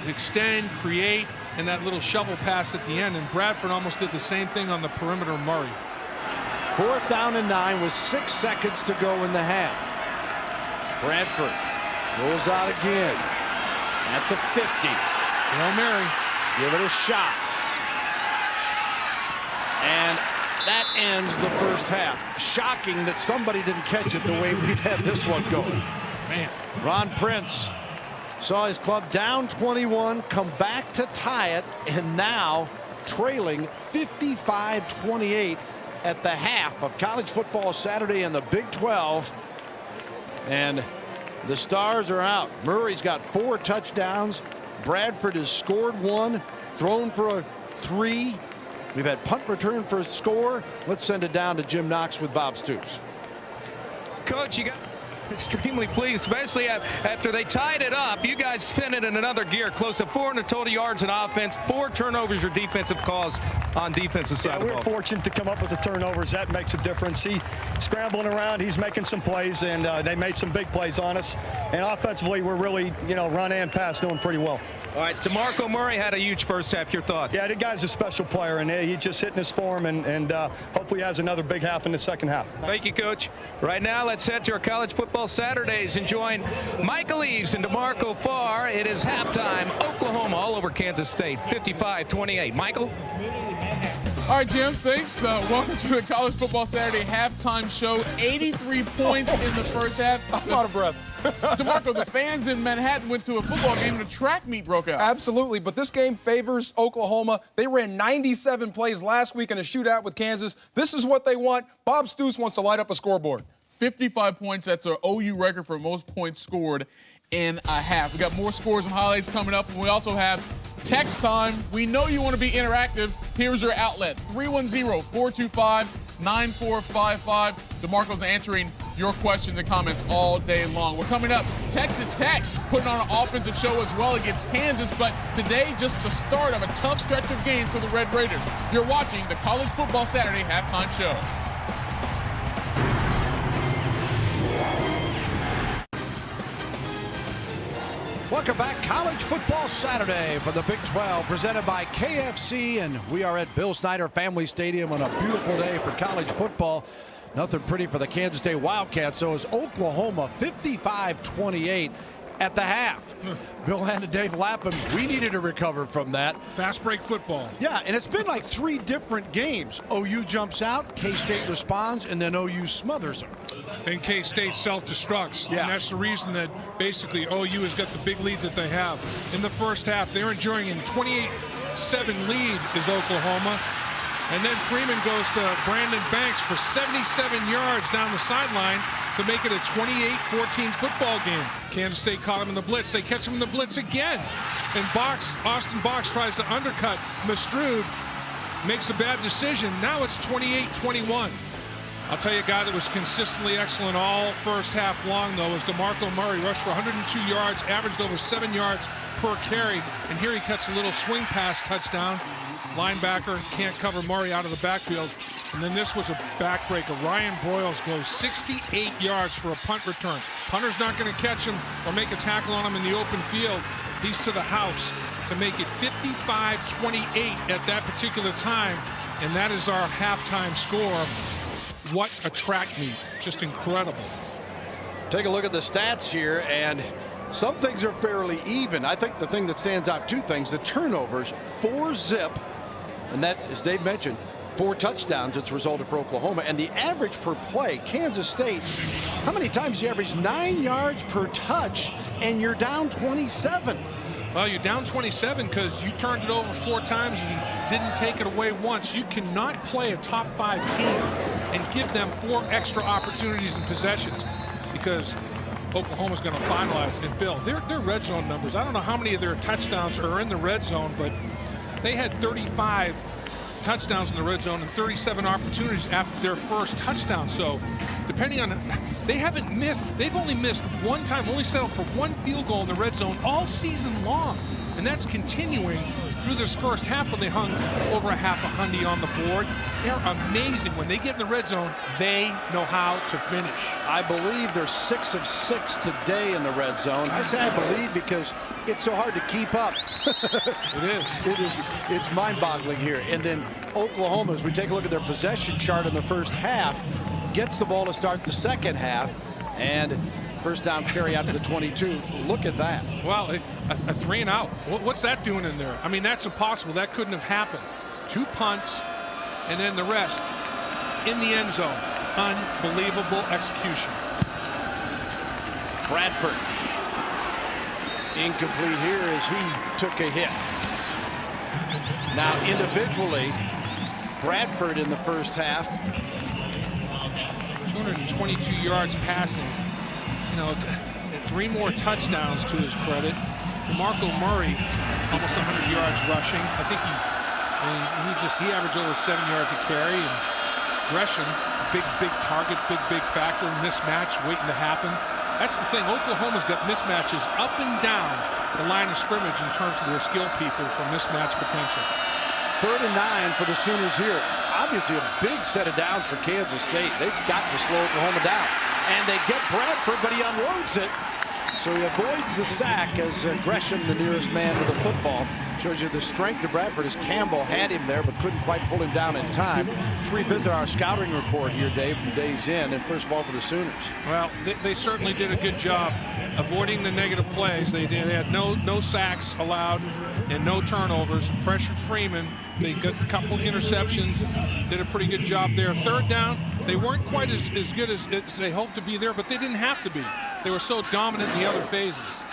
extend, create, and that little shovel pass at the end. And Bradford almost did the same thing on the perimeter of Murray. 4th down and 9 with 6 seconds to go in the half. Bradford rolls out again at the 50. Hail Mary. Give it a shot. And that ends the first half. Shocking that somebody didn't catch it the way we've had this one go. Man. Ron Prince saw his club down 21, come back to tie it, and now trailing 55-28 at the half of college football Saturday in the Big 12. And the Stars are out. Murray's got 4 touchdowns. Bradford has scored 1, thrown for a 3. We've had punt return for a score. Let's send it down to Jim Knox with Bob Stoops. Coach, you got extremely pleased, especially after they tied it up. You guys spin it in another gear, close to 400 total yards in offense, 4 turnovers, your defensive calls on defensive side of the ball. We're fortunate to come up with the turnovers. That makes a difference. He scrambling around, he's making some plays, and they made some big plays on us. And offensively, we're really, run and pass doing pretty well. All right, DeMarco Murray had a huge first half. Your thoughts? Yeah, the guy's a special player, and he's just hitting his form, and hopefully has another big half in the second half. Thank you, Coach. Right now, let's head to our college football Saturdays and join Michael Eaves and DeMarco Farr. It is halftime. Oklahoma all over Kansas State, 55-28. Michael? All right, Jim, thanks. Welcome to the College Football Saturday halftime show. 83 points in the first half. I'm out of breath. DeMarco, the fans in Manhattan went to a football game and a track meet broke out. Absolutely, but this game favors Oklahoma. They ran 97 plays last week in a shootout with Kansas. This is what they want. Bob Stoops wants to light up a scoreboard. 55 points. That's an OU record for most points scored in a half. We got more scores and highlights coming up, and we also have text time. We know you want to be interactive. Here's your outlet, 310-425-9455. DeMarco's answering your questions and comments all day long. We're coming up, Texas Tech putting on an offensive show as well against Kansas, but today just the start of a tough stretch of games for the Red Raiders. You're watching the College Football Saturday halftime show. Welcome back. College Football Saturday for the Big 12, presented by KFC, and we are at Bill Snyder Family Stadium on a beautiful day for college football. Nothing pretty for the Kansas State Wildcats. So is Oklahoma 55-28 at the half. Bill and Dave Lapham, we needed to recover from that. Fast break football. Yeah, and it's been like 3 different games. OU jumps out, K-State responds, and then OU smothers them. And K-State self-destructs. Yeah. And that's the reason that basically OU has got the big lead that they have. In the first half, they're enjoying a 28-7 lead is Oklahoma. And then Freeman goes to Brandon Banks for 77 yards down the sideline to make it a 28-14 football game. Kansas State caught him in the blitz. They catch him in the blitz again. And Austin Box tries to undercut Mastrud, makes a bad decision. Now it's 28-21. I'll tell you a guy that was consistently excellent all first half long, though, is DeMarco Murray. Rushed for 102 yards, averaged over 7 yards per carry. And here he cuts a little swing pass touchdown. Linebacker can't cover Murray out of the backfield. And then this was a backbreaker. Ryan Broyles goes 68 yards for a punt return. Punter's not going to catch him or make a tackle on him in the open field. He's to the house to make it 55-28 at that particular time. And that is our halftime score. What a track meet. Just incredible. Take a look at the stats here, and some things are fairly even. I think the thing that stands out, two things, the turnovers, 4-zip, and that, as Dave mentioned, 4 touchdowns it's resulted for Oklahoma. And the average per play, Kansas State, how many times you average 9 yards per touch, and you're down 27? Well, you're down 27 because you turned it over 4 times and you didn't take it away once. You cannot play a top 5 team and give them 4 extra opportunities and possessions, because Oklahoma's going to finalize. And Bill, their red zone numbers, I don't know how many of their touchdowns are in the red zone, but they had 35 touchdowns in the red zone and 37 opportunities after their first touchdown. So depending on, they've only missed 1 time, only settled for 1 field goal in the red zone all season long. And that's continuing through this first half when they hung over a half a hundy on the board. They're amazing. When they get in the red zone, they know how to finish. I believe they're 6 of 6 today in the red zone. I say I believe because it's so hard to keep up. It is. It's mind-boggling here. And then Oklahoma, as we take a look at their possession chart in the first half, gets the ball to start the second half, and first down carry out to the 22. Look at that. Well, a 3 and out. What's that doing in there? I mean, that's impossible. That couldn't have happened. 2 punts, and then the rest in the end zone. Unbelievable execution. Bradford. Incomplete here as he took a hit. Now individually, Bradford in the first half. 222 yards passing. You know, 3 more touchdowns to his credit. DeMarco Murray, almost 100 yards rushing. I think he averaged over 7 yards a carry. And Gresham, big target, big factor, mismatch waiting to happen. That's the thing. Oklahoma's got mismatches up and down the line of scrimmage in terms of their skill people for mismatch potential. 3rd and 9 for the Sooners here. Obviously a big set of downs for Kansas State. They've got to slow Oklahoma down. And they get Bradford, but he unloads it. So he avoids the sack as Gresham, the nearest man to the football. Shows you the strength of Bradford as Campbell had him there but couldn't quite pull him down in time. Let's revisit our scouting report here, Dave, from days in. And first of all, for the Sooners. Well, they certainly did a good job avoiding the negative plays. They had no sacks allowed and no turnovers. Pressured Freeman. They got a couple interceptions. Did a pretty good job there. 3rd down, they weren't quite as good as they hoped to be there, but they didn't have to be. They were so dominant in the other phases.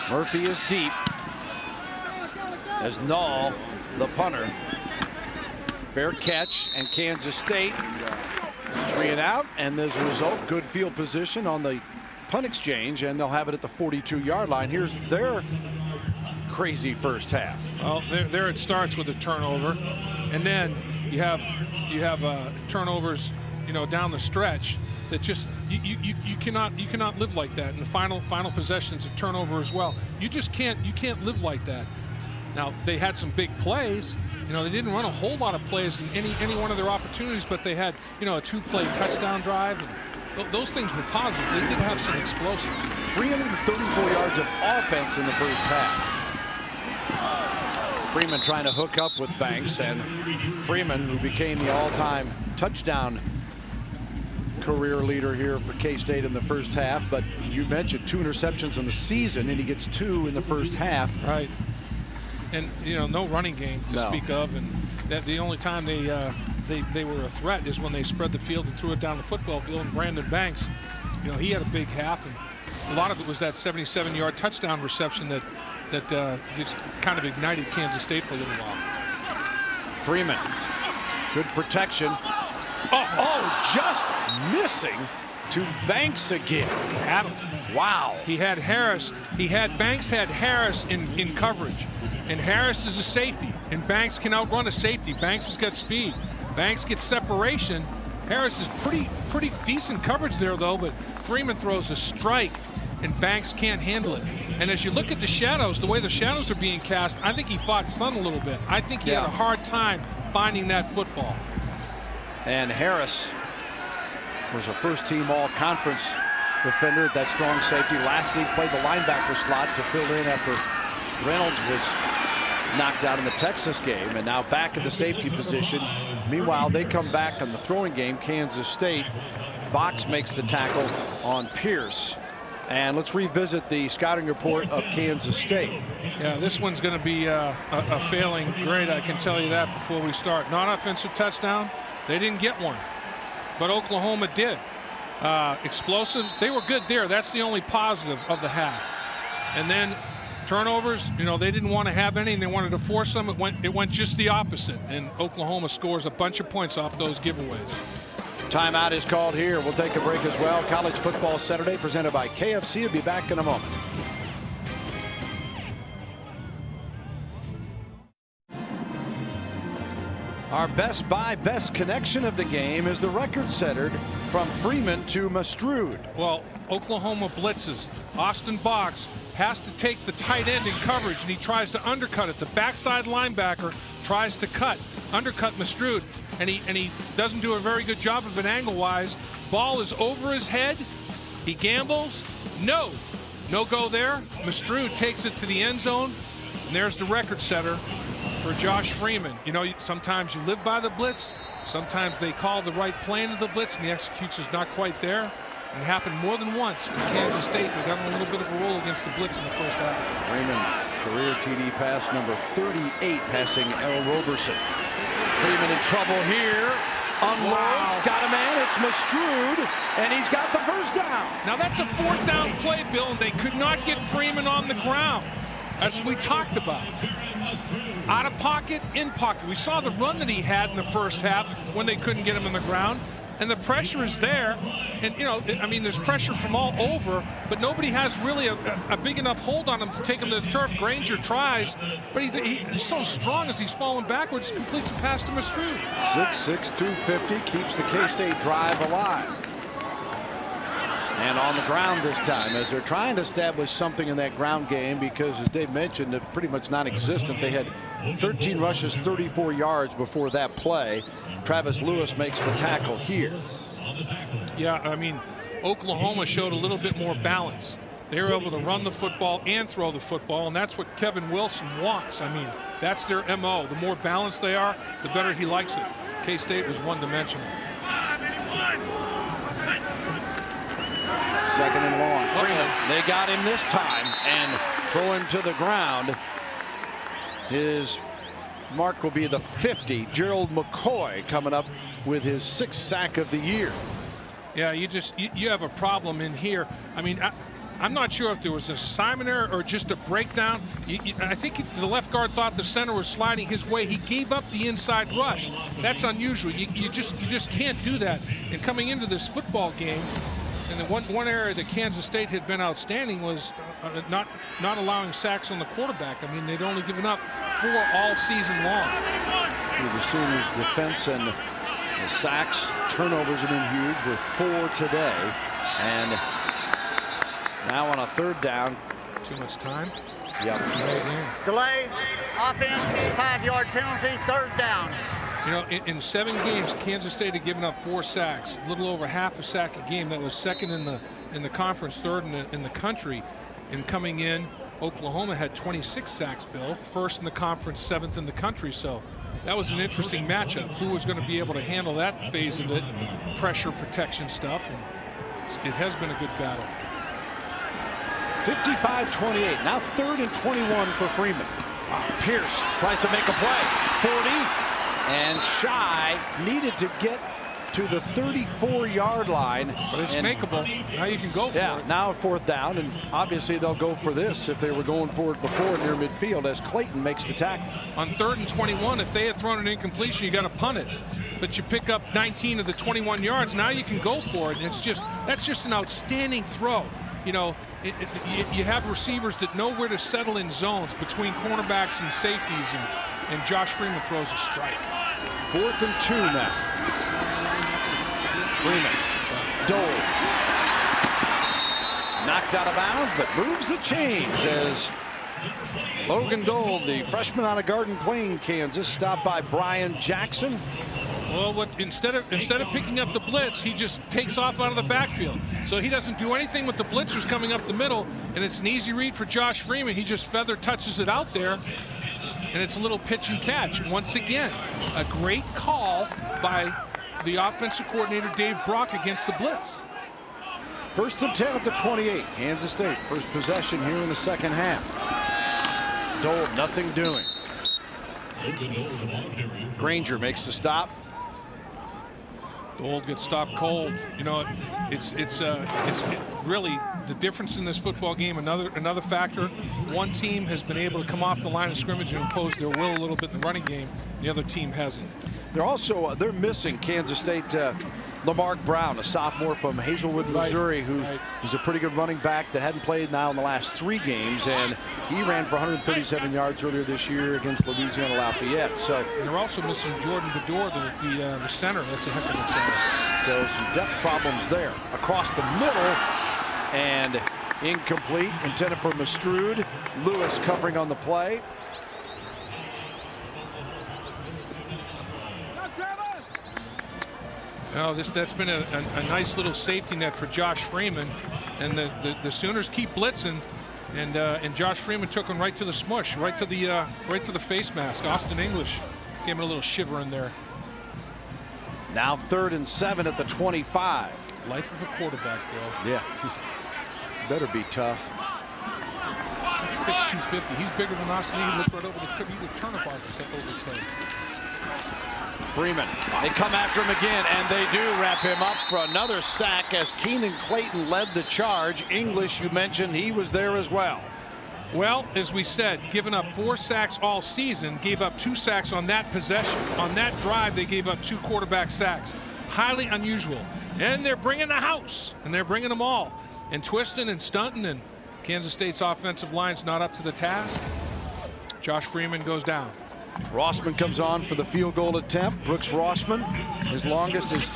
Murphy is deep as Nall, the punter. Fair catch, and Kansas State 3 and out, and as a result, good field position on the punt exchange, and they'll have it at the 42-yard line. Here's their crazy first half. Well, there it starts with a turnover, and then you have turnovers, you know, down the stretch that just you cannot live like that. And the final possession's a turnover as well. You can't live like that. Now they had some big plays. You know, they didn't run a whole lot of plays in any one of their opportunities, but they had, you know, a 2-play touchdown drive. And those things were positive. They did have some explosives. 334 yards of offense in the first half. Freeman trying to hook up with Banks, and Freeman, who became the all-time touchdown career leader here for K-State in the first half. But you mentioned 2 interceptions in the season, and he gets 2 in the first half. Right. And, you know, no running game to speak of, and that the only time they were a threat is when they spread the field and threw it down the football field. And Brandon Banks, you know, he had a big half, and a lot of it was that 77-yard touchdown reception that just kind of ignited Kansas State for a little while. Freeman, good protection. Oh, just missing to Banks again. Adam. Wow. He had Harris. Banks had Harris in coverage. And Harris is a safety. And Banks can outrun a safety. Banks has got speed. Banks gets separation. Harris is pretty decent coverage there, though, but Freeman throws a strike, and Banks can't handle it. And as you look at the shadows, the way the shadows are being cast, I think he fought Sun a little bit. I think he had a hard time finding that football. And Harris was a first-team all-conference defender at that strong safety. Last week played the linebacker slot to fill in after Reynolds was knocked out in the Texas game, and now back in the safety position. Meanwhile, they come back in the throwing game. Kansas State. Box makes the tackle on Pierce. And let's revisit the scouting report of Kansas State. Yeah, this one's going to be a failing grade, I can tell you that before we start. Non-offensive touchdown, they didn't get one, but Oklahoma did. Explosives, they were good there. That's the only positive of the half. And then turnovers, you know, they didn't want to have any, and they wanted to force them. It went just the opposite, and Oklahoma scores a bunch of points off those giveaways. Timeout is called here. We'll take a break as well. College Football Saturday presented by KFC. We'll be back in a moment. Our best buy, best connection of the game is the record setter from Freeman to Mastrud. Well, Oklahoma blitzes. Austin Box has to take the tight end in coverage, and he tries to undercut it. The backside linebacker tries to undercut Mastrud, and he doesn't do a very good job of it angle-wise. Ball is over his head. He gambles. No go there. Mastrud takes it to the end zone, and there's the record setter for Josh Freeman. You know, sometimes you live by the blitz. Sometimes they call the right play into the blitz, and the execution's not quite there. It happened more than once for Kansas State. They got a little bit of a roll against the blitz in the first half. Freeman, career TD pass number 38, passing L. Roberson. Freeman in trouble here. Unloads, wow. Got a man, it's Mastrud, and he's got the first down. Now that's a fourth down play, Bill, and they could not get Freeman on the ground. That's what we talked about. Out of pocket, in pocket. We saw the run that he had in the first half when they couldn't get him on the ground. And the pressure is there. And, you know, I mean, there's pressure from all over, but nobody has really a big enough hold on him to take him to the turf. Granger tries, but he's so strong as he's falling backwards, completes a pass to Mastrud. 6'6", 250, keeps the K-State drive alive. And on the ground this time, as they're trying to establish something in that ground game, because, as Dave mentioned, they're pretty much non-existent. They had 13 rushes, 34 yards before that play. Travis Lewis makes the tackle here. Yeah, I mean, Oklahoma showed a little bit more balance. They were able to run the football and throw the football, and that's what Kevin Wilson wants. I mean, that's their MO. The more balanced they are, the better he likes it. K-State was one-dimensional. Second and long. Freeman, they got him this time and throw him to the ground. His mark will be the 50. Gerald McCoy coming up with his 6th sack of the year. Yeah, you have a problem in here. I mean, I'm not sure if there was an assignment error or just a breakdown. I think the left guard thought the center was sliding his way. He gave up the inside rush. That's unusual. You just can't do that. And coming into this football game, and the one area that Kansas State had been outstanding was not allowing sacks on the quarterback. I mean, they'd only given up 4 all season long. The Sooners' defense and the sacks, turnovers have been huge, with 4 today. And now on a third down. Too much time. Yep. Delay, offense, 5-yard penalty, third down. You know, in 7 games, Kansas State had given up 4 sacks, a little over half a sack a game. That was second in the conference, third in the country. And coming in, Oklahoma had 26 sacks, Bill, first in the conference, 7th in the country. So that was an interesting matchup. Who was going to be able to handle that phase of it, pressure protection stuff, and it has been a good battle. 55-28. Now 3rd and 21 for Freeman. Pierce tries to make a play. 40. And shy, needed to get to the 34-yard line. But it's makeable. Now you can go for it. Yeah, now 4th down, and obviously they'll go for this if they were going for it before near midfield, as Clayton makes the tackle. On 3rd and 21, if they had thrown an incompletion, you got to punt it. But you pick up 19 of the 21 yards. Now you can go for it. And that's just an outstanding throw. You know, you have receivers that know where to settle in zones between cornerbacks and safeties, and Josh Freeman throws a strike. 4th and 2 now. Freeman, Dole, knocked out of bounds, but moves the chains as Logan Dole, the freshman out of Garden Plain, Kansas, stopped by Brian Jackson. Well, instead of picking up the blitz, he just takes off out of the backfield. So he doesn't do anything with the blitzers coming up the middle, and it's an easy read for Josh Freeman. He just feather touches it out there, and it's a little pitch and catch. Once again, a great call by the offensive coordinator, Dave Brock, against the blitz. 1st and 10 at the 28. Kansas State, first possession here in the second half. Dole, nothing doing. Granger makes the stop. Dole gets stopped cold. You know, it's really the difference in this football game. Another factor. One team has been able to come off the line of scrimmage and impose their will a little bit in the running game. The other team hasn't. They're missing Kansas State Lamarck Brown, a sophomore from Hazelwood, Missouri, who is a pretty good running back that hadn't played now in the last 3 games, and he ran for 137 yards earlier this year against Louisiana Lafayette. So and they're also missing Jordan Bedore, the center. That's a heck of a challenge. So some depth problems there. Across the middle, and incomplete, intended for Mastrud. Lewis covering on the play. Oh, that's been a nice little safety net for Josh Freeman, and the Sooners keep blitzing, and Josh Freeman took him right to the smush, right to the face mask. Austin English gave him a little shiver in there. Now 3rd and 7 at the 25. Life of a quarterback, Bill. Yeah, better be tough. 6'6", 250. He's bigger than us, and he looked right over the turnip off his head. Freeman, they come after him again, and they do wrap him up for another sack as Keenan Clayton led the charge. English, you mentioned, he was there as well. Well, as we said, given up 4 sacks all season, gave up 2 sacks on that possession. On that drive, they gave up 2 quarterback sacks. Highly unusual. And they're bringing the house, and they're bringing them all. And twisting and stunting, and Kansas State's offensive line's not up to the task. Josh Freeman goes down. Rossman comes on for the field goal attempt. Brooks Rossman, his longest is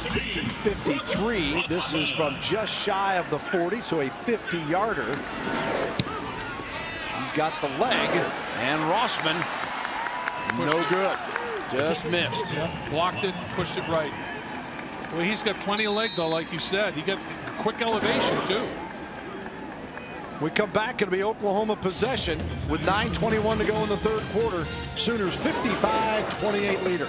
53. This is from just shy of the 40, so a 50-yarder. He's got the leg, and Rossman, no good. Just missed. Yeah, blocked it, pushed it right. Well, he's got plenty of leg, though, like you said. He got quick elevation, too. We come back, it'll be Oklahoma possession with 9:21 to go in the 3rd quarter. Sooners 55-28 leader.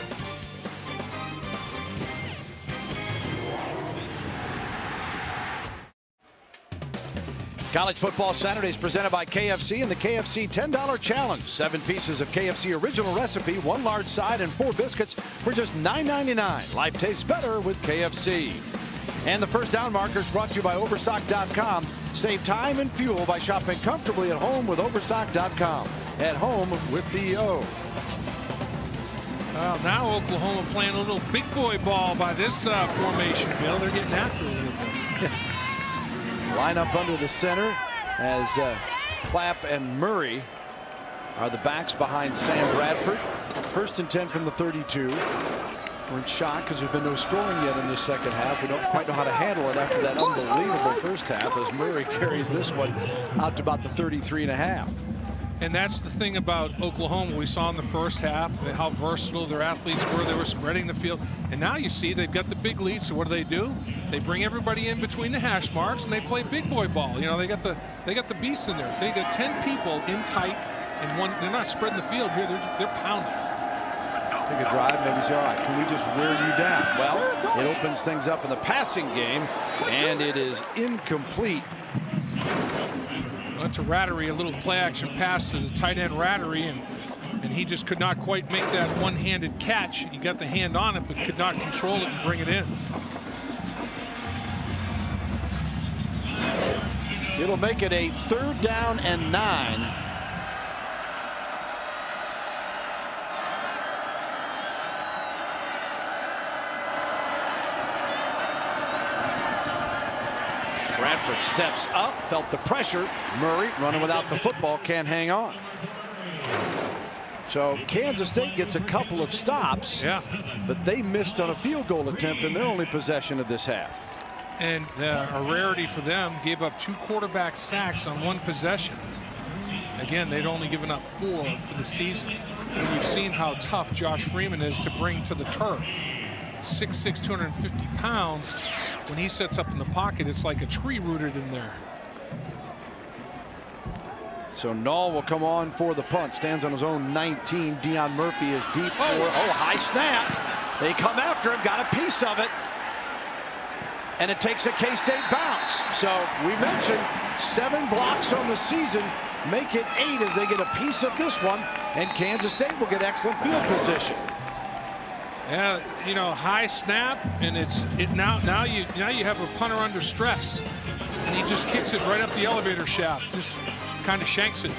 College Football Saturdays presented by KFC and the KFC $10 Challenge. 7 pieces of KFC original recipe, 1 large side, and 4 biscuits for just $9.99. Life tastes better with KFC. And the first down markers brought to you by Overstock.com. Save time and fuel by shopping comfortably at home with Overstock.com. At home with the O. Well, now Oklahoma playing a little big boy ball by this formation, Bill. They're getting after it a little bit. Line up under the center as Clapp and Murray are the backs behind Sam Bradford. 1st and 10 from the 32. We're in shock because there's been no scoring yet in this second half. We don't quite know how to handle it after that unbelievable first half as Murray carries this one out to about the 33.5. And that's the thing about Oklahoma we saw in the first half, how versatile their athletes were. They were spreading the field. And now you see they've got the big lead. So what do? They bring everybody in between the hash marks and they play big boy ball. You know, they got the beasts in there. They got 10 people in tight and one. They're not spreading the field here. They're pounding. Take a drive, maybe say, all right, can we just wear you down? Well, it opens things up in the passing game, and it is incomplete. Went to Rattery, a little play-action pass to the tight end Rattery, and he just could not quite make that one-handed catch. He got the hand on it, but could not control it and bring it in. It'll make it a 3rd down and 9. Bradford steps up, felt the pressure. Murray running without the football, can't hang on. So Kansas State gets a couple of stops, but they missed on a field goal attempt in their only possession of this half. And a rarity for them, gave up 2 quarterback sacks on 1 possession. Again, they'd only given up 4 for the season. And we've seen how tough Josh Freeman is to bring to the turf. 6'6", 250 pounds. When he sets up in the pocket, it's like a tree rooted in there. So Null will come on for the punt. Stands on his own 19. Deion Murphy is deep. High snap. They come after him. Got a piece of it. And it takes a K-State bounce. So we mentioned 7 blocks on the season. Make it 8 as they get a piece of this one. And Kansas State will get excellent field position. Yeah, you know, high snap, and now you have a punter under stress, and he just kicks it right up the elevator shaft, just kind of shanks it.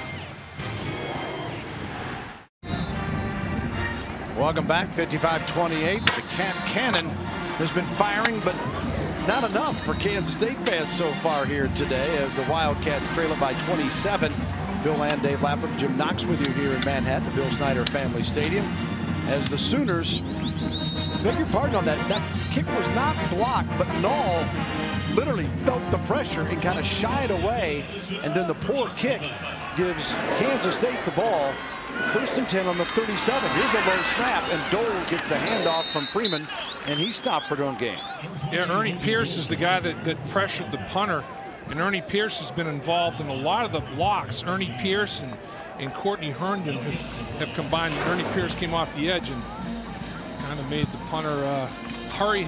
Welcome back, 55-28. The Cat Cannon has been firing, but not enough for Kansas State fans so far here today as the Wildcats trail it by 27. Bill Land, Dave Lapham, Jim Knox with you here in Manhattan, the Bill Snyder Family Stadium, as the Sooners, beg your pardon on that kick was not blocked, but Null literally felt the pressure and kind of shied away, and then the poor kick gives Kansas State the ball. 1st and 10 on the 37. Here's a low snap, and Dole gets the handoff from Freeman, and he's stopped for doing game. Yeah, Ernie Pierce is the guy that pressured the punter, and Ernie Pierce has been involved in a lot of the blocks. Ernie Pierce and Courtney Herndon have combined. Ernie Pierce came off the edge and kind of made the punter hurry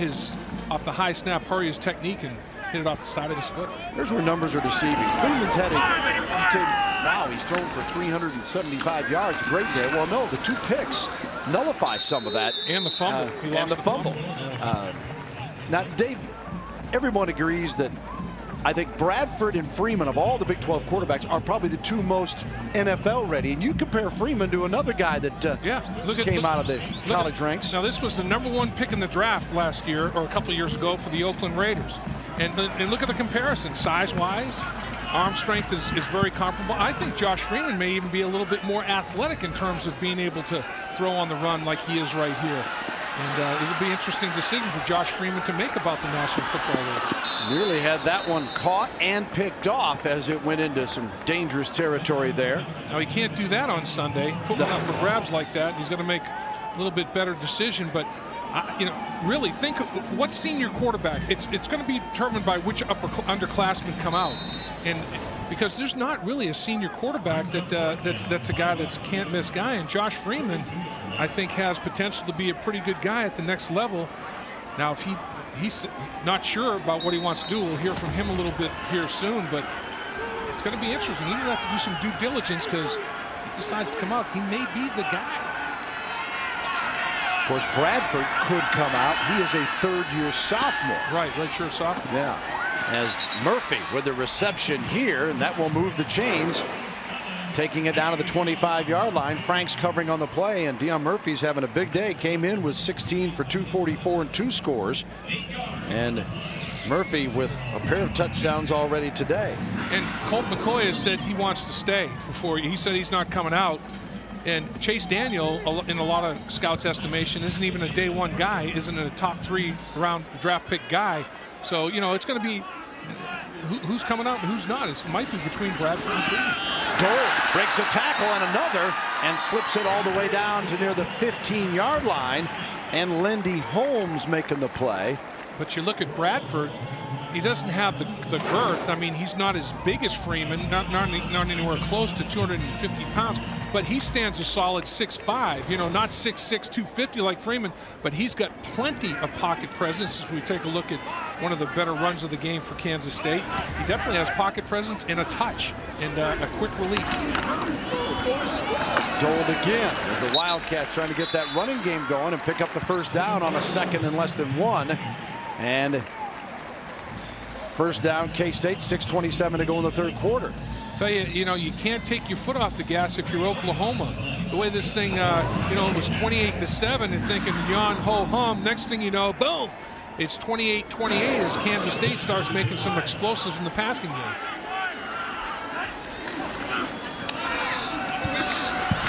off the high snap, hurry his technique, and hit it off the side of his foot. Here's where numbers are deceiving. Freeman's had wow, he's thrown for 375 yards. Great there. Well, no, the 2 picks nullify some of that. And the fumble. And the fumble. Now, Dave, everyone agrees that I think Bradford and Freeman, of all the Big 12 quarterbacks, are probably the 2 most NFL ready. And you compare Freeman to another guy that came out of the college ranks. Now, this was the #1 pick in the draft last year, or a couple of years ago, for the Oakland Raiders. And look at the comparison. Size-wise, arm strength is very comparable. I think Josh Freeman may even be a little bit more athletic in terms of being able to throw on the run like he is right here. And it'll be an interesting decision for Josh Freeman to make about the National Football League. Nearly had that one caught and picked off as it went into some dangerous territory there. Now, he can't do that on Sunday. Put one up for grabs like that. He's going to make a little bit better decision. But, you know, really think what senior quarterback. It's going to be determined by which underclassmen come out. And because there's not really a senior quarterback that's a guy that's can't miss guy. And Josh Freeman, I think, has potential to be a pretty good guy at the next level. Now, if he's not sure about what he wants to do, we'll hear from him a little bit here soon, but it's going to be interesting. He's going to have to do some due diligence because if he decides to come out, he may be the guy. Of course, Bradford could come out. He is a 3rd-year sophomore. Right, redshirt sophomore. Yeah. As Murphy with the reception here, and that will move the chains, taking it down to the 25-yard line. Frank's covering on the play, and Deion Murphy's having a big day. Came in with 16 for 244 and 2 scores. And Murphy with a pair of touchdowns already today. And Colt McCoy has said he wants to stay for 4 years. He said he's not coming out. And Chase Daniel, in a lot of scouts' estimation, isn't even a day 1 guy, isn't a top 3 round draft pick guy. So, you know, it's going to be who's coming out and who's not. It might be between Bradford and Freeman. Dole breaks a tackle and another and slips it all the way down to near the 15-yard line. And Lindy Holmes making the play. But you look at Bradford, he doesn't have the girth. I mean, he's not as big as Freeman, not anywhere close to 250 pounds, but he stands a solid 6'5", you know, not 6'6", 250 like Freeman, but he's got plenty of pocket presence as we take a look at one of the better runs of the game for Kansas State. He definitely has pocket presence and a touch and a quick release. Dole again as the Wildcats trying to get that running game going and pick up the 1st down on a 2nd and less than 1. And 1st down, K-State, 6:27 to go in the 3rd quarter. Tell you, you know, you can't take your foot off the gas if you're Oklahoma. The way this thing, you know, it was 28-7 and thinking yawn, ho, hum. Next thing you know, boom, it's 28-28 as Kansas State starts making some explosives in the passing game.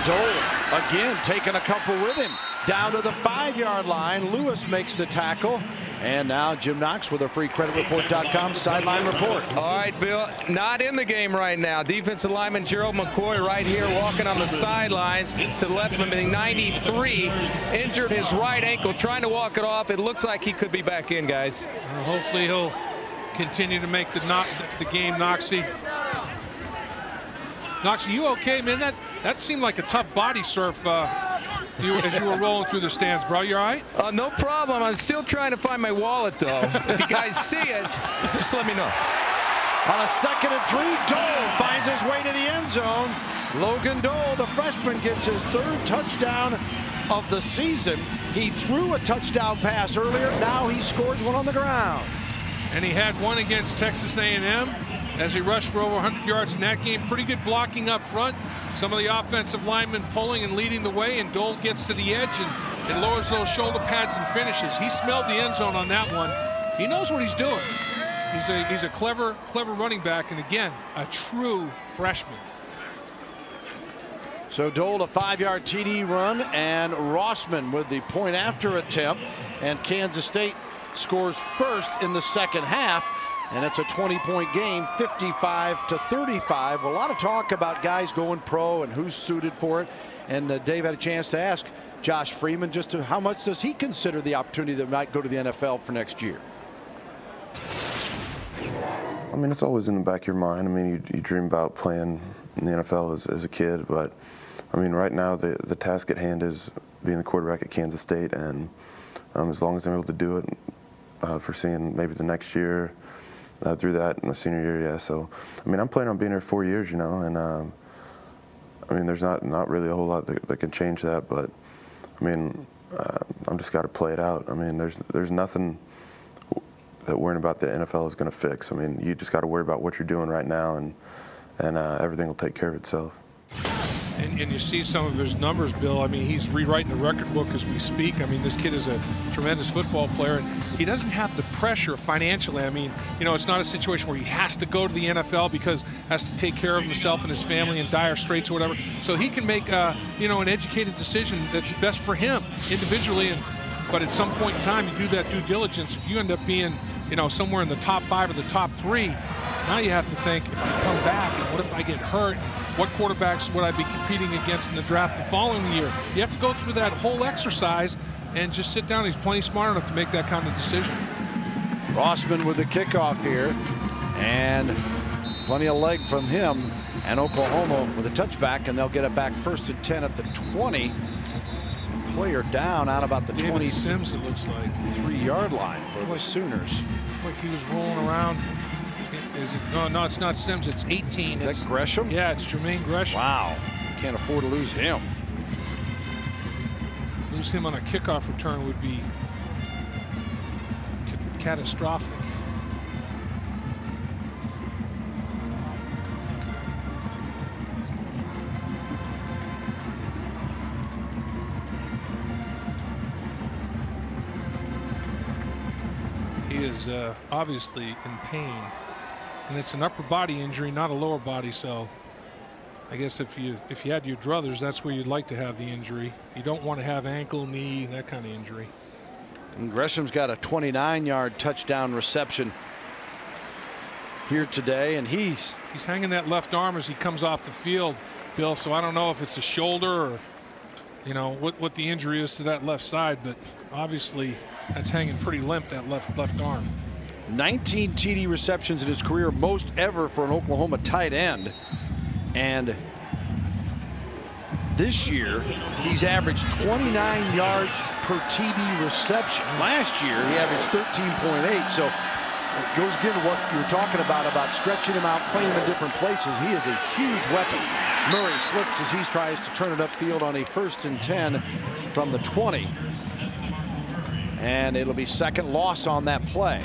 Dole again taking a couple with him. Down to the 5-yard line. Lewis makes the tackle. And now Jim Knox with a free creditreport.com sideline report. All right, Bill, not in the game right now. Defensive lineman Gerald McCoy right here walking on the sidelines to the left of him, 93, injured his right ankle, trying to walk it off. It looks like he could be back in, guys. Hopefully he'll continue to make the game, Knoxy. Knoxy, you okay, man? That seemed like a tough body surf as you were rolling through the stands, bro. You all right? No problem. I'm still trying to find my wallet, though. If you guys see it, just let me know. On a 2nd and 3, Dole finds his way to the end zone. Logan Dole, the freshman, gets his 3rd touchdown of the season. He threw a touchdown pass earlier. Now he scores one on the ground. And he had one against Texas A&M as he rushed for over 100 yards in that game. Pretty good blocking up front. Some of the offensive linemen pulling and leading the way, and Dole gets to the edge and lowers those shoulder pads and finishes. He smelled the end zone on that one. He knows what he's doing. He's a clever running back, and again, a true freshman. So Dole, a 5-yard TD run, and Rossman with the point after attempt, and Kansas State scores first in the second half. And it's a 20-point game, 55-35. A lot of talk about guys going pro and who's suited for it. And Dave had a chance to ask Josh Freeman just to how much does he consider the opportunity that might go to the NFL for next year? I mean, it's always in the back of your mind. I mean, you dream about playing in the NFL as a kid. But, I mean, right now the task at hand is being the quarterback at Kansas State. And as long as I'm able to do it, foreseeing maybe the next year, through that in my senior year, yeah. So, I mean, I'm planning on being here 4 years, you know, and I mean, there's not really a whole lot that can change that, but I mean, I'm just got to play it out. I mean, there's nothing that worrying about the NFL is going to fix. I mean, you just got to worry about what you're doing right now, and everything will take care of itself. And you see some of his numbers, Bill. I mean, he's rewriting the record book as we speak. I mean, this kid is a tremendous football player, and he doesn't have the pressure financially. I mean, you know, it's not a situation where he has to go to the NFL because he has to take care of himself and his family in dire straits or whatever. So he can make, you know, an educated decision that's best for him individually. But at some point in time, you do that due diligence. If you end up being, you know, somewhere in the top 5 or the top 3, now you have to think, if I come back, what if I get hurt? What quarterbacks would I be competing against in the draft the following year? You have to go through that whole exercise and just sit down. He's plenty smart enough to make that kind of decision. Rossman with the kickoff here, and plenty of leg from him, and Oklahoma with a touchback, and they'll get it back 1st and 10 at the 20. Player down out about the David 20. Sims, it looks like. 3-yard line for the Sooners. Like he was rolling around. Is it? No, it's not Sims. It's 18. Is that Gresham? Yeah, it's Jermaine Gresham. Wow. Can't afford to lose him. Lose him on a kickoff return would be catastrophic. He is obviously in pain. And it's an upper body injury, not a lower body. So I guess if you had your druthers, that's where you'd like to have the injury. You don't want to have ankle, knee, that kind of injury. And Gresham's got a 29-yard touchdown reception here today, and he's hanging that left arm as he comes off the field, Bill. So I don't know if it's a shoulder or, you know, what the injury is to that left side, but obviously that's hanging pretty limp, that left arm. 19 TD receptions in his career, most ever for an Oklahoma tight end. And this year, he's averaged 29 yards per TD reception. Last year, he averaged 13.8. So it goes again to what you were talking about stretching him out, playing him in different places. He is a huge weapon. Murray slips as he tries to turn it upfield on a 1st and 10 from the 20. And it'll be second loss on that play.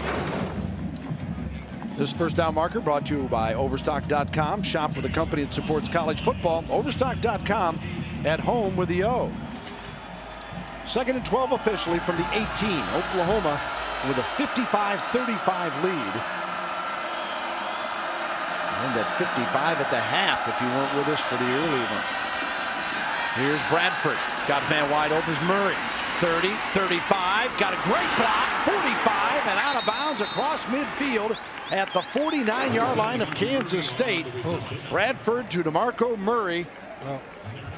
This first down marker brought to you by Overstock.com. Shop for the company that supports college football. Overstock.com, at home with the O. 2nd and 12 officially from the 18. Oklahoma with a 55-35 lead. And at 55 at the half if you weren't with us for the early one. Here's Bradford. Got a man wide open is Murray. 30, 35, got a great block, 45, of bounds across midfield at the 49-yard line of Kansas State. Bradford to DeMarco Murray.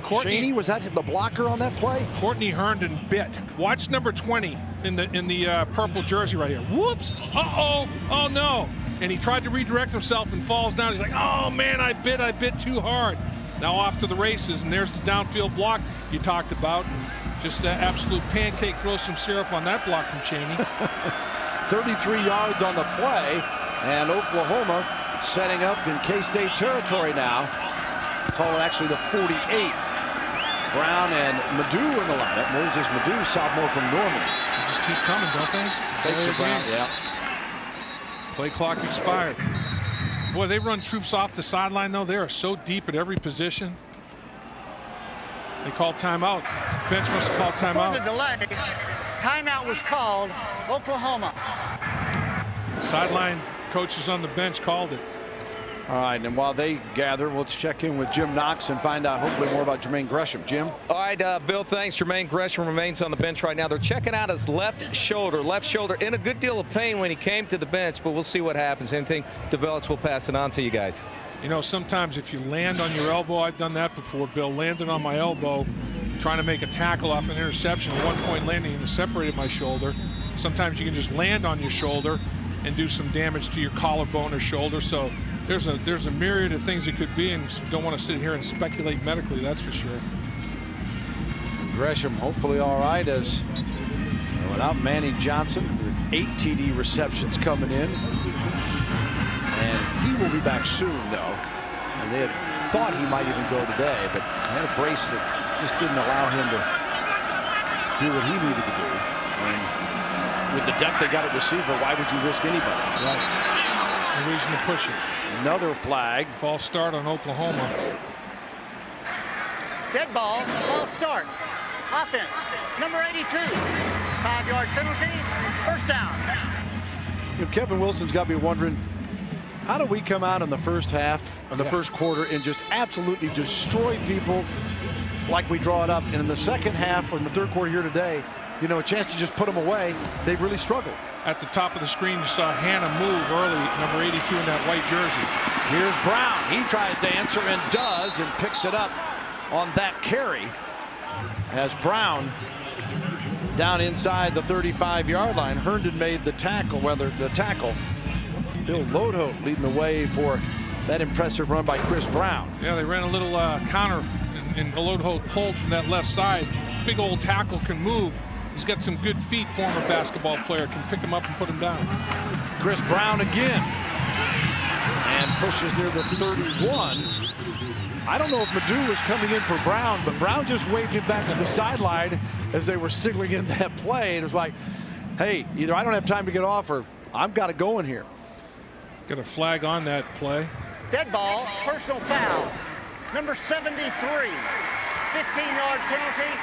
Cheney, was that the blocker on that play? Courtney Herndon bit. Watch number 20 in the purple jersey right here. Whoops! Uh-oh! Oh no! And he tried to redirect himself and falls down. He's like, oh man, I bit too hard. Now off to the races, and there's the downfield block you talked about. Just an absolute pancake, throw some syrup on that block from Cheney. 33 yards on the play, and Oklahoma setting up in K-State territory now. Call it actually the 48. Brown and Madu in the lineup. Moses Madu, sophomore from Norman. They just keep coming, don't they? Fake to Brown, yeah. Play clock expired. Boy, they run troops off the sideline, though. They are so deep at every position. They called timeout. Bench must have called timeout. For the delay, timeout was called. Oklahoma. Sideline coaches on the bench called it. All right, and while they gather, let's check in with Jim Knox and find out hopefully more about Jermaine Gresham. Jim? All right, Bill, thanks. Jermaine Gresham remains on the bench right now. They're checking out his left shoulder in a good deal of pain when he came to the bench, but we'll see what happens. Anything develops, we'll pass it on to you guys. You know, sometimes if you land on your elbow, I've done that before, Bill, landed on my elbow, trying to make a tackle off an interception, a one-point landing, and separated my shoulder. Sometimes you can just land on your shoulder and do some damage to your collarbone or shoulder. So there's a myriad of things it could be, and don't want to sit here and speculate medically, that's for sure. Gresham hopefully all right, as without Manny Johnson, 8 TD receptions coming in. And he will be back soon, though. And they had thought he might even go today, but he had a brace that just didn't allow him to do what he needed to do. And with the depth they got at receiver, why would you risk anybody? Right. No reason to push it. Another flag. False start on Oklahoma. Dead ball, false start. Offense, number 82. 5-yard penalty, first down. Kevin Wilson's got to be wondering, how do we come out in the first half, in the first quarter, and just absolutely destroy people like we draw it up? And in the second half, or in the third quarter here today, you know, a chance to just put them away, they've really struggled. At the top of the screen, you saw Hannah move early, number 82 in that white jersey. Here's Brown. He tries to answer and does, and picks it up on that carry as Brown down inside the 35-yard line. Herndon made the tackle, Phil Lodholt leading the way for that impressive run by Chris Brown. Yeah, they ran a little counter, and Lodholt pulled from that left side. Big old tackle can move. He's got some good feet, former basketball player, can pick him up and put him down. Chris Brown again, and pushes near the 31. I don't know if Madu was coming in for Brown, but Brown just waved him back to the sideline as they were signaling in that play. It was like, hey, either I don't have time to get off, or I've got to go in here. Got a flag on that play. Dead ball, personal foul. Number 73, 15-yard penalty,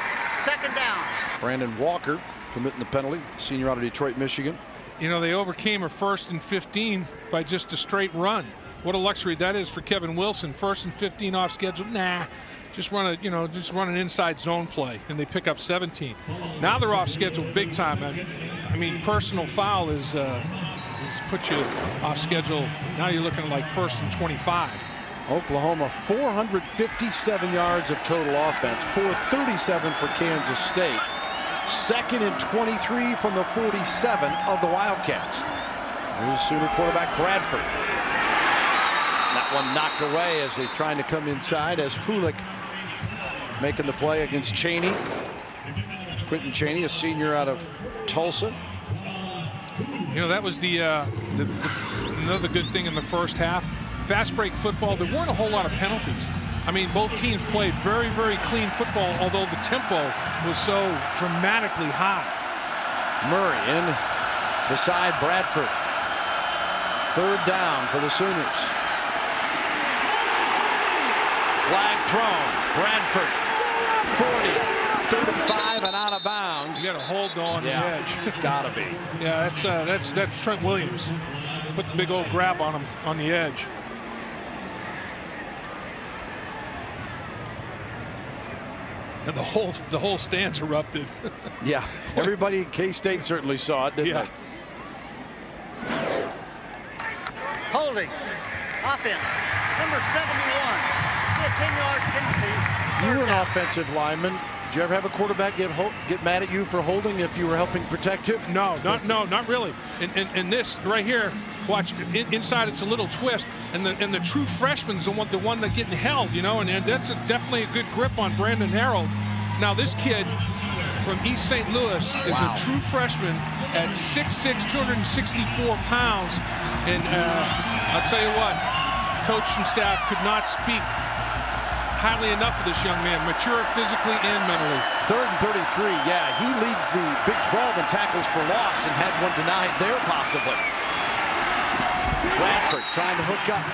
second down. Brandon Walker committing the penalty, senior out of Detroit, Michigan. You know, they overcame a 1st and 15 by just a straight run. What a luxury that is for Kevin Wilson. 1st and 15 off schedule. Nah, just run an inside zone play, and they pick up 17. Now they're off schedule big time. I mean, personal foul is put you off schedule. Now you're looking at like 1st and 25. Oklahoma 457 yards of total offense, 437 for Kansas State. 2nd and 23 from the 47 of the Wildcats. Here's Sooner quarterback Bradford. That one knocked away as they're trying to come inside, as Hulick making the play against Cheney. Quentin Cheney, a senior out of Tulsa. You know, that was another good thing in the first half. Fast break football, there weren't a whole lot of penalties. I mean, both teams played very, very clean football, although the tempo was so dramatically high. Murray in beside Bradford. 3rd down for the Sooners. Flag thrown. Bradford 40, 35 and out of bounds. You got a hold on the edge. Gotta be. Yeah, that's Trent Williams. Put the big old grab on him on the edge. And the whole stands erupted. Yeah, everybody at K-State certainly saw it, didn't they? holding. Offense, number 71. Be a 10-yard penalty. You were an offensive lineman. Did you ever have a quarterback get mad at you for holding if you were helping protect him? No, not really. And this right here, watch, inside it's a little twist, and the true freshman's the one that's getting held, you know, and that's definitely a good grip on Brandon Harold. Now this kid from East St. Louis is a true freshman at 6'6", 264 pounds, and I'll tell you what, coach and staff could not speak highly enough of this young man, mature physically and mentally. 3rd and 33, yeah, he leads the Big 12 in tackles for loss and had one denied there possibly. Bradford trying to hook up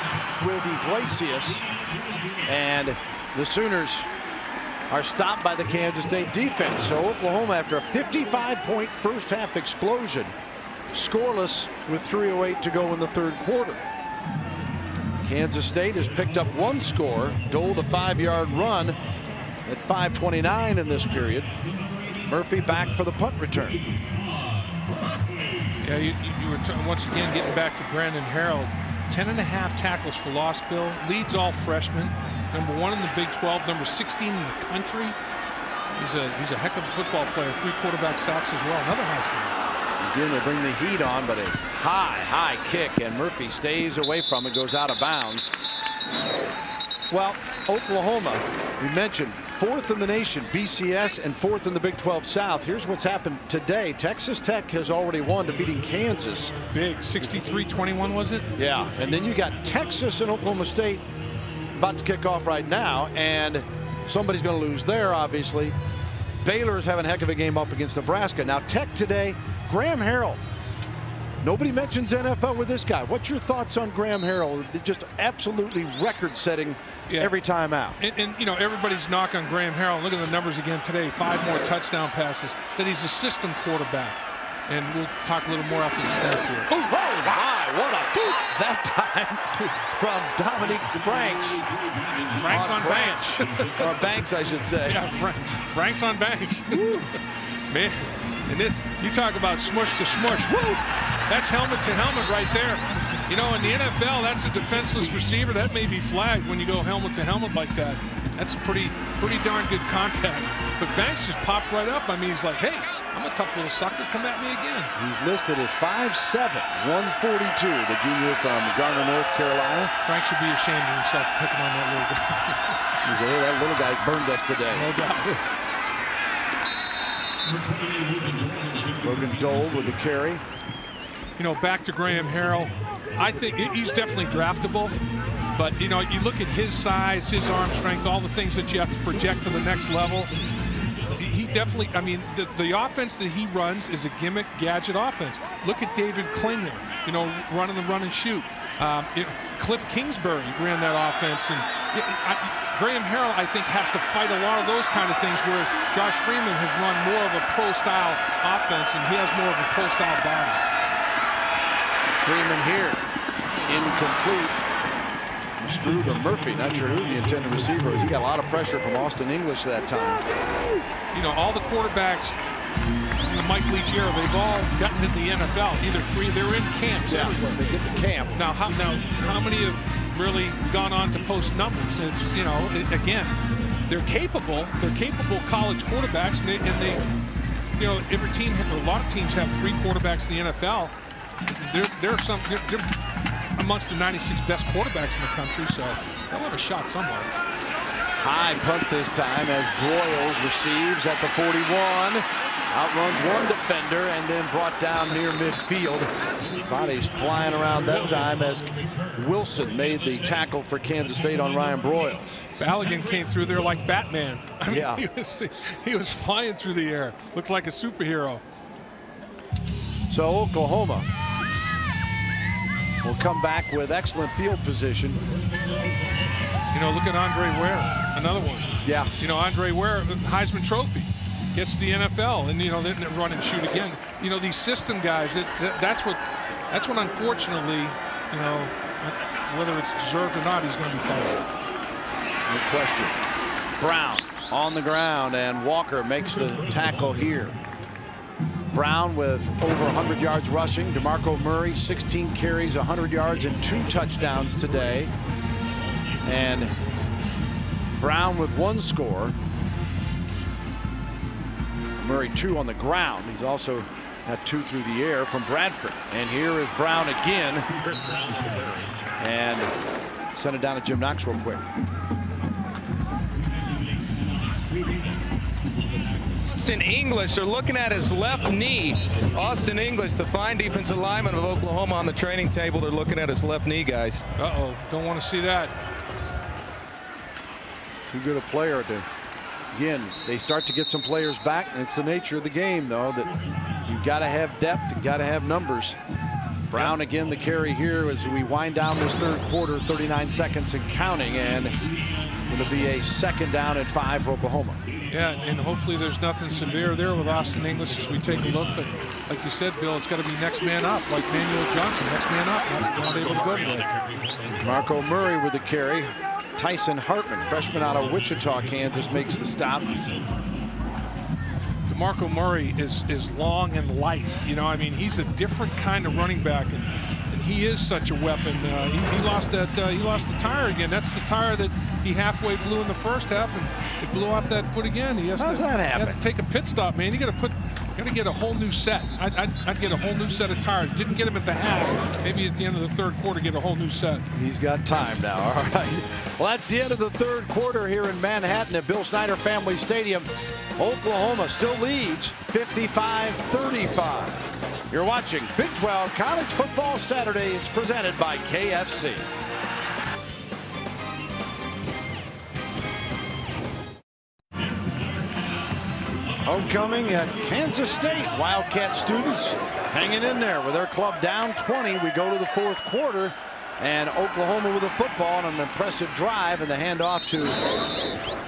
with Iglesias, and the Sooners are stopped by the Kansas State defense. So Oklahoma, after a 55-point first half explosion, scoreless with 3:08 to go in the third quarter. Kansas State has picked up one score, doled a 5-yard run at 5:29 in this period. Murphy back for the punt return. Yeah, you were once again getting back to Brandon Harold. 10.5 tackles for loss, Bill. Leads all freshmen. Number 1 in the Big 12, number 16 in the country. He's a heck of a football player. 3 quarterback sacks as well. Another high snap. Again, they bring the heat on, but a high kick, and Murphy stays away from it, goes out of bounds. Well, Oklahoma, we mentioned, 4th in the nation, BCS, and 4th in the Big 12 South. Here's what's happened today. Texas Tech has already won, defeating Kansas. Big, 63-21 was it? Yeah, and then you got Texas and Oklahoma State about to kick off right now, and somebody's going to lose there, obviously. Baylor's having a heck of a game up against Nebraska. Now, Tech today, Graham Harrell. Nobody mentions NFL with this guy. What's your thoughts on Graham Harrell? Just absolutely record-setting every time out. And you know, everybody's knock on Graham Harrell. Look at the numbers again today. 5 more touchdown passes. That he's a system quarterback. And we'll talk a little more after the snap here. Oh, my, what a boot that time from Dominique Franks. Franks on Banks. Or Banks, I should say. Yeah, Franks on Banks. Man, and this, you talk about smush to smush. Woo! That's helmet to helmet right there. You know, in the NFL, that's a defenseless receiver. That may be flagged when you go helmet to helmet like that. That's pretty darn good contact. But Banks just popped right up. I mean, he's like, hey, I'm a tough little sucker. Come at me again. He's listed as 5'7", 142, the junior from Garner, North Carolina. Frank should be ashamed of himself for picking on that little guy. He's like, hey, that little guy burned us today. No doubt. Logan Dole with the carry. You know, back to Graham Harrell. I think he's definitely draftable. But, you know, you look at his size, his arm strength, all the things that you have to project to the next level. He definitely, I mean, the offense that he runs is a gimmick gadget offense. Look at David Klingler, you know, running the run and shoot. Cliff Kingsbury ran that offense. And Graham Harrell, I think, has to fight a lot of those kind of things, whereas Josh Freeman has run more of a pro-style offense, and he has more of a pro-style body. Freeman here, incomplete. Strue to Murphy, not sure who the intended receiver is. He got a lot of pressure from Austin English that time. You know, all the quarterbacks in the Mike Leach era, they've all gotten into the NFL, either free, they're in camps everywhere. They get the camp. Now how many have really gone on to post numbers? It's, you know, again, they're capable college quarterbacks, and they you know, every team, a lot of teams have 3 quarterbacks in the NFL. They're amongst the 96 best quarterbacks in the country, so they'll have a shot somewhere. High punt this time as Broyles receives at the 41. Outruns one defender and then brought down near midfield. Bodies flying around that time as Wilson made the tackle for Kansas State on Ryan Broyles. Balogun came through there like Batman. I mean, yeah. He was flying through the air. Looked like a superhero. So Oklahoma will come back with excellent field position. You know, look at Andre Ware, another one. Yeah. You know, Andre Ware, Heisman Trophy, gets to the NFL, and, you know, they run and shoot again. You know, these system guys, that's what unfortunately, you know, whether it's deserved or not, he's going to be fighting. No question. Brown on the ground, and Walker makes the tackle here. Brown with over 100 yards rushing. DeMarco Murray, 16 carries, 100 yards, and 2 touchdowns today. And Brown with 1 score. Murray 2 on the ground. He's also had 2 through the air from Bradford. And here is Brown again. And send it down to Jim Knox real quick. Austin English, they're looking at his left knee. Austin English, the fine defensive lineman of Oklahoma, on the training table. They're looking at his left knee, guys. Uh-oh, don't want to see that. Too good a player to, again, they start to get some players back, and it's the nature of the game, though, that you've got to have depth, you've got to have numbers. Brown again the carry here as we wind down this third quarter, 39 seconds and counting, and it'll be a 2nd down and 5 for Oklahoma. Yeah, and hopefully there's nothing severe there with Austin English as we take a look. But like you said, Bill, it's got to be next man up, like Manuel Johnson, next man up. Not able to go today. Marco Murray with the carry. Tyson Hartman, freshman out of Wichita, Kansas, makes the stop. DeMarco Murray is long and light. You know, I mean, he's a different kind of running back, and he is such a weapon. He lost the tire again. That's the tire that he halfway blew in the first half, and it blew off that foot again. He has How's that happen? He has to take a pit stop, man. You got to get a whole new set. I'd get a whole new set of tires. Didn't get him at the half. Maybe at the end of the third quarter, get a whole new set. He's got time now. All right. Well, that's the end of the third quarter here in Manhattan at Bill Snyder Family Stadium. Oklahoma still leads 55-35. You're watching Big 12 College Football Saturday. It's presented by KFC. Homecoming at Kansas State. Wildcat students hanging in there with their club down 20. We go to the fourth quarter, and Oklahoma with the football on an impressive drive, and the handoff to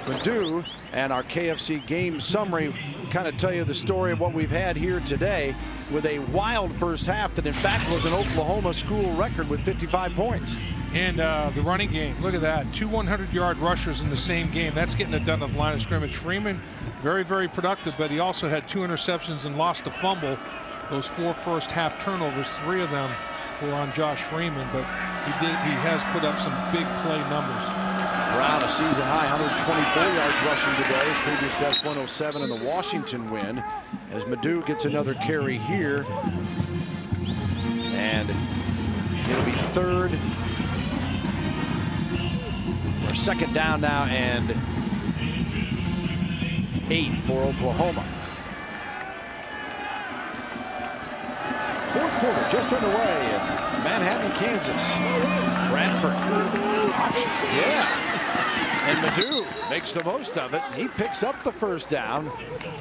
Madu. And our KFC game summary kind of tell you the story of what we've had here today, with a wild first half that in fact was an Oklahoma school record with 55 points. And the running game, look at that. 2 100-yard rushers in the same game. That's getting it done at the line of scrimmage. Freeman, very, very productive, but he also had 2 interceptions and lost a fumble. Those 4 first half turnovers, 3 of them were on Josh Freeman, but he has put up some big play numbers. Brown, a season high 124 yards rushing today. His previous best 107 in the Washington win. As Madu gets another carry here. And it'll be 2nd down now and 8 for Oklahoma. Fourth quarter just underway in Manhattan, Kansas. Bradford. Yeah. And Madu makes the most of it. He picks up the first down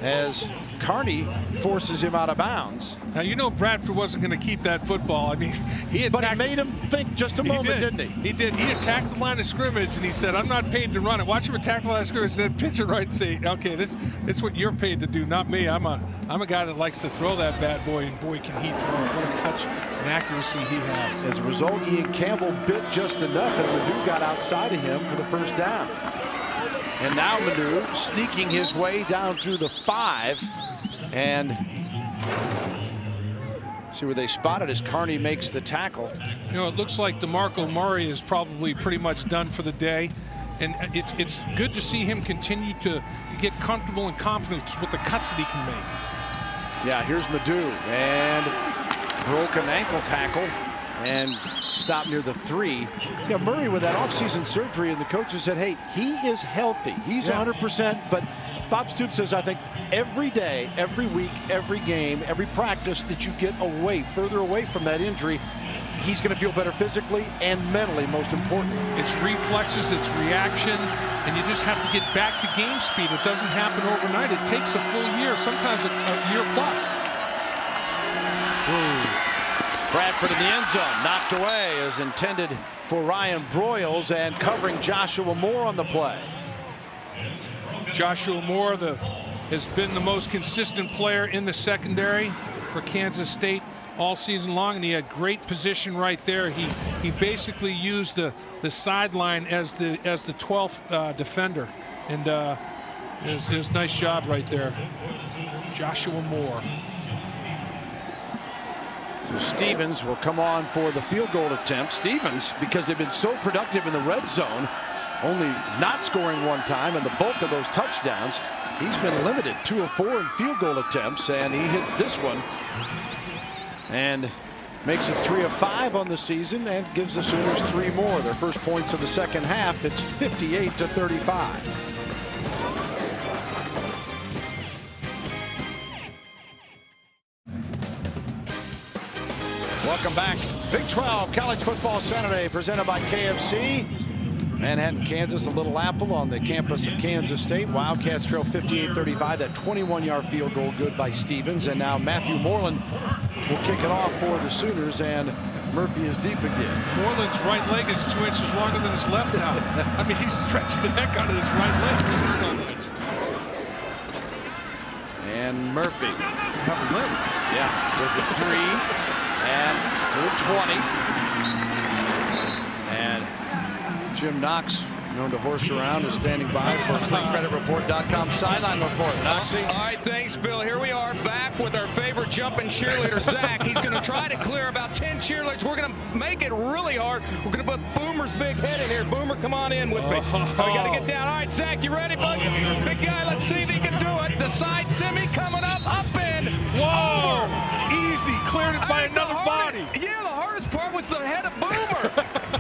as Carney forces him out of bounds. Now, you know Bradford wasn't going to keep that football. I mean, but he made him think just a moment, didn't he? He did. He attacked the line of scrimmage, and he said, I'm not paid to run it. Watch him attack the line of scrimmage, and then pitch it right and say, okay, this is what you're paid to do, not me. I'm a guy that likes to throw that bad boy, and boy, can he throw it. What a touch and accuracy he has. As a result, Ian Campbell bit just enough, and Madu got outside of him for the first down. And now Madu sneaking his way down through the 5. And see where they spotted as Carney makes the tackle. You know, it looks like DeMarco Murray is probably pretty much done for the day. And it's good to see him continue to get comfortable and confident with the cuts that he can make. Yeah, here's Madu. And broken ankle tackle. And stopped near the 3. Yeah, Murray with that offseason surgery, and the coaches said, hey, he is healthy. He's 100%. But Bob Stoops says, I think every day, every week, every game, every practice that you get further away from that injury, he's going to feel better physically and mentally, most importantly. It's reflexes, it's reaction, and you just have to get back to game speed. It doesn't happen overnight. It takes a full year, sometimes a year plus. Ooh. Bradford in the end zone, knocked away as intended for Ryan Broyles, and covering Joshua Moore on the play. Joshua Moore has been the most consistent player in the secondary for Kansas State all season long, and he had great position right there. He basically used the sideline as the 12th defender, and it was a nice job right there. Joshua Moore. So Stevens will come on for the field goal attempt. Stevens, because they've been so productive in the red zone, only not scoring one time, and the bulk of those touchdowns, he's been limited 2 of 4 in field goal attempts, and he hits this one and makes it 3 of 5 on the season and gives the Sooners 3 more. Their first points of the second half. It's 58-35. Welcome back. Big 12 College Football Saturday presented by KFC. Manhattan, Kansas, a little apple on the campus of Kansas State. Wildcats trail 58-35. That 21-yard field goal good by Stevens. And now Matthew Moreland will kick it off for the Sooners, and Murphy is deep again. Moreland's right leg is 2 inches longer than his left now. I mean, he's stretching the heck out of his right leg. It's so much. And Murphy. Have a limp. Yeah, with the 3 and to the 20. And Jim Knox, known to horse around, is standing by for FreeCreditReport.com sideline report. Knoxy. All right, thanks, Bill. Here we are back with our favorite jumping cheerleader, Zach. He's going to try to clear about 10 cheerleaders. We're going to make it really hard. We're going to put Boomer's big head in here. Boomer, come on in with me. Oh, we got to get down. All right, Zach, you ready, bud? Big guy, let's see if he can do it. The side semi coming up in. Whoa! Easy, cleared it by another body. Yeah, the hardest part was the head of Boomer.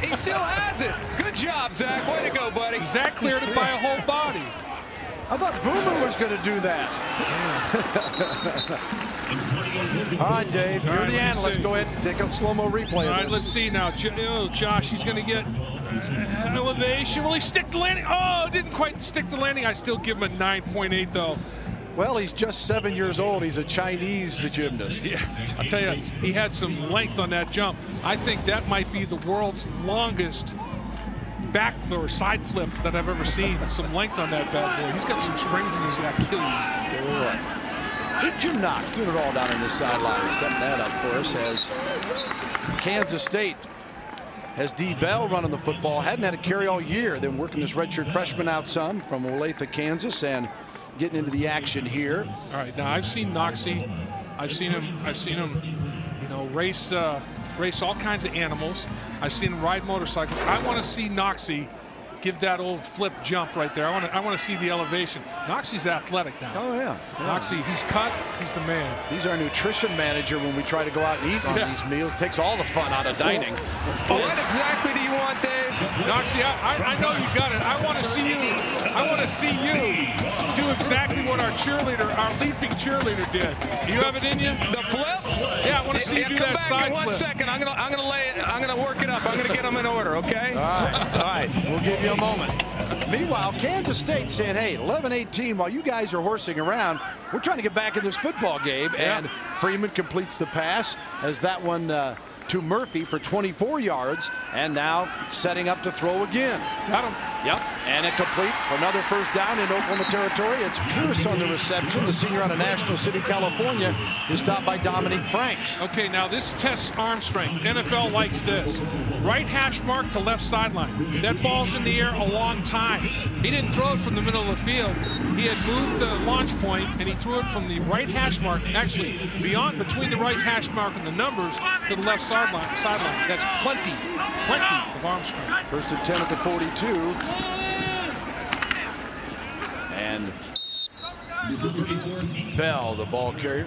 He still has it. Good job, Zach. Way to go, buddy. Zach cleared it by a whole body. I thought Boomer was going to do that. All right, Dave, you're the analyst. Go ahead and take a slow-mo replay. All right, let's see now. Josh, he's going to get elevation. Will he stick the landing? Oh, didn't quite stick the landing. I still give him a 9.8, though. Well, he's just 7 years old. He's a Chinese gymnast. Yeah, I'll tell you, he had some length on that jump. I think that might be the world's longest back or side flip that I've ever seen. Some length on that bad boy. He's got some springs in his Achilles. All right. Good Jim Knox doing it all down on this sideline. Setting that up for us as Kansas State has D. Bell running the football. Hadn't had a carry all year. Then working this redshirt freshman out some from Olathe, Kansas, and getting into the action here. All right, now I've seen Noxie. I've seen him, you know, race all kinds of animals. I've seen him ride motorcycles. I want to see Noxie give that old flip jump right there. I want to see the elevation. Noxie's athletic now. Oh yeah. Noxie, he's cut. He's the man. He's our nutrition manager when we try to go out and eat on these meals. Takes all the fun out of dining. What exactly do you want, Dave? Noxie, I know you got it. I want to see you. I want to see you do exactly what our cheerleader, our leaping cheerleader did. You have it in you? The flip? Yeah, I want to see you do that side flip. 1 second. I'm gonna lay it. I'm gonna work it up. I'm gonna get them in order. Okay. All right. We'll give you a moment. Meanwhile, Kansas State saying, hey, 11-18, while you guys are horsing around, we're trying to get back in this football game. Yeah. And Freeman completes the pass as that one to Murphy for 24 yards, and now setting up to throw again. Got him. Yep, and it complete for another first down in Oklahoma territory. It's Pierce on the reception. The senior out of National City, California, is stopped by Dominique Franks. Okay, now this tests arm strength. NFL likes this. Right hash mark to left sideline. That ball's in the air a long time. He didn't throw it from the middle of the field. He had moved the launch point, and he threw it from the right hash mark, actually between the right hash mark and the numbers, to the left sideline. That's plenty of arm strength. First and 10 at the 42. And Bell, the ball carrier.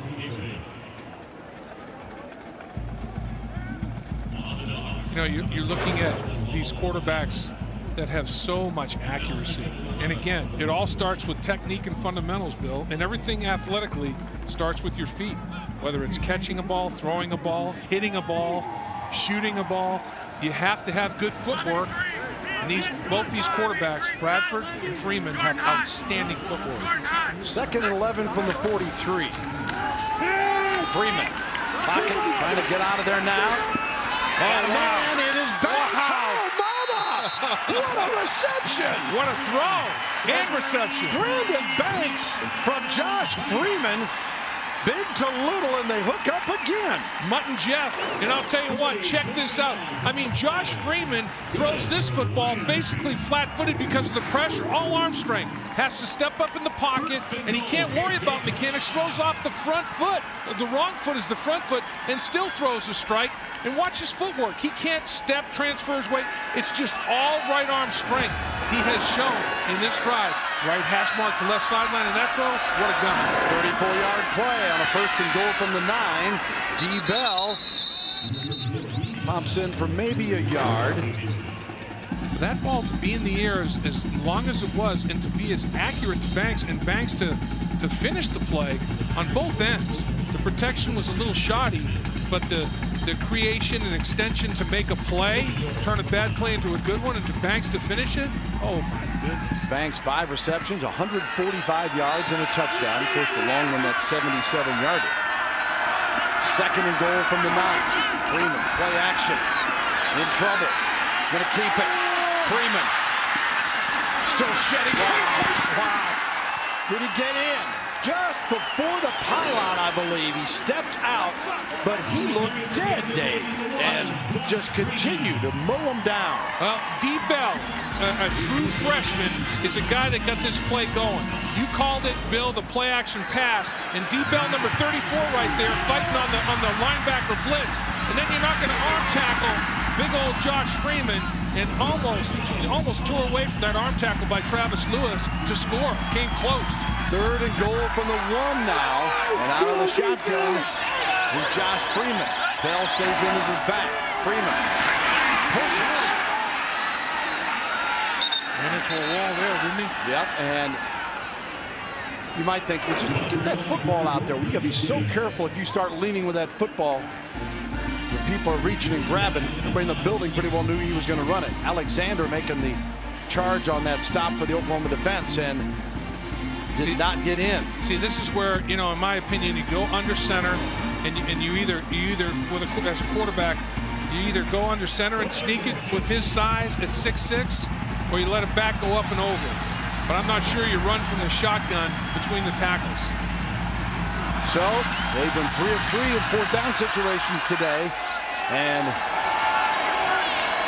You know, you're looking at these quarterbacks that have so much accuracy. And again, it all starts with technique and fundamentals, Bill. And everything athletically starts with your feet. Whether it's catching a ball, throwing a ball, hitting a ball, shooting a ball, you have to have good footwork. And both these quarterbacks, Bradford and Freeman, have outstanding footwork. Second and 11 from the 43. Freeman, pocket, trying to get out of there now. And man, it is Banks. Oh, mama! What a reception! What a throw and reception. Brandon Banks from Josh Freeman Big to little, and they hook up again. Mutton Jeff, and I'll tell you what, check this out. I mean, Josh Freeman throws this football basically flat-footed because of the pressure. All arm strength. Has to step up in the pocket, and he can't worry about mechanics. Throws off the front foot. The wrong foot is the front foot, and still throws a strike. And watch his footwork. He can't step, transfer his weight. It's just all right arm strength he has shown in this drive. Right hash mark to left sideline, and that throw, what a gun. 34-yard play on a 1st and goal from the 9. D. Bell pops in for maybe a yard. For that ball to be in the air as long as it was, and to be as accurate to Banks, and Banks to finish the play on both ends. The protection was a little shoddy, but the creation and extension to make a play, turn a bad play into a good one, and to Banks to finish it, oh my goodness. Banks 5 receptions, 145 yards and a touchdown. Of course, the long one, that's 77-yarder. 2nd and goal from the 9. Freeman, play action, in trouble, gonna keep it. Freeman, still shedding. Wow. Did he get in? Just before the pylon, I believe. He stepped out, but he looked dead, Dave, and just continued to mow him down. Well, D. Bell, a true freshman, is a guy that got this play going. You called it, Bill, the play-action pass, and D. Bell, number 34 right there, fighting on the linebacker blitz, and then you're not going to arm tackle big old Josh Freeman, and almost tore away from that arm tackle by Travis Lewis to score. Came close. 3rd and goal from the 1 now, and out of the shotgun is Josh Freeman. Bell stays in as his back. Freeman pushes. Ran into a wall there, didn't he? Yep, and you might think, well, just get that football out there. We got to be so careful if you start leaning with that football. The people are reaching and grabbing. Everybody in the building pretty well knew he was going to run it. Alexander making the charge on that stop for the Oklahoma defense and did not get in. See, this is where, you know, in my opinion, you go under center, and you either as a quarterback, you either go under center and sneak it with his size at 6'6", or you let it back go up and over. But I'm not sure you run from the shotgun between the tackles. So they've been 3 of 3 in 4th down situations today, and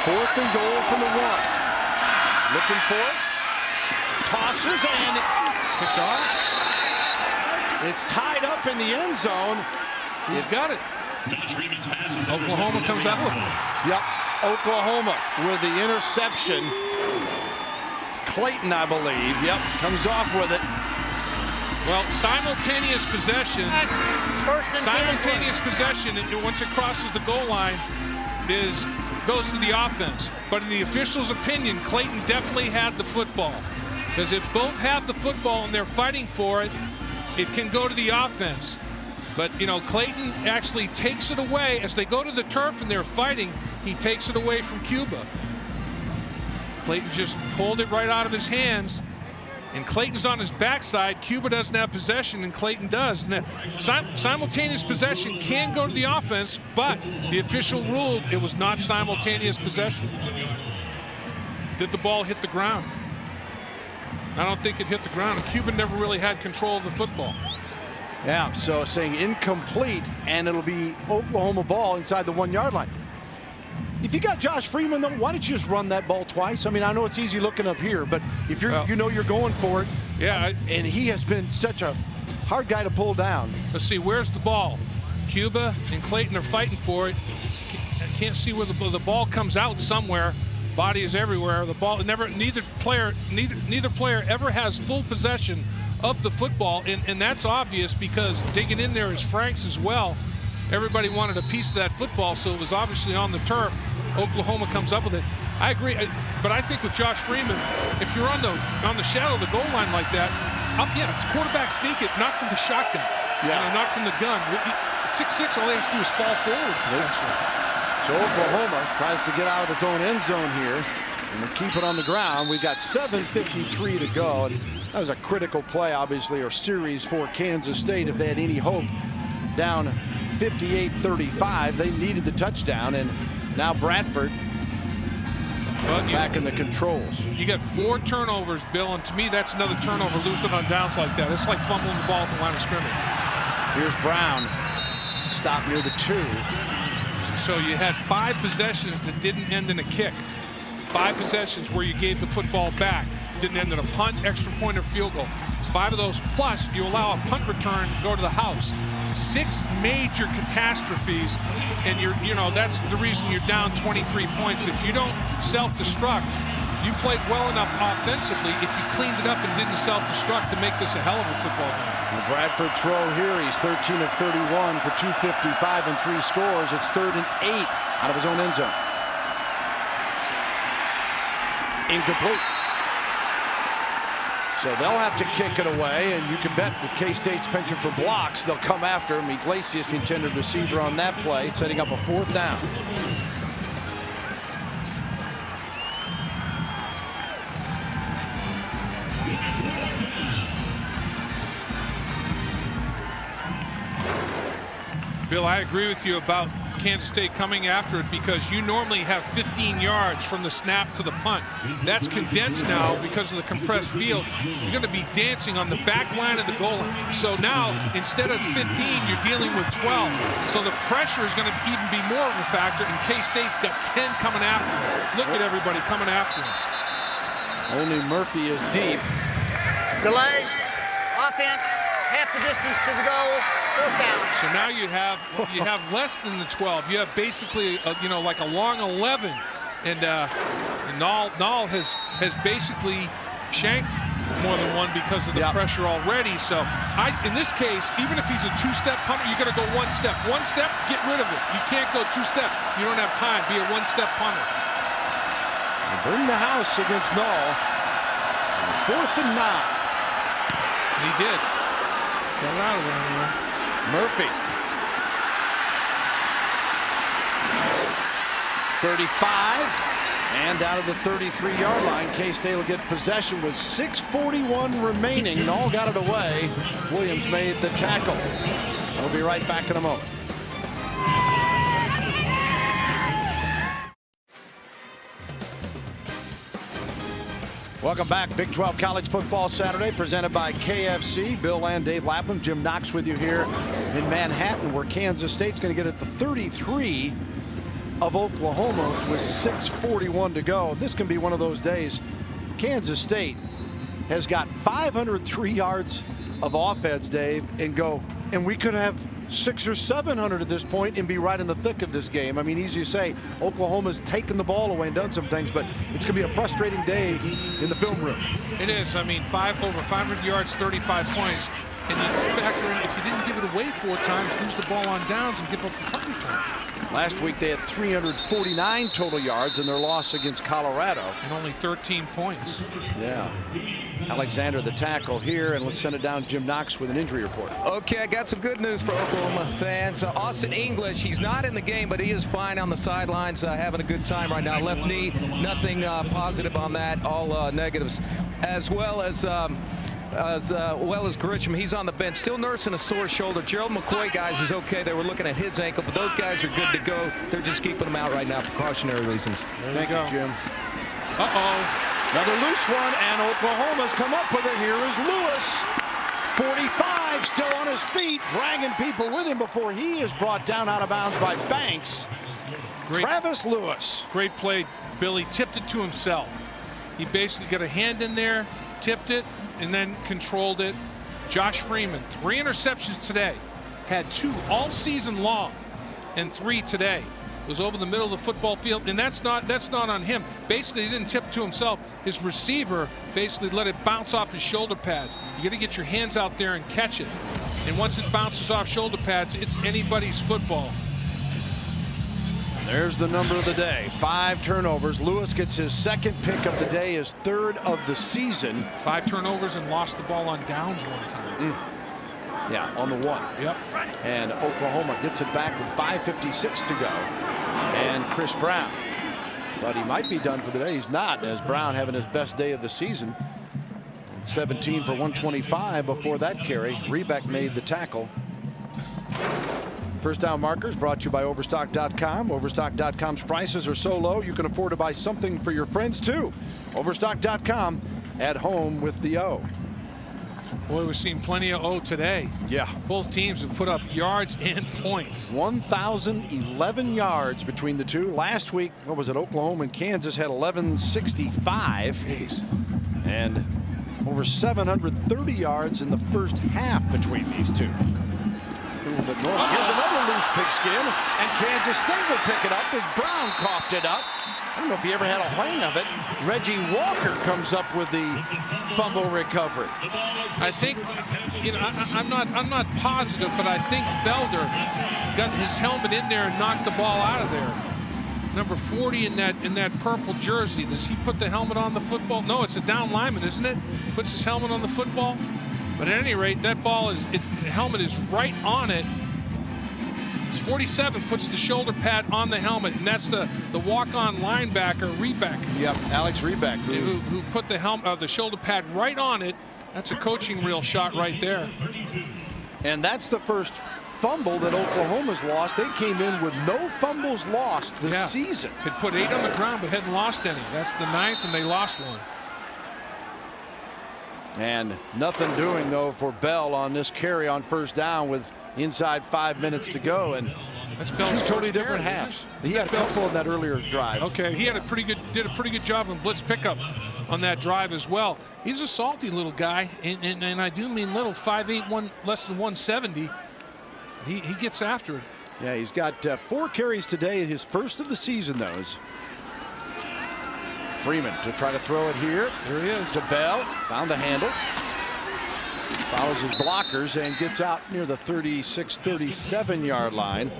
4th and goal from the 1. Looking for it, tosses, and picked off. It's tied up in the end zone. He's got it. Oklahoma comes out with it. Yep, Oklahoma with the interception. Clayton, I believe, yep, comes off with it. Well, simultaneous possession, and once it crosses the goal line, goes to the offense. But in the official's opinion, Clayton definitely had the football. Because if both have the football and they're fighting for it, it can go to the offense. But, you know, Clayton actually takes it away. As they go to the turf and they're fighting, he takes it away from Cuba. Clayton just pulled it right out of his hands. And Clayton's on his backside. Cuba doesn't have possession, and Clayton does. And simultaneous possession can go to the offense, but the official ruled it was not simultaneous possession. Did the ball hit the ground? I don't think it hit the ground. And Cuba never really had control of the football. Yeah, so saying incomplete, and it'll be Oklahoma ball inside the 1-yard line. If you got Josh Freeman, though, why don't you just run that ball twice? I mean, I know it's easy looking up here, but if you're, you know you're going for it. Yeah. And he has been such a hard guy to pull down. Let's see, where's the ball? Cuba and Clayton are fighting for it. I can't see where the ball comes out somewhere. Body is everywhere. The ball neither player ever has full possession of the football, and that's obvious because digging in there is Franks as well. Everybody wanted a piece of that football, so it was obviously on the turf. Oklahoma comes up with it. I agree, but I think with Josh Freeman, if you're on the shadow of the goal line like that, quarterback sneak it, not from the shotgun, not from the gun. 6'6", all he has to do is fall forward potentially. So Oklahoma tries to get out of its own end zone here and they keep it on the ground. We've got 7:53 to go, and that was a critical play, obviously, or series for Kansas State if they had any hope. Down 58-35, they needed the touchdown, and now Bradford back in the controls. You got 4 turnovers, Bill, and to me that's another turnover losing on downs like that. It's like fumbling the ball at the line of scrimmage. Here's Brown. Stop near the 2. So you had 5 possessions that didn't end in a kick. 5 possessions where you gave the football back. Didn't end in a punt, extra point, or field goal. 5 of those, plus you allow a punt return to go to the house. 6 major catastrophes, and that's the reason you're down 23 points. If you don't self-destruct, you played well enough offensively if you cleaned it up and didn't self-destruct to make this a hell of a football game. The Bradford throw here. He's 13 of 31 for 255 and 3 scores. It's 3rd and 8 out of his own end zone. Incomplete. So they'll have to kick it away, and you can bet with K-State's penchant for blocks, they'll come after him. Iglesias, the intended receiver on that play, setting up a 4th down. Bill, I agree with you about Kansas State coming after it because you normally have 15 yards from the snap to the punt. That's condensed now because of the compressed field. You're going to be dancing on the back line of the goal line. So now, instead of 15, you're dealing with 12. So the pressure is going to even be more of a factor, and K-State's got 10 coming after him. Look at everybody coming after him. Only Murphy is deep. Delay. Offense. Half the distance to the goal. 4th down. So now you have less than the 12. You have basically like a long 11, and Nall has basically shanked more than one because of the pressure already. So in this case, even if he's a 2-step punter, you're going to go 1 step. 1 step, get rid of it. You can't go 2 steps. You don't have time. Be a 1-step punter. They bring the house against Nall. 4th and 9. And he did. Got it out of there anyway. Murphy. 35. And down to the 33-yard line. K-State will get possession with 6:41 remaining. Nall got it away. Williams made the tackle. We'll be right back in a moment. Welcome back. Big 12 College Football Saturday presented by KFC. Bill and Dave Lapham, Jim Knox with you here in Manhattan, where Kansas State's going to get at the 33 of Oklahoma with 6:41 to go. This can be one of those days. Kansas State has got 503 yards of offense, Dave, and we could have 600 or 700 at this point and be right in the thick of this game. I mean, easy to say, Oklahoma's taken the ball away and done some things, but it's going to be a frustrating day in the film room. It is. I mean, over 500 yards, 35 points. And you factor in, if you didn't give it away 4 times, lose the ball on downs and give up a punt return. Last week they had 349 total yards in their loss against Colorado. And only 13 points. Yeah. Alexander the tackle here, and let's send it down to Jim Knox with an injury report. Okay, I got some good news for Oklahoma fans. Austin English, he's not in the game, but he is fine on the sidelines, having a good time right now. Left knee, nothing positive on that, all negatives. As well as Grisham, he's on the bench, still nursing a sore shoulder. Gerald McCoy, guys, is okay. They were looking at his ankle, but those guys are good to go. They're just keeping them out right now for cautionary reasons. Thank you, Jim. Uh-oh. Another loose one, and Oklahoma's come up with it. Here is Lewis. 45, still on his feet, dragging people with him before he is brought down out of bounds by Banks. Travis Lewis. Great play, Billy. Tipped it to himself. He basically got a hand in there, tipped it, and then controlled it. Josh Freeman, 3 interceptions today. Had 2 all season long, and 3 today. Was over the middle of the football field, and that's not on him. Basically, he didn't tip it to himself. His receiver basically let it bounce off his shoulder pads. You got to get your hands out there and catch it. And once it bounces off shoulder pads, it's anybody's football. There's the number of the day. 5 turnovers. Lewis gets his 2nd pick of the day, his 3rd of the season. 5 turnovers and lost the ball on downs one time. Yeah, on the 1. Yep. And Oklahoma gets it back with 5:56 to go. And Chris Brown thought he might be done for the day. He's not, as Brown having his best day of the season. 17 for 125 before that carry. Rebeck made the tackle. First down markers brought to you by Overstock.com. Overstock.com's prices are so low you can afford to buy something for your friends too. Overstock.com, at home with the O. Boy, we've seen plenty of O today. Yeah. Both teams have put up yards and points. 1,011 yards between the two. Last week, what was it? Oklahoma and Kansas had 1,165. Jeez. And over 730 yards in the first half between these two. But here's another loose pigskin, and Kansas State will pick it up as Brown coughed it up. I don't know if he ever had a hang of it. Reggie Walker comes up with the fumble recovery. I think, you know, I'm not positive, but I think Felder got his helmet in there and knocked the ball out of there. Number 40 in that purple jersey. Does he put the helmet on the football? No, it's a down lineman, isn't it? Puts his helmet on the football. But at any rate, that ball is, the helmet is right on it. It's 47, puts the shoulder pad on the helmet, and that's the walk-on linebacker, Rebeck. Yep, Alex Rebeck. Who put the helmet, the shoulder pad right on it. That's a coaching reel shot right there. And that's the first fumble that Oklahoma's lost. They came in with no fumbles lost this season. Had put 8 on the ground, but hadn't lost any. That's the 9th, and they lost one. And nothing doing, though, for Bell on this carry on first down with inside 5 minutes to go. And that's two totally different halves. He had a couple in that earlier drive. Okay, he had did a pretty good job in blitz pickup on that drive as well. He's a salty little guy, and I do mean little, 5'8", less than 170. He gets after it. Yeah, he's got 4 carries today, his first of the season, those. Freeman to try to throw it here. There he is. To Bell. Found the handle. Follows his blockers and gets out near the 36, 37-yard line.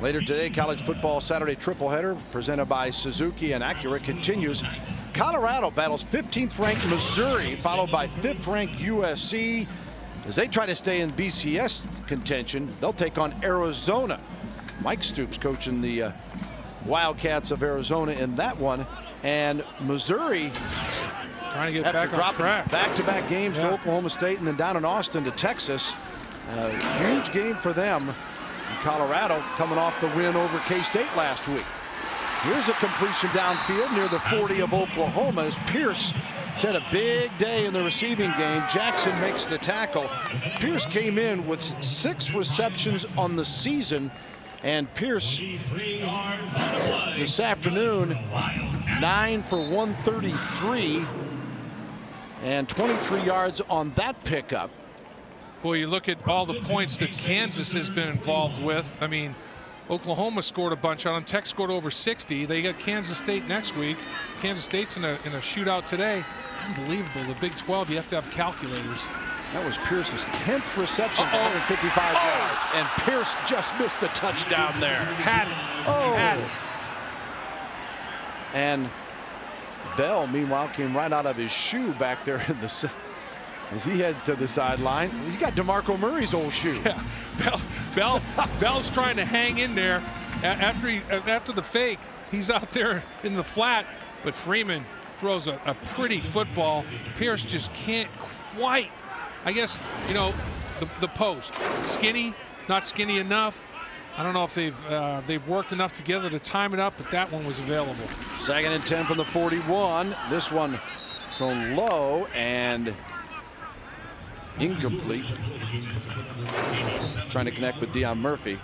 Later today, College Football Saturday tripleheader presented by Suzuki and Acura continues. Colorado battles 15th-ranked Missouri, followed by 5th-ranked USC. As they try to stay in BCS contention, they'll take on Arizona. Mike Stoops coaching the Wildcats of Arizona in that one. And Missouri trying to get back on track. Back-to-back games to Oklahoma State and then down in Austin to Texas. Huge game for them. And Colorado coming off the win over K-State last week. Here's a completion downfield near the 40 of Oklahoma as Pierce had a big day in the receiving game. Jackson makes the tackle. Pierce came in with 6 receptions on the season. And Pierce this afternoon 9 for 133 and 23 yards on that pickup. Boy, you look at all the points that Kansas has been involved with. I mean, Oklahoma scored a bunch on them. Tech scored over 60. They got Kansas State next week. Kansas State's in a shootout today. Unbelievable. The Big 12, you have to have calculators. That was Pierce's 10th reception, 155 yards, and Pierce just missed a touchdown there. Had it. Had it. And Bell, meanwhile, came right out of his shoe back there in the as he heads to the sideline. He's got DeMarco Murray's old shoe. Yeah, Bell's trying to hang in there after the fake. He's out there in the flat, but Freeman throws a pretty football. Pierce just can't quite. I guess, you know, the post. Skinny, not skinny enough. I don't know if they've worked enough together to time it up, but that one was available. 2nd and 10 from the 41. This one thrown low and incomplete. Trying to connect with Deion Murphy.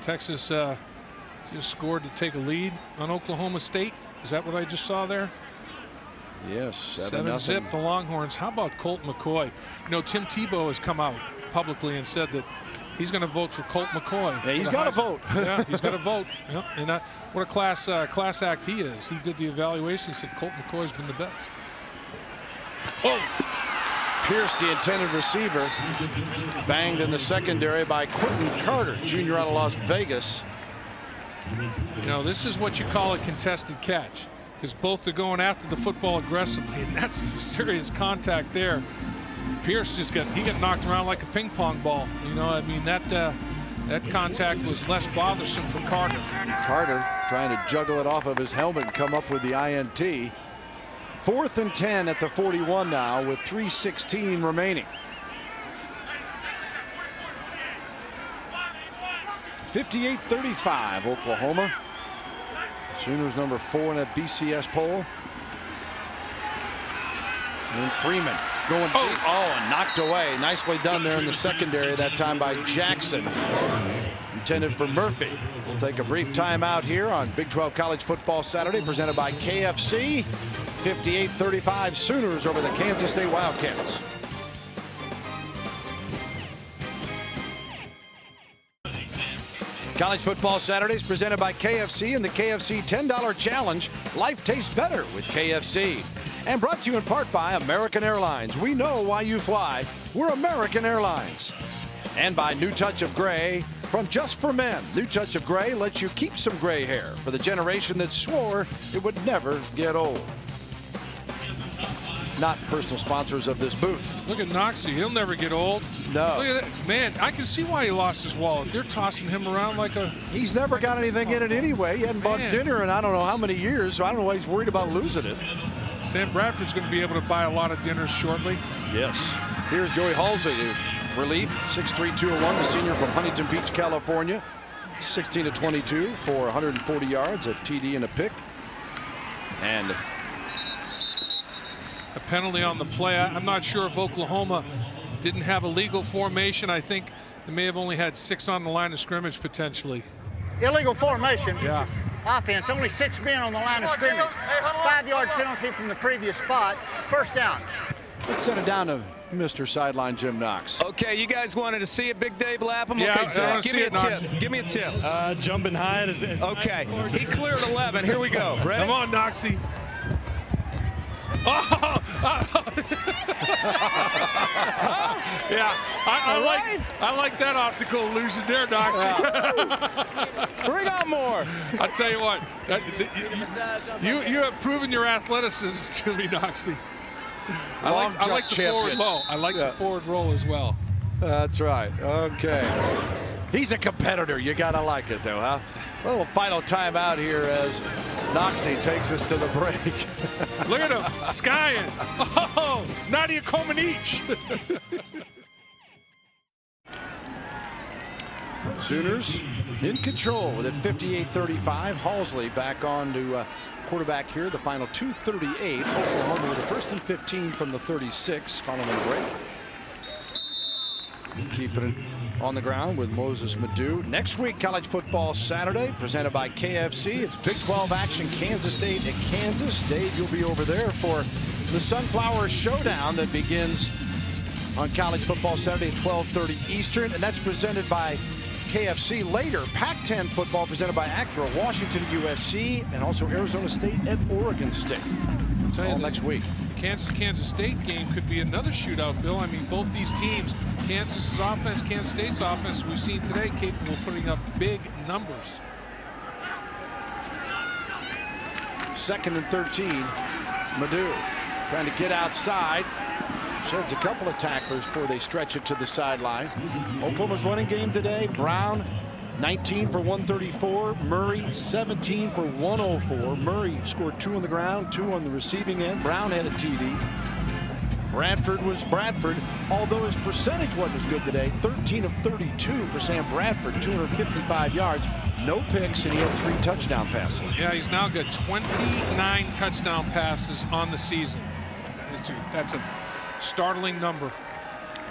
Texas just scored to take a lead on Oklahoma State. Is that what I just saw there? Yes, 7-0 the Longhorns. How about Colt McCoy? You know, Tim Tebow has come out publicly and said that he's going to vote for Colt McCoy. Yeah, he's got to vote. Yeah, he's got to vote. Yep. And what a class act he is. He did the evaluation. He said Colt McCoy's been the best. Oh! Pierce, the intended receiver, banged in the secondary by Quentin Carter, junior out of Las Vegas. You know, this is what you call a contested catch, because both are going after the football aggressively, and that's serious contact there. Pierce got knocked around like a ping pong ball. You know, I mean, that contact was less bothersome for Carter. Carter trying to juggle it off of his helmet and come up with the INT. 4th and 10 at the 41 now with 3:16 remaining. 58-35 Oklahoma. Sooners number 4 in that BCS poll. And Freeman going deep. Oh, and knocked away. Nicely done there in the secondary, that time by Jackson. Intended for Murphy. We'll take a brief timeout here on Big 12 College Football Saturday, presented by KFC. 58-35 Sooners over the Kansas State Wildcats. College Football Saturdays presented by KFC and the KFC $10 Challenge. Life tastes better with KFC. And brought to you in part by American Airlines. We know why you fly. We're American Airlines. And by New Touch of Gray from Just for Men. New Touch of Gray lets you keep some gray hair for the generation that swore it would never get old. Not personal sponsors of this booth. Look at Noxie. He'll never get old. No. Look at that. Man, I can see why he lost his wallet. They're tossing him around like a... He's never got anything in it anyway. He hadn't bought dinner in I don't know how many years, so I don't know why he's worried about losing it. Sam Bradford's going to be able to buy a lot of dinners shortly. Yes. Here's Joey Halsey, relief, 6'3", 201, the senior from Huntington Beach, California. 16-22 for 140 yards, a TD and a pick. And a penalty on the play. I'm not sure if Oklahoma didn't have a legal formation. I think they may have only had 6 on the line of scrimmage potentially. Illegal formation. Yeah. Offense, only 6 men on the line of scrimmage. 5-yard penalty from the previous spot. First down. Let's send it down to Mr. Sideline Jim Knox. Okay, you guys wanted to see it, Big Dave Lapham? Yeah, okay, so give me a Knox. tip. Give me a tip. Jumping high. Okay, he cleared 11. Here we go. Ready? Come on, Noxie. Yeah, I like that optical illusion there, Noxie. Bring on more. I'll tell you what, you have proven your athleticism to me, Noxie. I like the forward low. I like the forward roll as well. That's right. Okay. He's a competitor. You got to like it, though, huh? A little final timeout here as Noxie takes us to the break. Look at him, skying. Oh, Nadia Comaneci. Sooners in control with it 58-35. Halsley back on to quarterback here. The final 2:38. Oklahoma with a 1st and 15 from the 36 following the break. Keeping it on the ground with Moses Madu. Next week, College Football Saturday, presented by KFC. It's Big 12 action, Kansas State at Kansas. Dave, you'll be over there for the Sunflower Showdown that begins on College Football Saturday at 12:30 Eastern, and that's presented by KFC. Later, Pac-10 football presented by Acura, Washington, USC, and also Arizona State at Oregon State. All next week. Kansas State game could be another shootout, Bill. I mean, both these teams, Kansas's offense, Kansas State's offense, we've seen today capable of putting up big numbers. 2nd and 13. Madu trying to get outside. Sheds a couple of tacklers before they stretch it to the sideline. Oklahoma's running game today. Brown, 19 for 134. Murray, 17 for 104. Murray scored 2 on the ground, 2 on the receiving end. Brown had a TD. Bradford was Bradford, although his percentage wasn't as good today. 13 of 32 for Sam Bradford, 255 yards, no picks, and he had 3 touchdown passes. Yeah, he's now got 29 touchdown passes on the season. That's a startling number.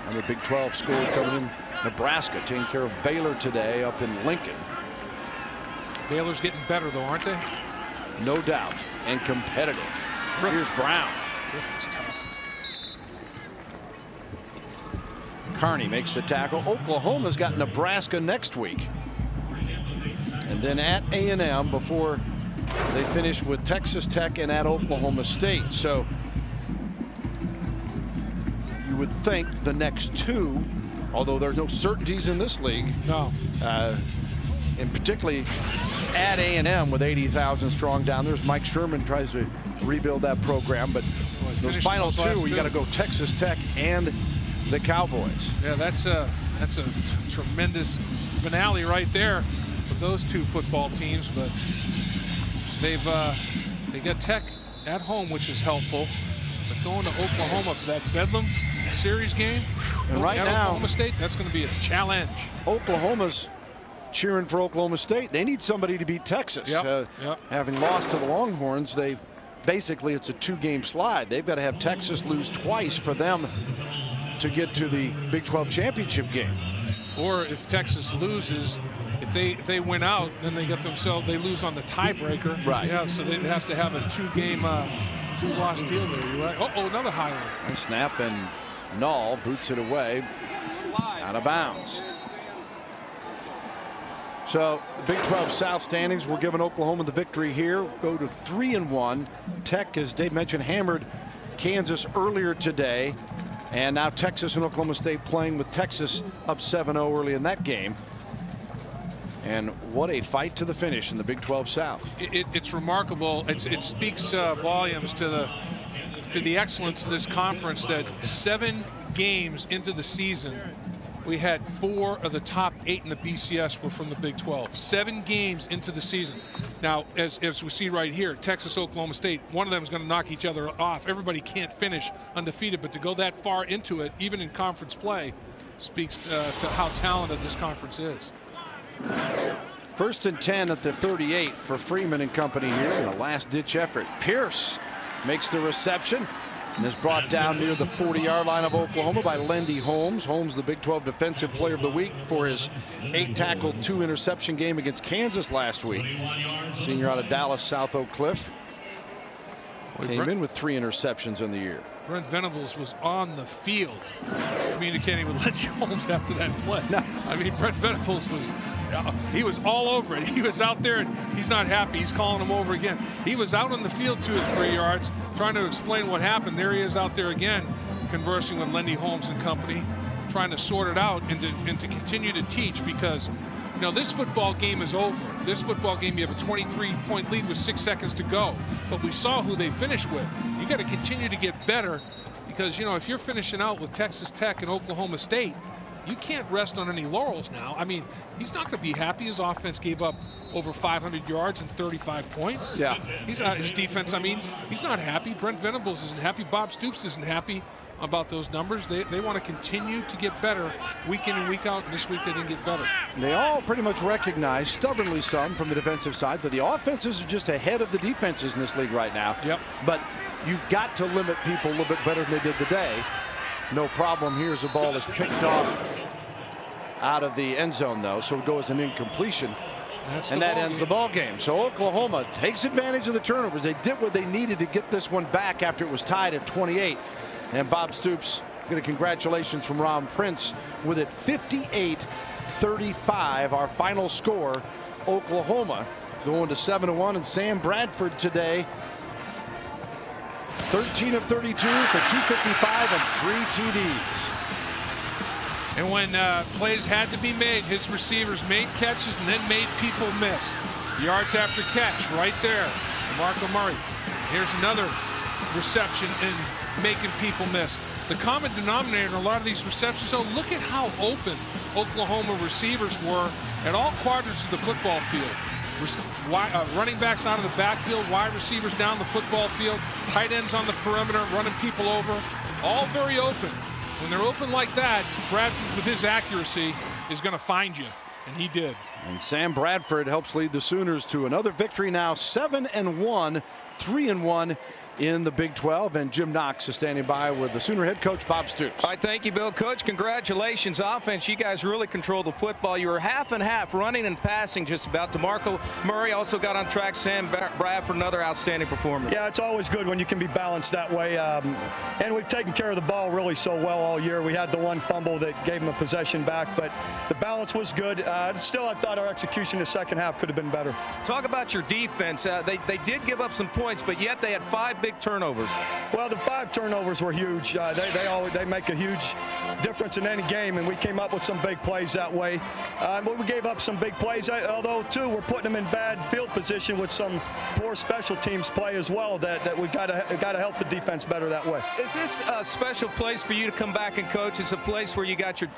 And the Big 12 scores coming in. Nebraska taking care of Baylor today up in Lincoln. Baylor's getting better, though, aren't they? No doubt. And competitive. Here's Brown. Griffin's tough. Carney makes the tackle. Oklahoma's got Nebraska next week. And then at A&M before they finish with Texas Tech and at Oklahoma State. So you would think the next 2, although there's no certainties in this league. No. And particularly at A&M with 80,000 strong down there. Mike Sherman tries to rebuild that program, but those final 2, you got to go Texas Tech and the Cowboys. Yeah, that's a tremendous finale right there with those 2 football teams. But they got Tech at home, which is helpful. But going to Oklahoma for that Bedlam series game, and right now, Oklahoma State, that's going to be a challenge. Oklahoma's cheering for Oklahoma State. They need somebody to beat Texas. Having lost to the Longhorns, basically it's a 2-game slide. They've got to have Texas lose twice for them to get to the Big 12 championship game. Or if Texas loses, if they win out, then they lose on the tiebreaker. Right. Yeah, so it has to have a 2-game, 2-loss deal there. You're right. Oh, another high one. Snap, and Null boots it away out of bounds. So the Big 12 South standings, we're giving Oklahoma the victory here. Go to 3-1. Tech, as Dave mentioned, hammered Kansas earlier today. And now Texas and Oklahoma State playing with Texas up 7-0 early in that game. And what a fight to the finish in the Big 12 South. It's remarkable. It speaks volumes to the excellence of this conference that 7 games into the season, we had 4 of the top 8 in the BCS were from the Big 12. 7 games into the season. Now, as we see right here, Texas, Oklahoma State, one of them is going to knock each other off. Everybody can't finish undefeated, but to go that far into it, even in conference play, speaks to how talented this conference is. 1st and 10 at the 38 for Freeman and company here in a last-ditch effort. Pierce makes the reception and is brought down near the 40-yard line of Oklahoma by Lendy Holmes. Holmes, the Big 12 Defensive Player of the Week for his 8-tackle, 2-interception game against Kansas last week. Senior out of Dallas, South Oak Cliff. Came in with 3 interceptions in the year. Brent Venables was on the field communicating with Lendy Holmes after that play. No. I mean, Brent Venables he was all over it. He was out there, and he's not happy. He's calling him over again. He was out on the field 2 or 3 yards trying to explain what happened. There he is out there again, conversing with Lendy Holmes and company, trying to sort it out and to continue to teach, because this football game is over. This football game, you have a 23-point lead with 6 seconds to go. But we saw who they finished with. You got to continue to get better, because, if you're finishing out with Texas Tech and Oklahoma State, you can't rest on any laurels now. I mean, he's not going to be happy. His offense gave up over 500 yards and 35 points. Yeah. His defense, he's not happy. Brent Venables isn't happy. Bob Stoops isn't happy about those numbers. They want to continue to get better week in and week out, and this week they didn't get better. They all pretty much recognize, stubbornly some from the defensive side, that the offenses are just ahead of the defenses in this league right now. Yep. But you've got to limit people a little bit better than they did today. No problem here as the ball is picked off out of the end zone, though, so it goes an incompletion. And that ends the ball game. So Oklahoma takes advantage of the turnovers. They did what they needed to get this one back after it was tied at 28. And Bob Stoops, congratulations from Ron Prince with it 58-35, our final score. Oklahoma going to 7-1, and Sam Bradford today 13 of 32 for 255 and 3 TDs. And when plays had to be made, his receivers made catches and then made people miss. Yards after catch right there. Marco Murray. Here's another reception and making people miss. The common denominator in a lot of these receptions, so look at how open Oklahoma receivers were at all quadrants of the football field. Running backs out of the backfield, wide receivers down the football field, tight ends on the perimeter, running people over, all very open. When they're open like that, Bradford, with his accuracy, is going to find you, and he did. And Sam Bradford helps lead the Sooners to another victory now, 7-1, 3-1 in the Big 12, and Jim Knox is standing by with the Sooner head coach Bob Stoops. All right, thank you, Bill. Coach, congratulations. Offense, you guys really controlled the football. You were half and half, running and passing just about. DeMarco Murray also got on track. Sam Bradford, another outstanding performance. Yeah, it's always good when you can be balanced that way. And we've taken care of the ball really so well all year. We had the one fumble that gave them a possession back, but the balance was good. Still, I thought our execution in the second half could have been better. Talk about your defense. They did give up some points, but yet they had 5 big turnovers. Well, the 5 turnovers were huge. They make a huge difference in any game, and we came up with some big plays that way. But we gave up some big plays, although too we're putting them in bad field position with some poor special teams play as well. That we've got to help the defense better that way. Is this a special place for you to come back and coach? It's a place where you got your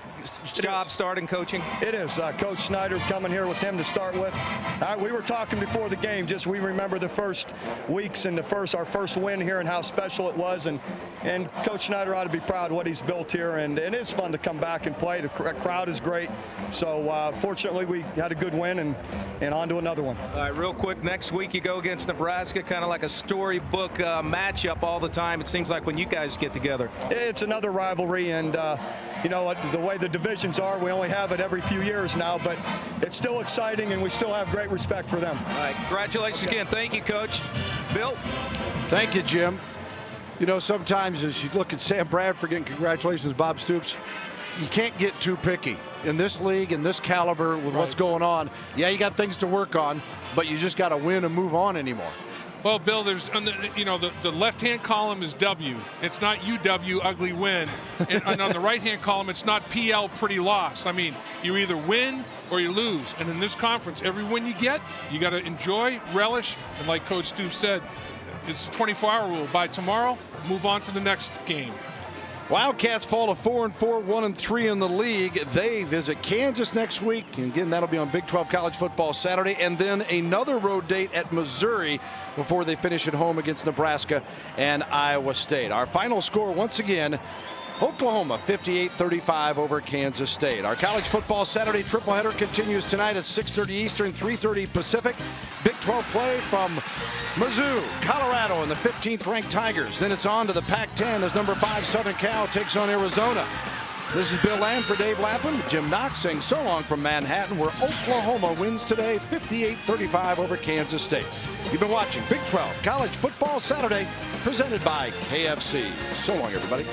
job starting coaching. It is. Coach Snyder coming here with him to start with. We were talking before the game. We remember the first weeks and our first win here and how special it was. And Coach Schneider ought to be proud of what he's built here. And it is fun to come back and play. The crowd is great. So fortunately, we had a good win and on to another one. All right, real quick, next week you go against Nebraska, kind of like a storybook matchup all the time. It seems like when you guys get together. It's another rivalry, and you know, the way the divisions are, we only have it every few years now, but it's still exciting, and we still have great respect for them. All right, congratulations again. Thank you, Coach. Bill? Thank you, Jim. You know, sometimes as you look at Sam Bradford getting congratulations, Bob Stoops, you can't get too picky. In this league, in this caliber, with what's going on, yeah, you got things to work on, but you just got to win and move on anymore. Well, Bill, there's, you know, the left-hand column is W. It's not UW, ugly win. And on the right-hand column, it's not PL, pretty loss. I mean, you either win or you lose. And in this conference, every win you get, you got to enjoy, relish, and like Coach Stoops said, it's a 24-hour rule. By tomorrow, move on to the next game. Wildcats fall to 4-4, 1-3 in the league. They visit Kansas next week. And again, that'll be on Big 12 College Football Saturday. And then another road date at Missouri before they finish at home against Nebraska and Iowa State. Our final score, once again, Oklahoma 58-35 over Kansas State. Our College Football Saturday tripleheader continues tonight at 6:30 Eastern, 3:30 Pacific. Big 12 play from Mizzou, Colorado, and the 15th ranked Tigers. Then it's on to the Pac-10 as number 5 Southern Cal takes on Arizona. This is Bill Lamb for Dave Lapham. Jim Knox saying so long from Manhattan, where Oklahoma wins today 58-35 over Kansas State. You've been watching Big 12 College Football Saturday presented by KFC. So long, everybody.